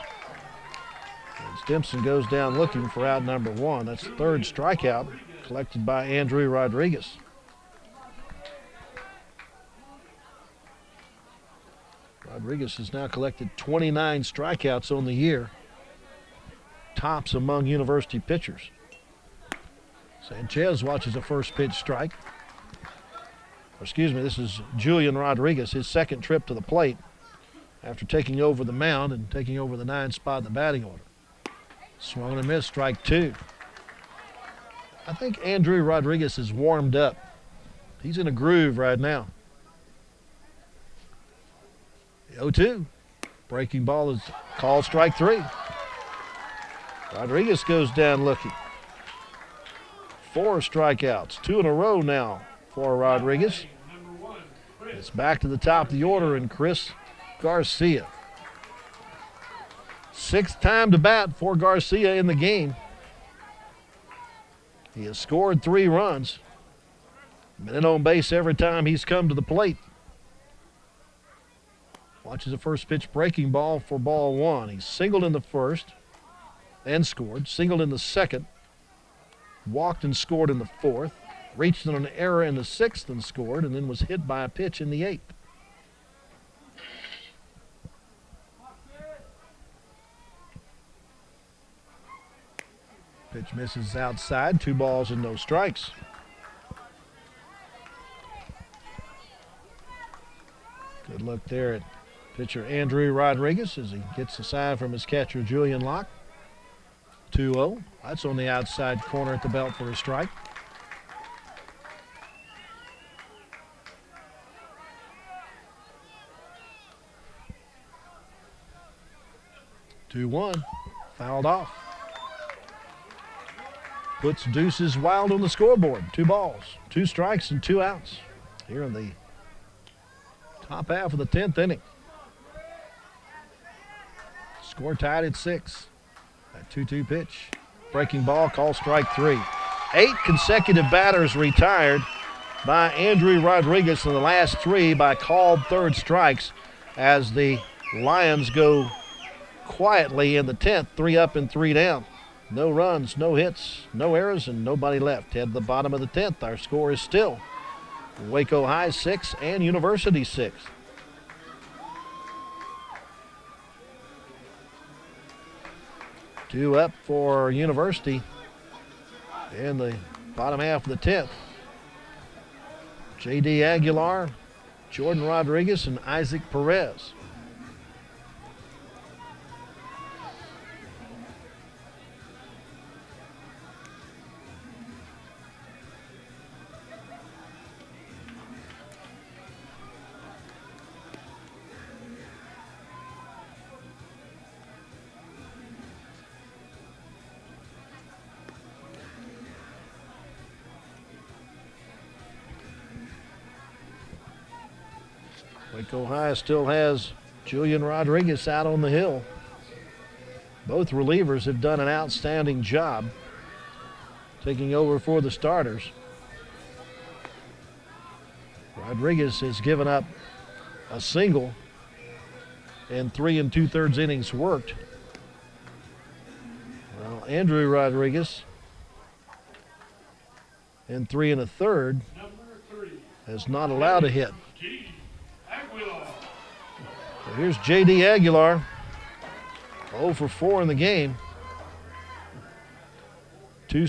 And Stimpson goes down looking for out number 1. That's the 3rd strikeout collected by Andrew Rodriguez. Rodriguez has now collected 29 strikeouts on the year. Tops among University pitchers. Sanchez watches a first pitch strike. Excuse me, this is Julian Rodriguez, his 2nd trip to the plate. after taking over the mound and taking over the 9th spot in the batting order. Swung and a miss, strike 2. I think Andrew Rodriguez is warmed up. He's in a groove right now. The 0-2. Breaking ball is called strike 3. Rodriguez goes down looking. 4 strikeouts, 2 in a row now for Rodriguez. It's back to the top of the order and Chris Garcia. 6th time to bat for Garcia in the game. He has scored 3 runs. Been on base every time he's come to the plate. Watches the first pitch breaking ball for ball 1. He singled in the first and scored. Singled in the second. Walked and scored in the 4th. Reached on an error in the 6th and scored, and then was hit by a pitch in the 8th. Pitch misses outside. 2 balls and no strikes. Good look there at pitcher Andrew Rodriguez as he gets the sign from his catcher Julian Locke. 2-0. That's on the outside corner at the belt for a strike. 2-1. Fouled off. Puts Deuces Wild on the scoreboard. 2 balls, 2 strikes, and 2 outs here in the top half of the 10th inning. Score tied at 6. That 2-2 pitch. Breaking ball, called strike 3. 8 consecutive batters retired by Andrew Rodriguez in the last 3 by called 3rd strikes as the Lions go quietly in the 10th, 3 up and 3 down. No runs, no hits, no errors, and nobody left. At the bottom of the 10th, our score is still Waco High 6 and University 6. Two up for University in the bottom half of the 10th. J.D. Aguilar, Jordan Rodriguez, and Isaac Perez. Waco High still has Julian Rodriguez out on the hill. Both relievers have done an outstanding job taking over for the starters. Rodriguez has given up a single in 3 2/3 innings worked. Well, Andrew Rodriguez in 3 1/3 has not allowed a hit. So here's J.D. Aguilar, 0 for 4 in the game. Two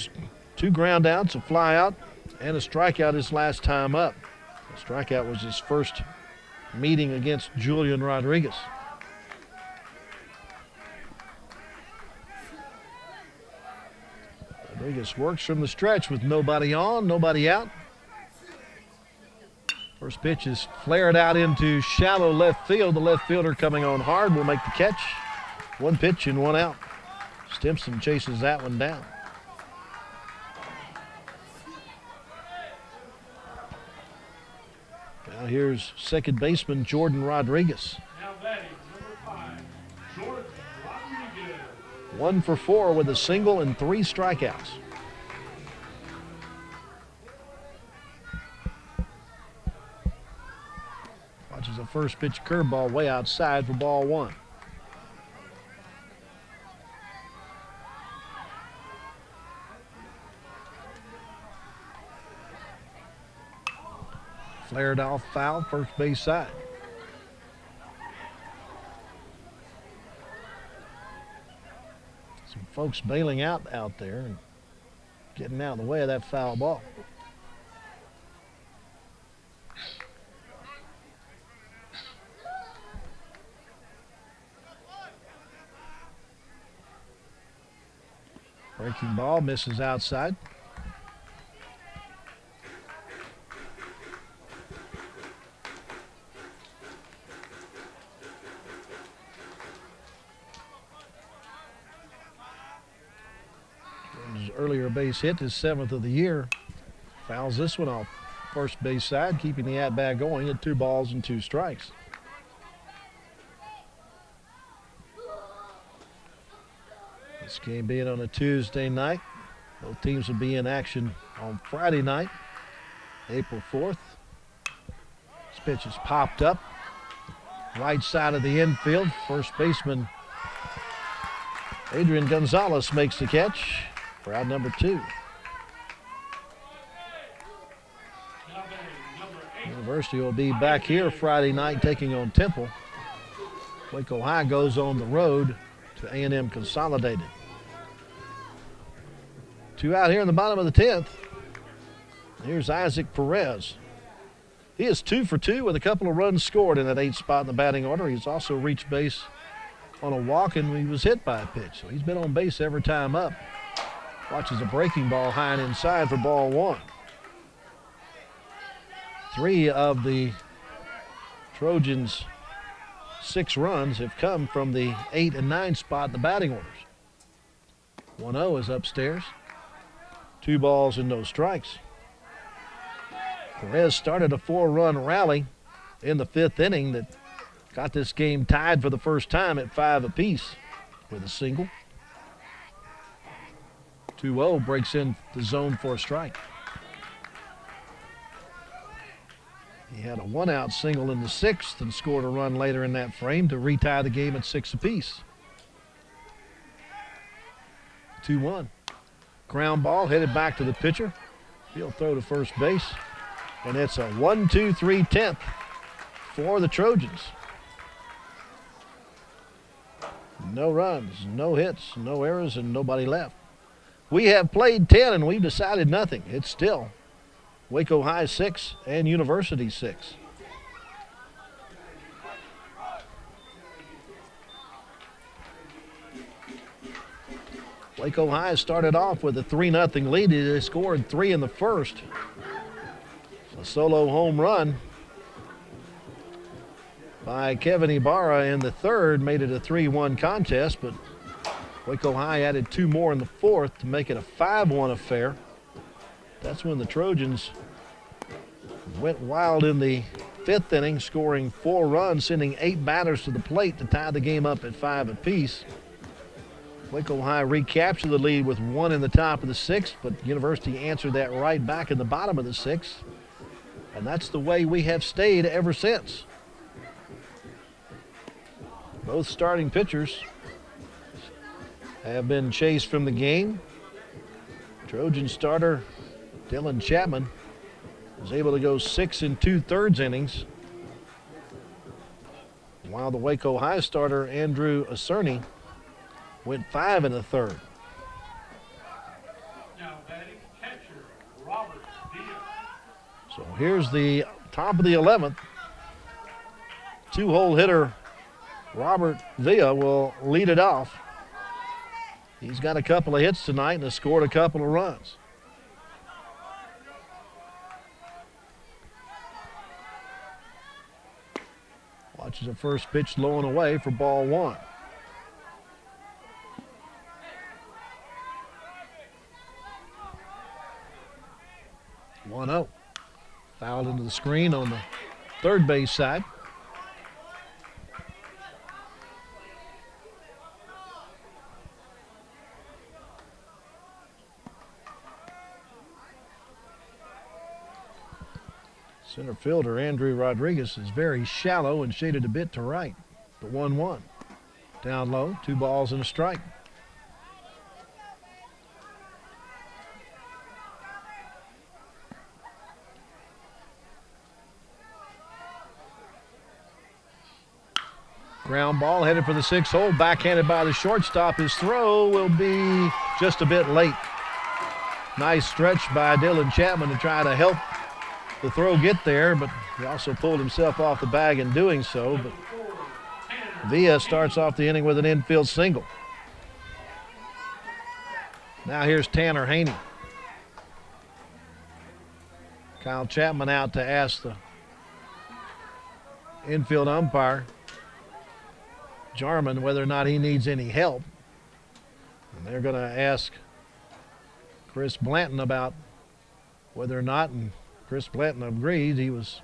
ground outs, a fly out, and a strikeout his last time up. The strikeout was his first meeting against Julian Rodriguez. Rodriguez works from the stretch with nobody on, nobody out. First pitch is flared out into shallow left field. The left fielder coming on hard will make the catch. 1 pitch and 1 out. Stimson chases that one down. Now here's second baseman Jordan Rodriguez. Now batting, number 5, Jordan Rodriguez. 1 for 4 with a single and 3 strikeouts. Watches a first pitch curveball way outside for ball 1. Flared off foul, first base side. Some folks bailing out there and getting out of the way of that foul ball. Breaking ball misses outside. His earlier base hit, his 7th of the year. Fouls this one off first base side, keeping the at-bat going at 2 balls and 2 strikes. This game being on a Tuesday night, both teams will be in action on Friday night, April 4th. This pitch is popped up, right side of the infield. First baseman Adrian Gonzalez makes the catch for out number 2. University will be back here Friday night taking on Temple. Waco High goes on the road to A&M Consolidated. 2 out here in the bottom of the 10th. Here's Isaac Perez. He is 2 for 2 with a couple of runs scored in that 8th spot in the batting order. He's also reached base on a walk, and he was hit by a pitch. So he's been on base every time up. Watches a breaking ball high and inside for ball 1. 3 of the Trojans' 6 runs have come from the 8 and 9 spot in the batting orders. 1-0 is upstairs. 2 balls and no strikes. Perez started a 4-run rally in the 5th inning that got this game tied for the first time at 5 apiece with a single. 2-0 breaks in the zone for a strike. He had a 1-out single in the 6th and scored a run later in that frame to retie the game at 6 apiece. 2-1. Ground ball headed back to the pitcher. He'll throw to first base. And it's a 1-2-3-10th for the Trojans. No runs, no hits, no errors, and nobody left. We have played 10 and we've decided nothing. It's still Waco High 6 and University 6. Waco High started off with a 3-0 lead. They scored 3 in the first. A solo home run by Kevin Ibarra in the 3rd made it a 3-1 contest, but Waco High added 2 more in the 4th to make it a 5-1 affair. That's when the Trojans went wild in the 5th inning, scoring 4 runs, sending 8 batters to the plate to tie the game up at 5 apiece. Waco High recaptured the lead with 1 in the top of the 6th, but University answered that right back in the bottom of the 6th. And that's the way we have stayed ever since. Both starting pitchers have been chased from the game. Trojan starter Dylan Chapman was able to go 6 2/3 innings, while the Waco High starter Andrew Acerny went 5 1/3. Now batting catcher, Robert Diaz. So here's the top of the 11th. 2-hole hitter Robert Villa will lead it off. He's got a couple of hits tonight and has scored a couple of runs. Watches the first pitch low and away for ball 1. One-0. Fouled into the screen on the third base side. Center fielder Andrew Rodriguez is very shallow and shaded a bit to right. The 1-1. Down low, 2 balls and a strike. Ground ball headed for the 6th hole, backhanded by the shortstop. His throw will be just a bit late. Nice stretch by Dylan Chapman to try to help the throw get there, but he also pulled himself off the bag in doing so. But Villa starts off the inning with an infield single. Now here's Tanner Haney. Kyle Chapman out to ask the infield umpire, Jarman, whether or not he needs any help. And they're going to ask Chris Blanton about whether or not, and Chris Blanton agreed. He was,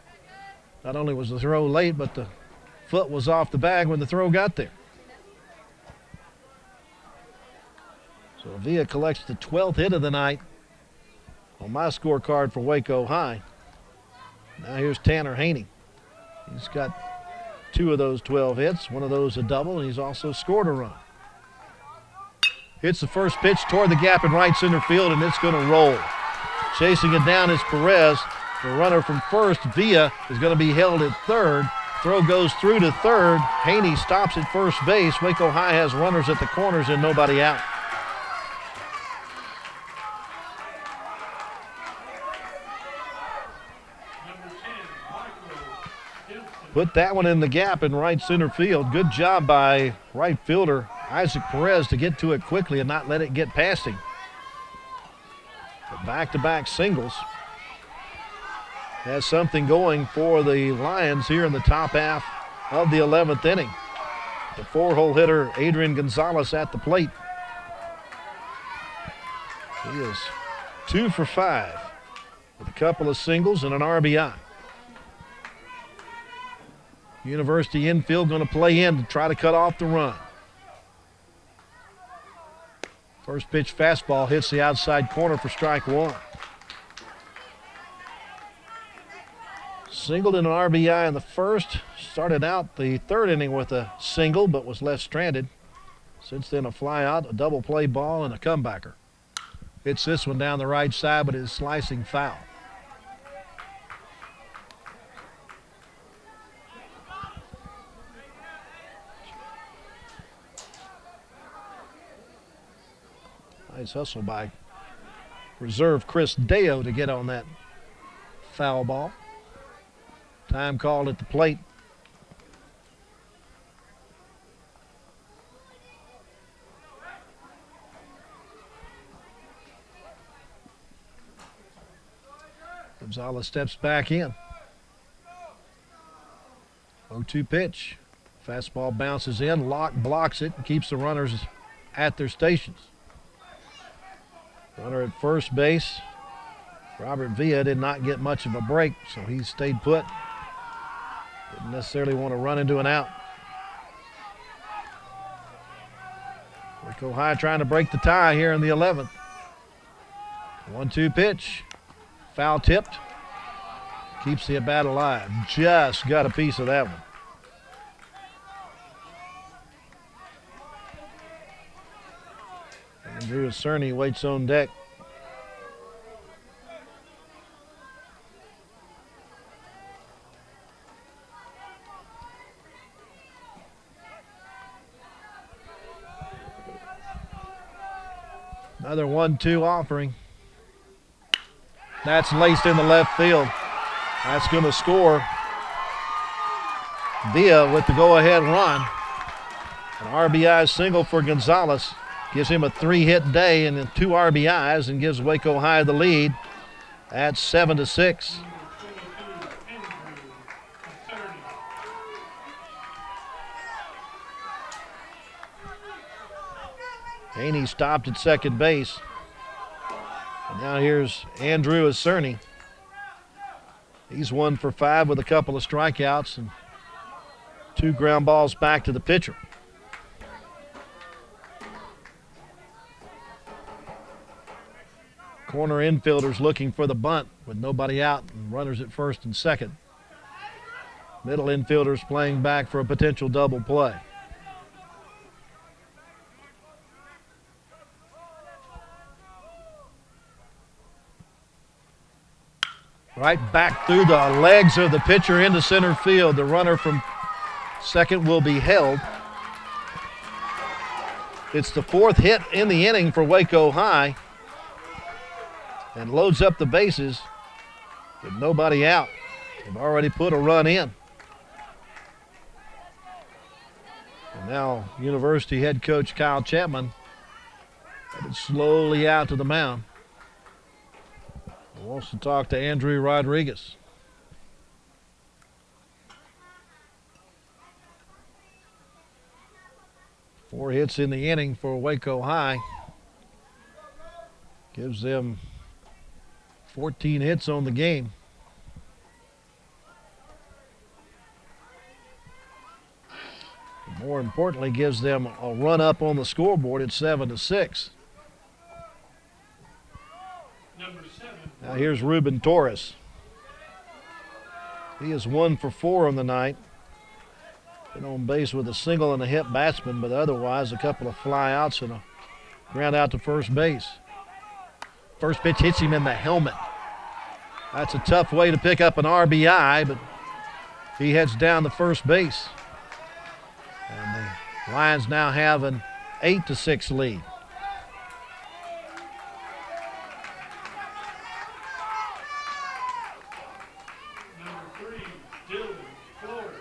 not only was the throw late, but the foot was off the bag when the throw got there. So Villa collects the 12th hit of the night on my scorecard for Waco High. Now here's Tanner Haney. He's got 2 of those 12 hits, 1 of those a double, and he's also scored a run. Hits the first pitch toward the gap in right center field, and it's going to roll. Chasing it down is Perez. The runner from first, Villa, is going to be held at third. Throw goes through to third. Haney stops at first base. Waco High has runners at the corners and nobody out. Put that one in the gap in right center field. Good job by right fielder Isaac Perez to get to it quickly and not let it get past him. But back-to-back singles has something going for the Lions here in the top half of the 11th inning. The 4-hole hitter Adrian Gonzalez at the plate. He is 2 for 5 with a couple of singles and an RBI. University infield going to play in to try to cut off the run. First pitch fastball hits the outside corner for strike 1. Singled in an RBI in the first. Started out the 3rd inning with a single but was left stranded. Since then a fly out, a double play ball, and a comebacker. Hits this one down the right side, but is slicing foul. Nice hustle by reserve Chris Deo to get on that foul ball. Time called at the plate. Gonzalez steps back in. 0-2 pitch. Fastball bounces in. Locke blocks it and keeps the runners at their stations. Runner at first base. Robert Villa did not get much of a break, so he stayed put. Didn't necessarily want to run into an out. Waco High trying to break the tie here in the 11th. 1-2 pitch. Foul tipped. Keeps the at-bat alive. Just got a piece of that one. Andrew Cerny waits on deck. Another 1-2 offering. That's laced in the left field. That's going to score. Villa with the go-ahead run. An RBI single for Gonzalez. Gives him a 3-hit day and 2 RBIs and gives Waco High the lead at 7-6. Haney stopped at second base. And now here's Andrew Cerny. He's 1 for 5 with a couple of strikeouts and 2 ground balls back to the pitcher. Corner infielders looking for the bunt with nobody out and runners at first and second. Middle infielders playing back for a potential double play. Right back through the legs of the pitcher into center field. The runner from second will be held. It's the 4th hit in the inning for Waco High. And loads up the bases with nobody out. They've already put a run in. And now University head coach Kyle Chapman Headed slowly out to the mound. He wants to talk to Andrew Rodriguez. Four hits in the inning for Waco High. Gives them 14 hits on the game. More importantly, gives them a run up on the scoreboard at 7-6. Number 7. Now here's Ruben Torres. He is 1 for 4 on the night. Been on base with a single and a hit batsman, but otherwise a couple of fly outs and a ground out to first base. First pitch hits him in the helmet. That's a tough way to pick up an RBI, but he heads down to first base. And the Lions now have an 8-6 lead. Number 3, Dylan Flores.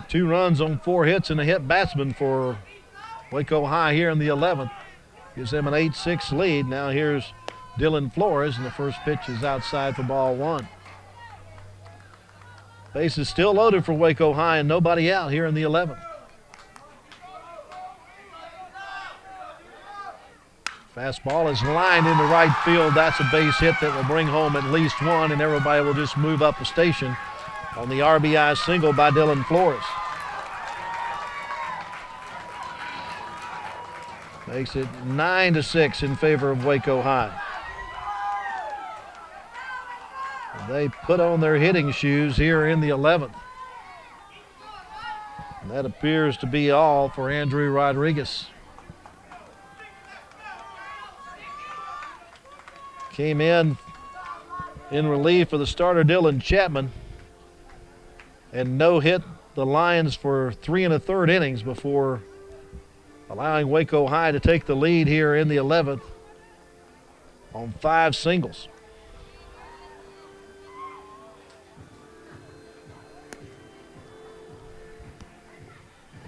Two runs on 4 hits and a hit batsman for Waco High here in the 11th. Gives them an 8-6 lead. Now here's Dylan Flores, and the first pitch is outside for ball 1. Base is still loaded for Waco High and nobody out here in the 11th. Fastball is lined into right field. That's a base hit that will bring home at least 1, and everybody will just move up a station on the RBI single by Dylan Flores. Makes it 9-6 in favor of Waco High. They put on their hitting shoes here in the 11th. And that appears to be all for Andrew Rodriguez. Came in relief for the starter Dylan Chapman and no hit the Lions for 3 1/3 innings before allowing Waco High to take the lead here in the 11th on 5 singles.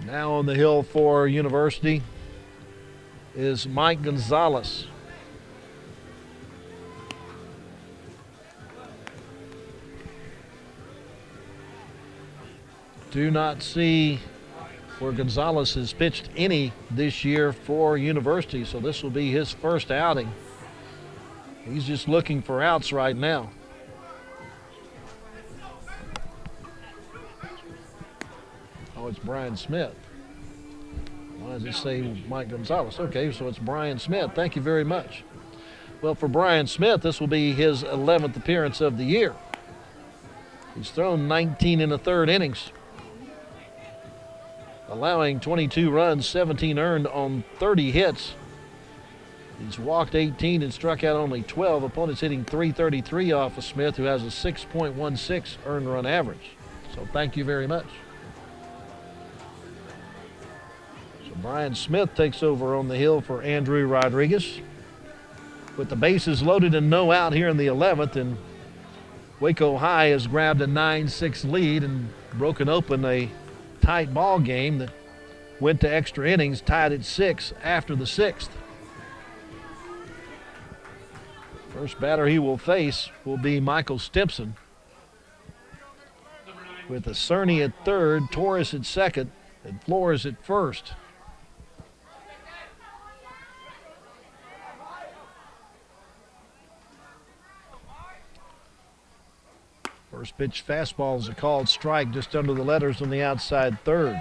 Now on the hill for University is Mike Gonzalez. Do not see where Gonzalez has pitched any this year for University, so this will be his first outing. He's just looking for outs right now. Oh, it's Brian Smith. Why does it say Mike Gonzalez? Okay, so it's Brian Smith. Thank you very much. Well, for Brian Smith, this will be his 11th appearance of the year. He's thrown 19 1/3 innings, allowing 22 runs, 17 earned on 30 hits. He's walked 18 and struck out only 12. Opponents hitting .333 off of Smith, who has a 6.16 earned run average. So thank you very much. So Brian Smith takes over on the hill for Andrew Rodriguez. With the bases loaded and no out here in the 11th, and Waco High has grabbed a 9-6 lead and broken open a tight ball game that went to extra innings, tied at 6 after the 6th. First batter he will face will be Michael Stimpson, with a Cerny at third, Torres at second, and Flores at first. First pitch fastball is a called strike just under the letters on the outside third.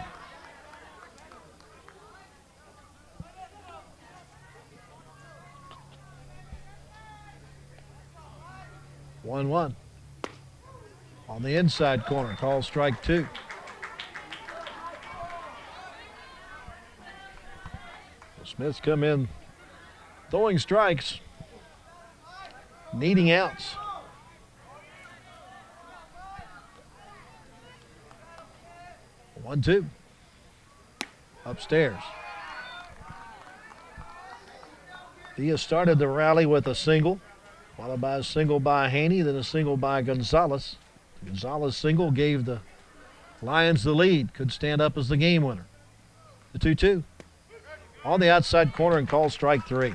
One on the inside corner, called strike 2. Smith's come in throwing strikes, needing outs. 1-2. Upstairs. He has started the rally with a single, followed by a single by Haney, then a single by Gonzalez. The Gonzalez single gave the Lions the lead. Could stand up as the game winner. The 2-2. On the outside corner and called strike 3.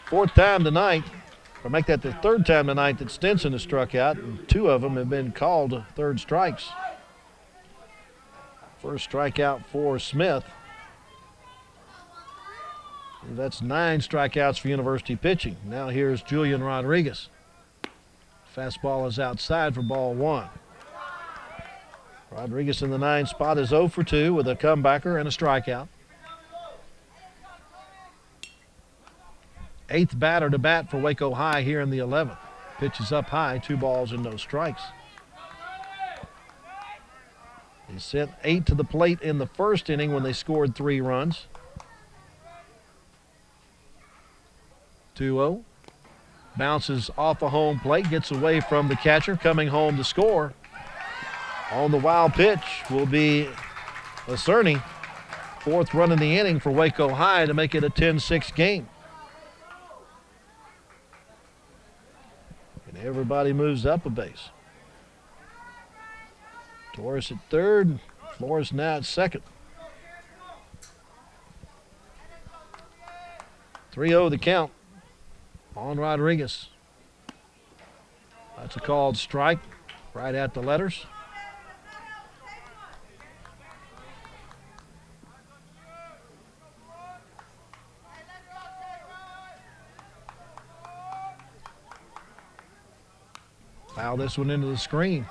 Fourth time tonight, or make that the third time tonight that Stinson has struck out, and 2 of them have been called third strikes. First strikeout for Smith. That's 9 strikeouts for University pitching. Now here's Julian Rodriguez. Fastball is outside for ball 1. Rodriguez in the 9 spot is 0 for 2 with a comebacker and a strikeout. 8th batter to bat for Waco High here in the 11th. Pitch is up high, 2 balls and no strikes. He sent 8 to the plate in the first inning when they scored 3 runs. 2-0. Bounces off a home plate, gets away from the catcher, coming home to score. On the wild pitch will be Cerny. 4th run in the inning for Waco High to make it a 10-6 game. And everybody moves up a base. Torres at 3rd, Flores now at 2nd. 3-0 the count on Rodriguez. That's a called strike right at the letters. Foul this one into the screen.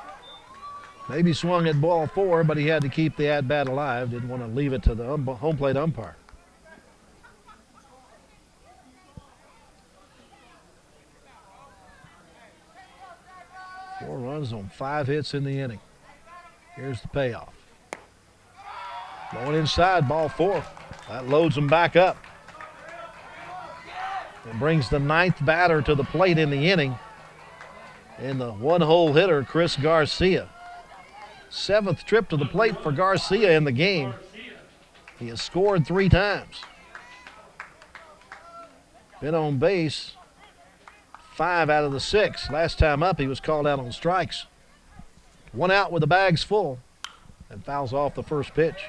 Maybe swung at ball 4, but he had to keep the at-bat alive. Didn't want to leave it to the home plate umpire. Four runs on 5 hits in the inning. Here's the payoff. Going inside, ball 4. That loads him back up. And brings the 9th batter to the plate in the inning. And the one-hole hitter, Chris Garcia. 7th trip to the plate for Garcia in the game. He has scored 3 times. Been on base 5 out of the 6. Last time up, he was called out on strikes. 1 out with the bags full and fouls off the first pitch.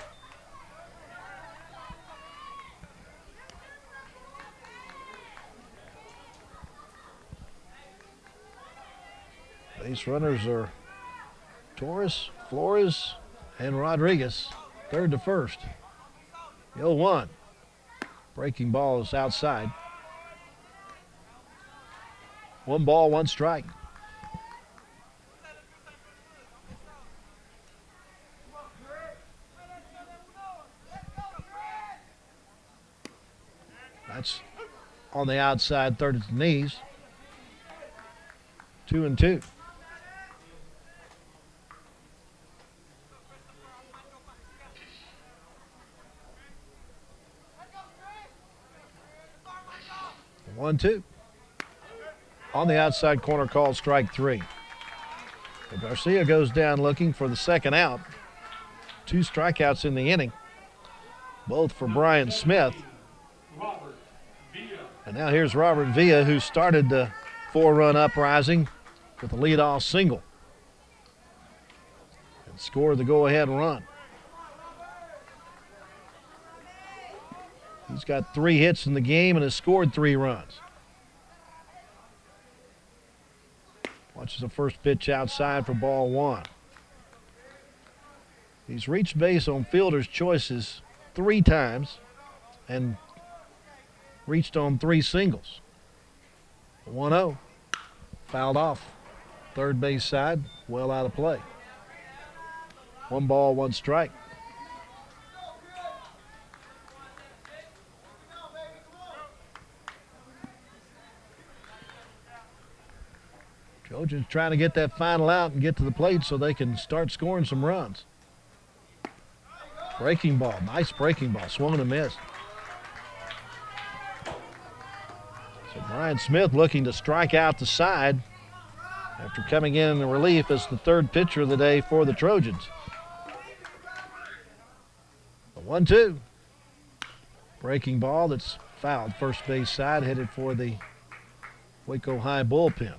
Base runners are Torres, Flores, and Rodriguez. 3rd to 1st. The 0-1. Breaking ball is outside. 1 ball, 1 strike. That's on the outside, 3rd at the knees. 2-2. One, 2. On the outside corner, called strike 3. But Garcia goes down looking for the 2nd out. 2 strikeouts in the inning, both for Brian Smith. And now here's Robert Villa, who started the 4-run uprising with a leadoff single and scored the go-ahead run. He's got 3 hits in the game and has scored 3 runs. Watches the first pitch outside for ball 1. He's reached base on fielder's choices 3 times and reached on 3 singles. 1-0. Fouled off. 3rd base side, well out of play. 1 ball, 1 strike. Trojans trying to get that final out and get to the plate so they can start scoring some runs. Breaking ball, nice breaking ball, swung and a miss. So Brian Smith looking to strike out the side after coming in the relief as the 3rd pitcher of the day for the Trojans. The 1-2. Breaking ball that's fouled, 1st base side, headed for the Waco High bullpen.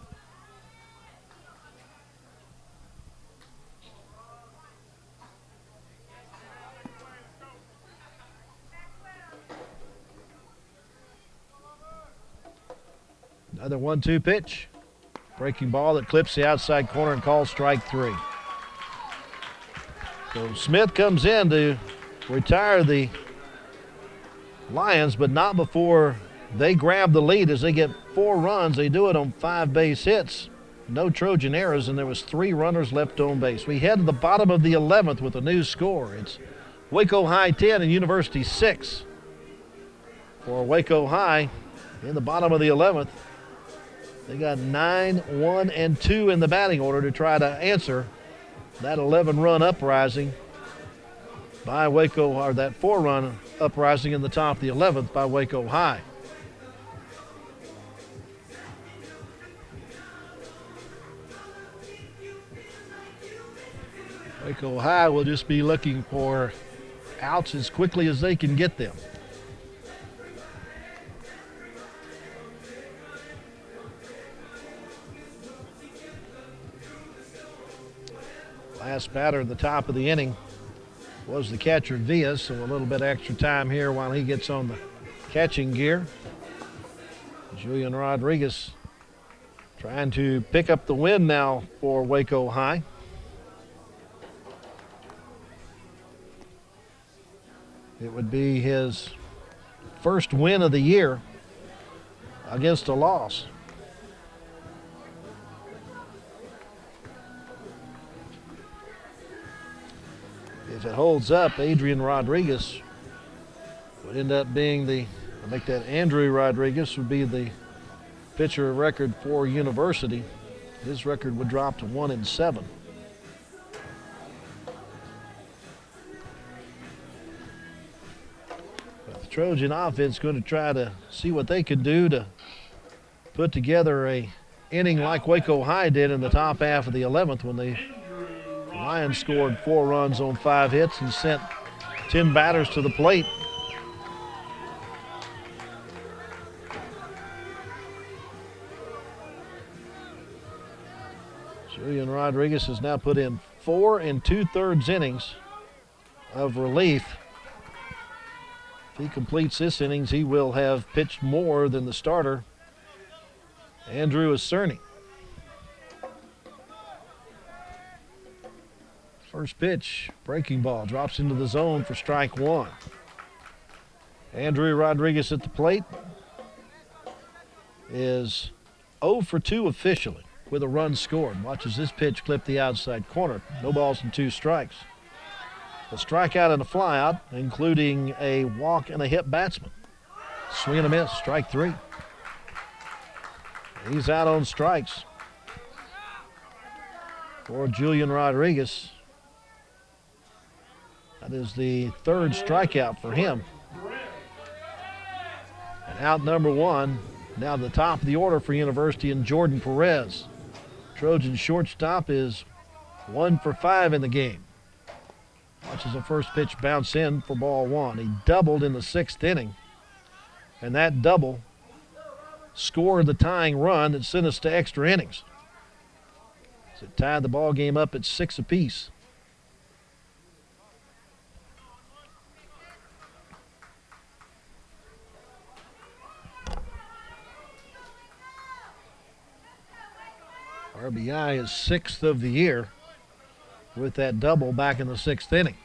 Another 1-2 pitch. Breaking ball that clips the outside corner and calls strike 3. So Smith comes in to retire the Lions, but not before they grab the lead as they get 4 runs. They do it on 5 base hits. No Trojan errors, and there was 3 runners left on base. We head to the bottom of the 11th with a new score. It's Waco High 10 and University 6. For Waco High, in the bottom of the 11th, they got 9, 1, and 2 in the batting order to try to answer that 11-run uprising by Waco, or that 4-run uprising in the top of the 11th by Waco High. Waco High will just be looking for outs as quickly as they can get them. Last batter at the top of the inning was the catcher Villas, so a little bit extra time here while he gets on the catching gear. Julian Rodriguez trying to pick up the win now for Waco High. It would be his first win of the year against a loss. If it holds up, Adrian Rodriguez would end up being Andrew Rodriguez would be the pitcher record for University. His record would drop to 1-7. But the Trojan offense going to try to see what they can do to put together a inning like Waco High did in the top half of the 11th when the Lions scored 4 runs on 5 hits and sent 10 batters to the plate. Julian Rodriguez has now put in 4 2/3 innings of relief. If he completes this innings, he will have pitched more than the starter, Andrew Cerny. First pitch, breaking ball, drops into the zone for strike 1. Andrew Rodriguez at the plate is 0 for 2 officially with a run scored. Watches this pitch clip the outside corner. No balls and 2 strikes. A strikeout and a flyout, including a walk and a hit batsman. Swing and a miss, strike 3. He's out on strikes for Julian Rodriguez. That is the 3rd strikeout for him. And out number 1, now the top of the order for University, and Jordan Perez. Trojan shortstop is 1 for 5 in the game. Watches the first pitch bounce in for ball 1. He doubled in the 6th inning, and that double scored the tying run that sent us to extra innings. So it tied the ball game up at 6 apiece. RBI is 6th of the year with that double back in the 6th inning.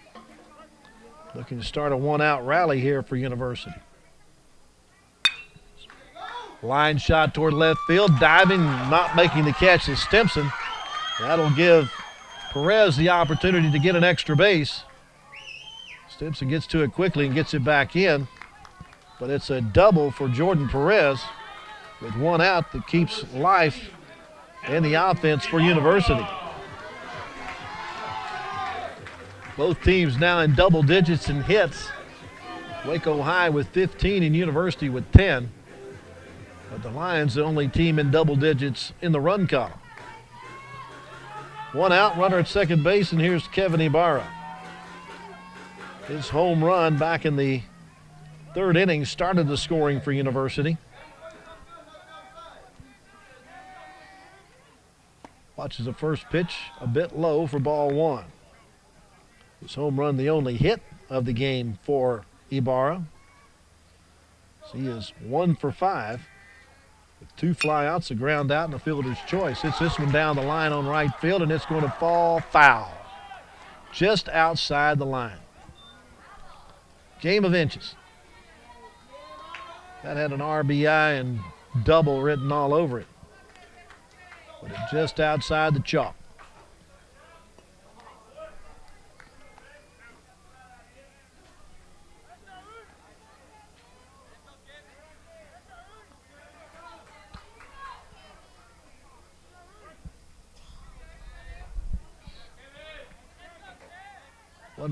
Looking to start a 1-out rally here for University. Line shot toward left field, diving, not making the catch is Stimson. That'll give Perez the opportunity to get an extra base. Stimson gets to it quickly and gets it back in, but it's a double for Jordan Perez with 1 out that keeps life in the offense for University. Both teams now in double digits in hits. Waco High with 15 and University with 10. But the Lions the only team in double digits in the run column. 1 out, runner at second base, and here's Kevin Ibarra. His home run back in the 3rd inning started the scoring for University. Watches the first pitch a bit low for ball 1. His home run the only hit of the game for Ibarra. So he is 1 for 5 With 2 flyouts, a ground out, and a fielder's choice. Hits this one down the line on right field, and it's going to fall foul. Just outside the line. Game of inches. That had an RBI and double written all over it. But it's just outside the chalk.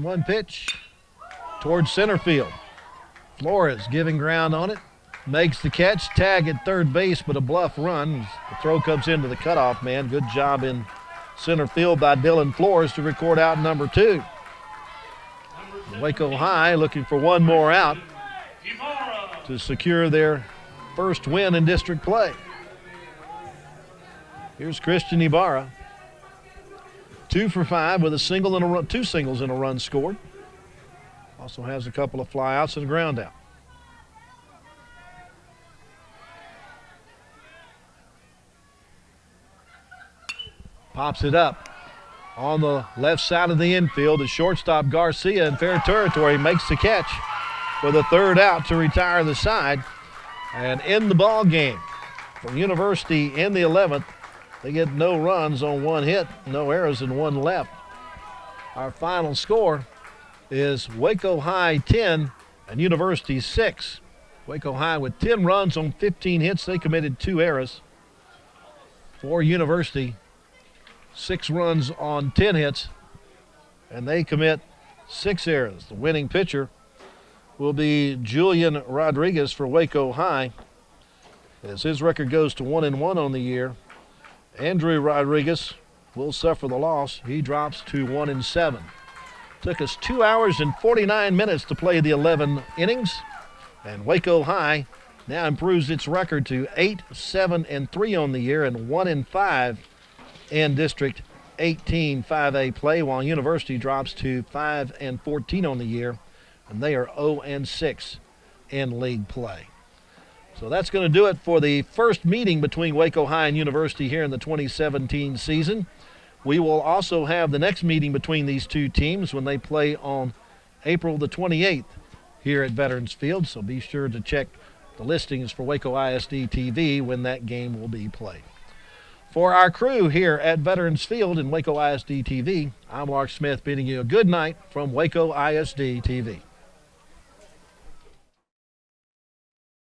One pitch towards center field. Flores giving ground on it. Makes the catch. Tag at third base, but a bluff run. The throw comes into the cutoff man. Good job in center field by Dylan Flores to record out number 2. Waco High looking for one more out to secure their first win in district play. Here's Christian Ibarra. 2 for 5 with a single and a run, 2 singles and a run scored. Also has a couple of flyouts and a ground out. Pops it up on the left side of the infield. The shortstop Garcia in fair territory makes the catch for the 3rd out to retire the side and end the ball game. For University in the 11th, they get no runs on 1 hit, no errors, and 1 left. Our final score is Waco High 10 and University 6. Waco High with 10 runs on 15 hits. They committed 2 errors. For University, 6 runs on 10 hits, and they commit 6 errors. The winning pitcher will be Julian Rodriguez for Waco High, as his record goes to 1-1 on the year. Andrew Rodriguez will suffer the loss. He drops to 1-7. Took us 2 hours and 49 minutes to play the 11 innings, and Waco High now improves its record to 8-7-3 on the year and 1-5 in District 18 5A play, while University drops to 5-14 on the year, and they are 0-6 in league play. So that's going to do it for the first meeting between Waco High and University here in the 2017 season. We will also have the next meeting between these two teams when they play on April the 28th here at Veterans Field, so be sure to check the listings for Waco ISD TV when that game will be played. For our crew here at Veterans Field and Waco ISD TV, I'm Lark Smith bidding you a good night from Waco ISD TV.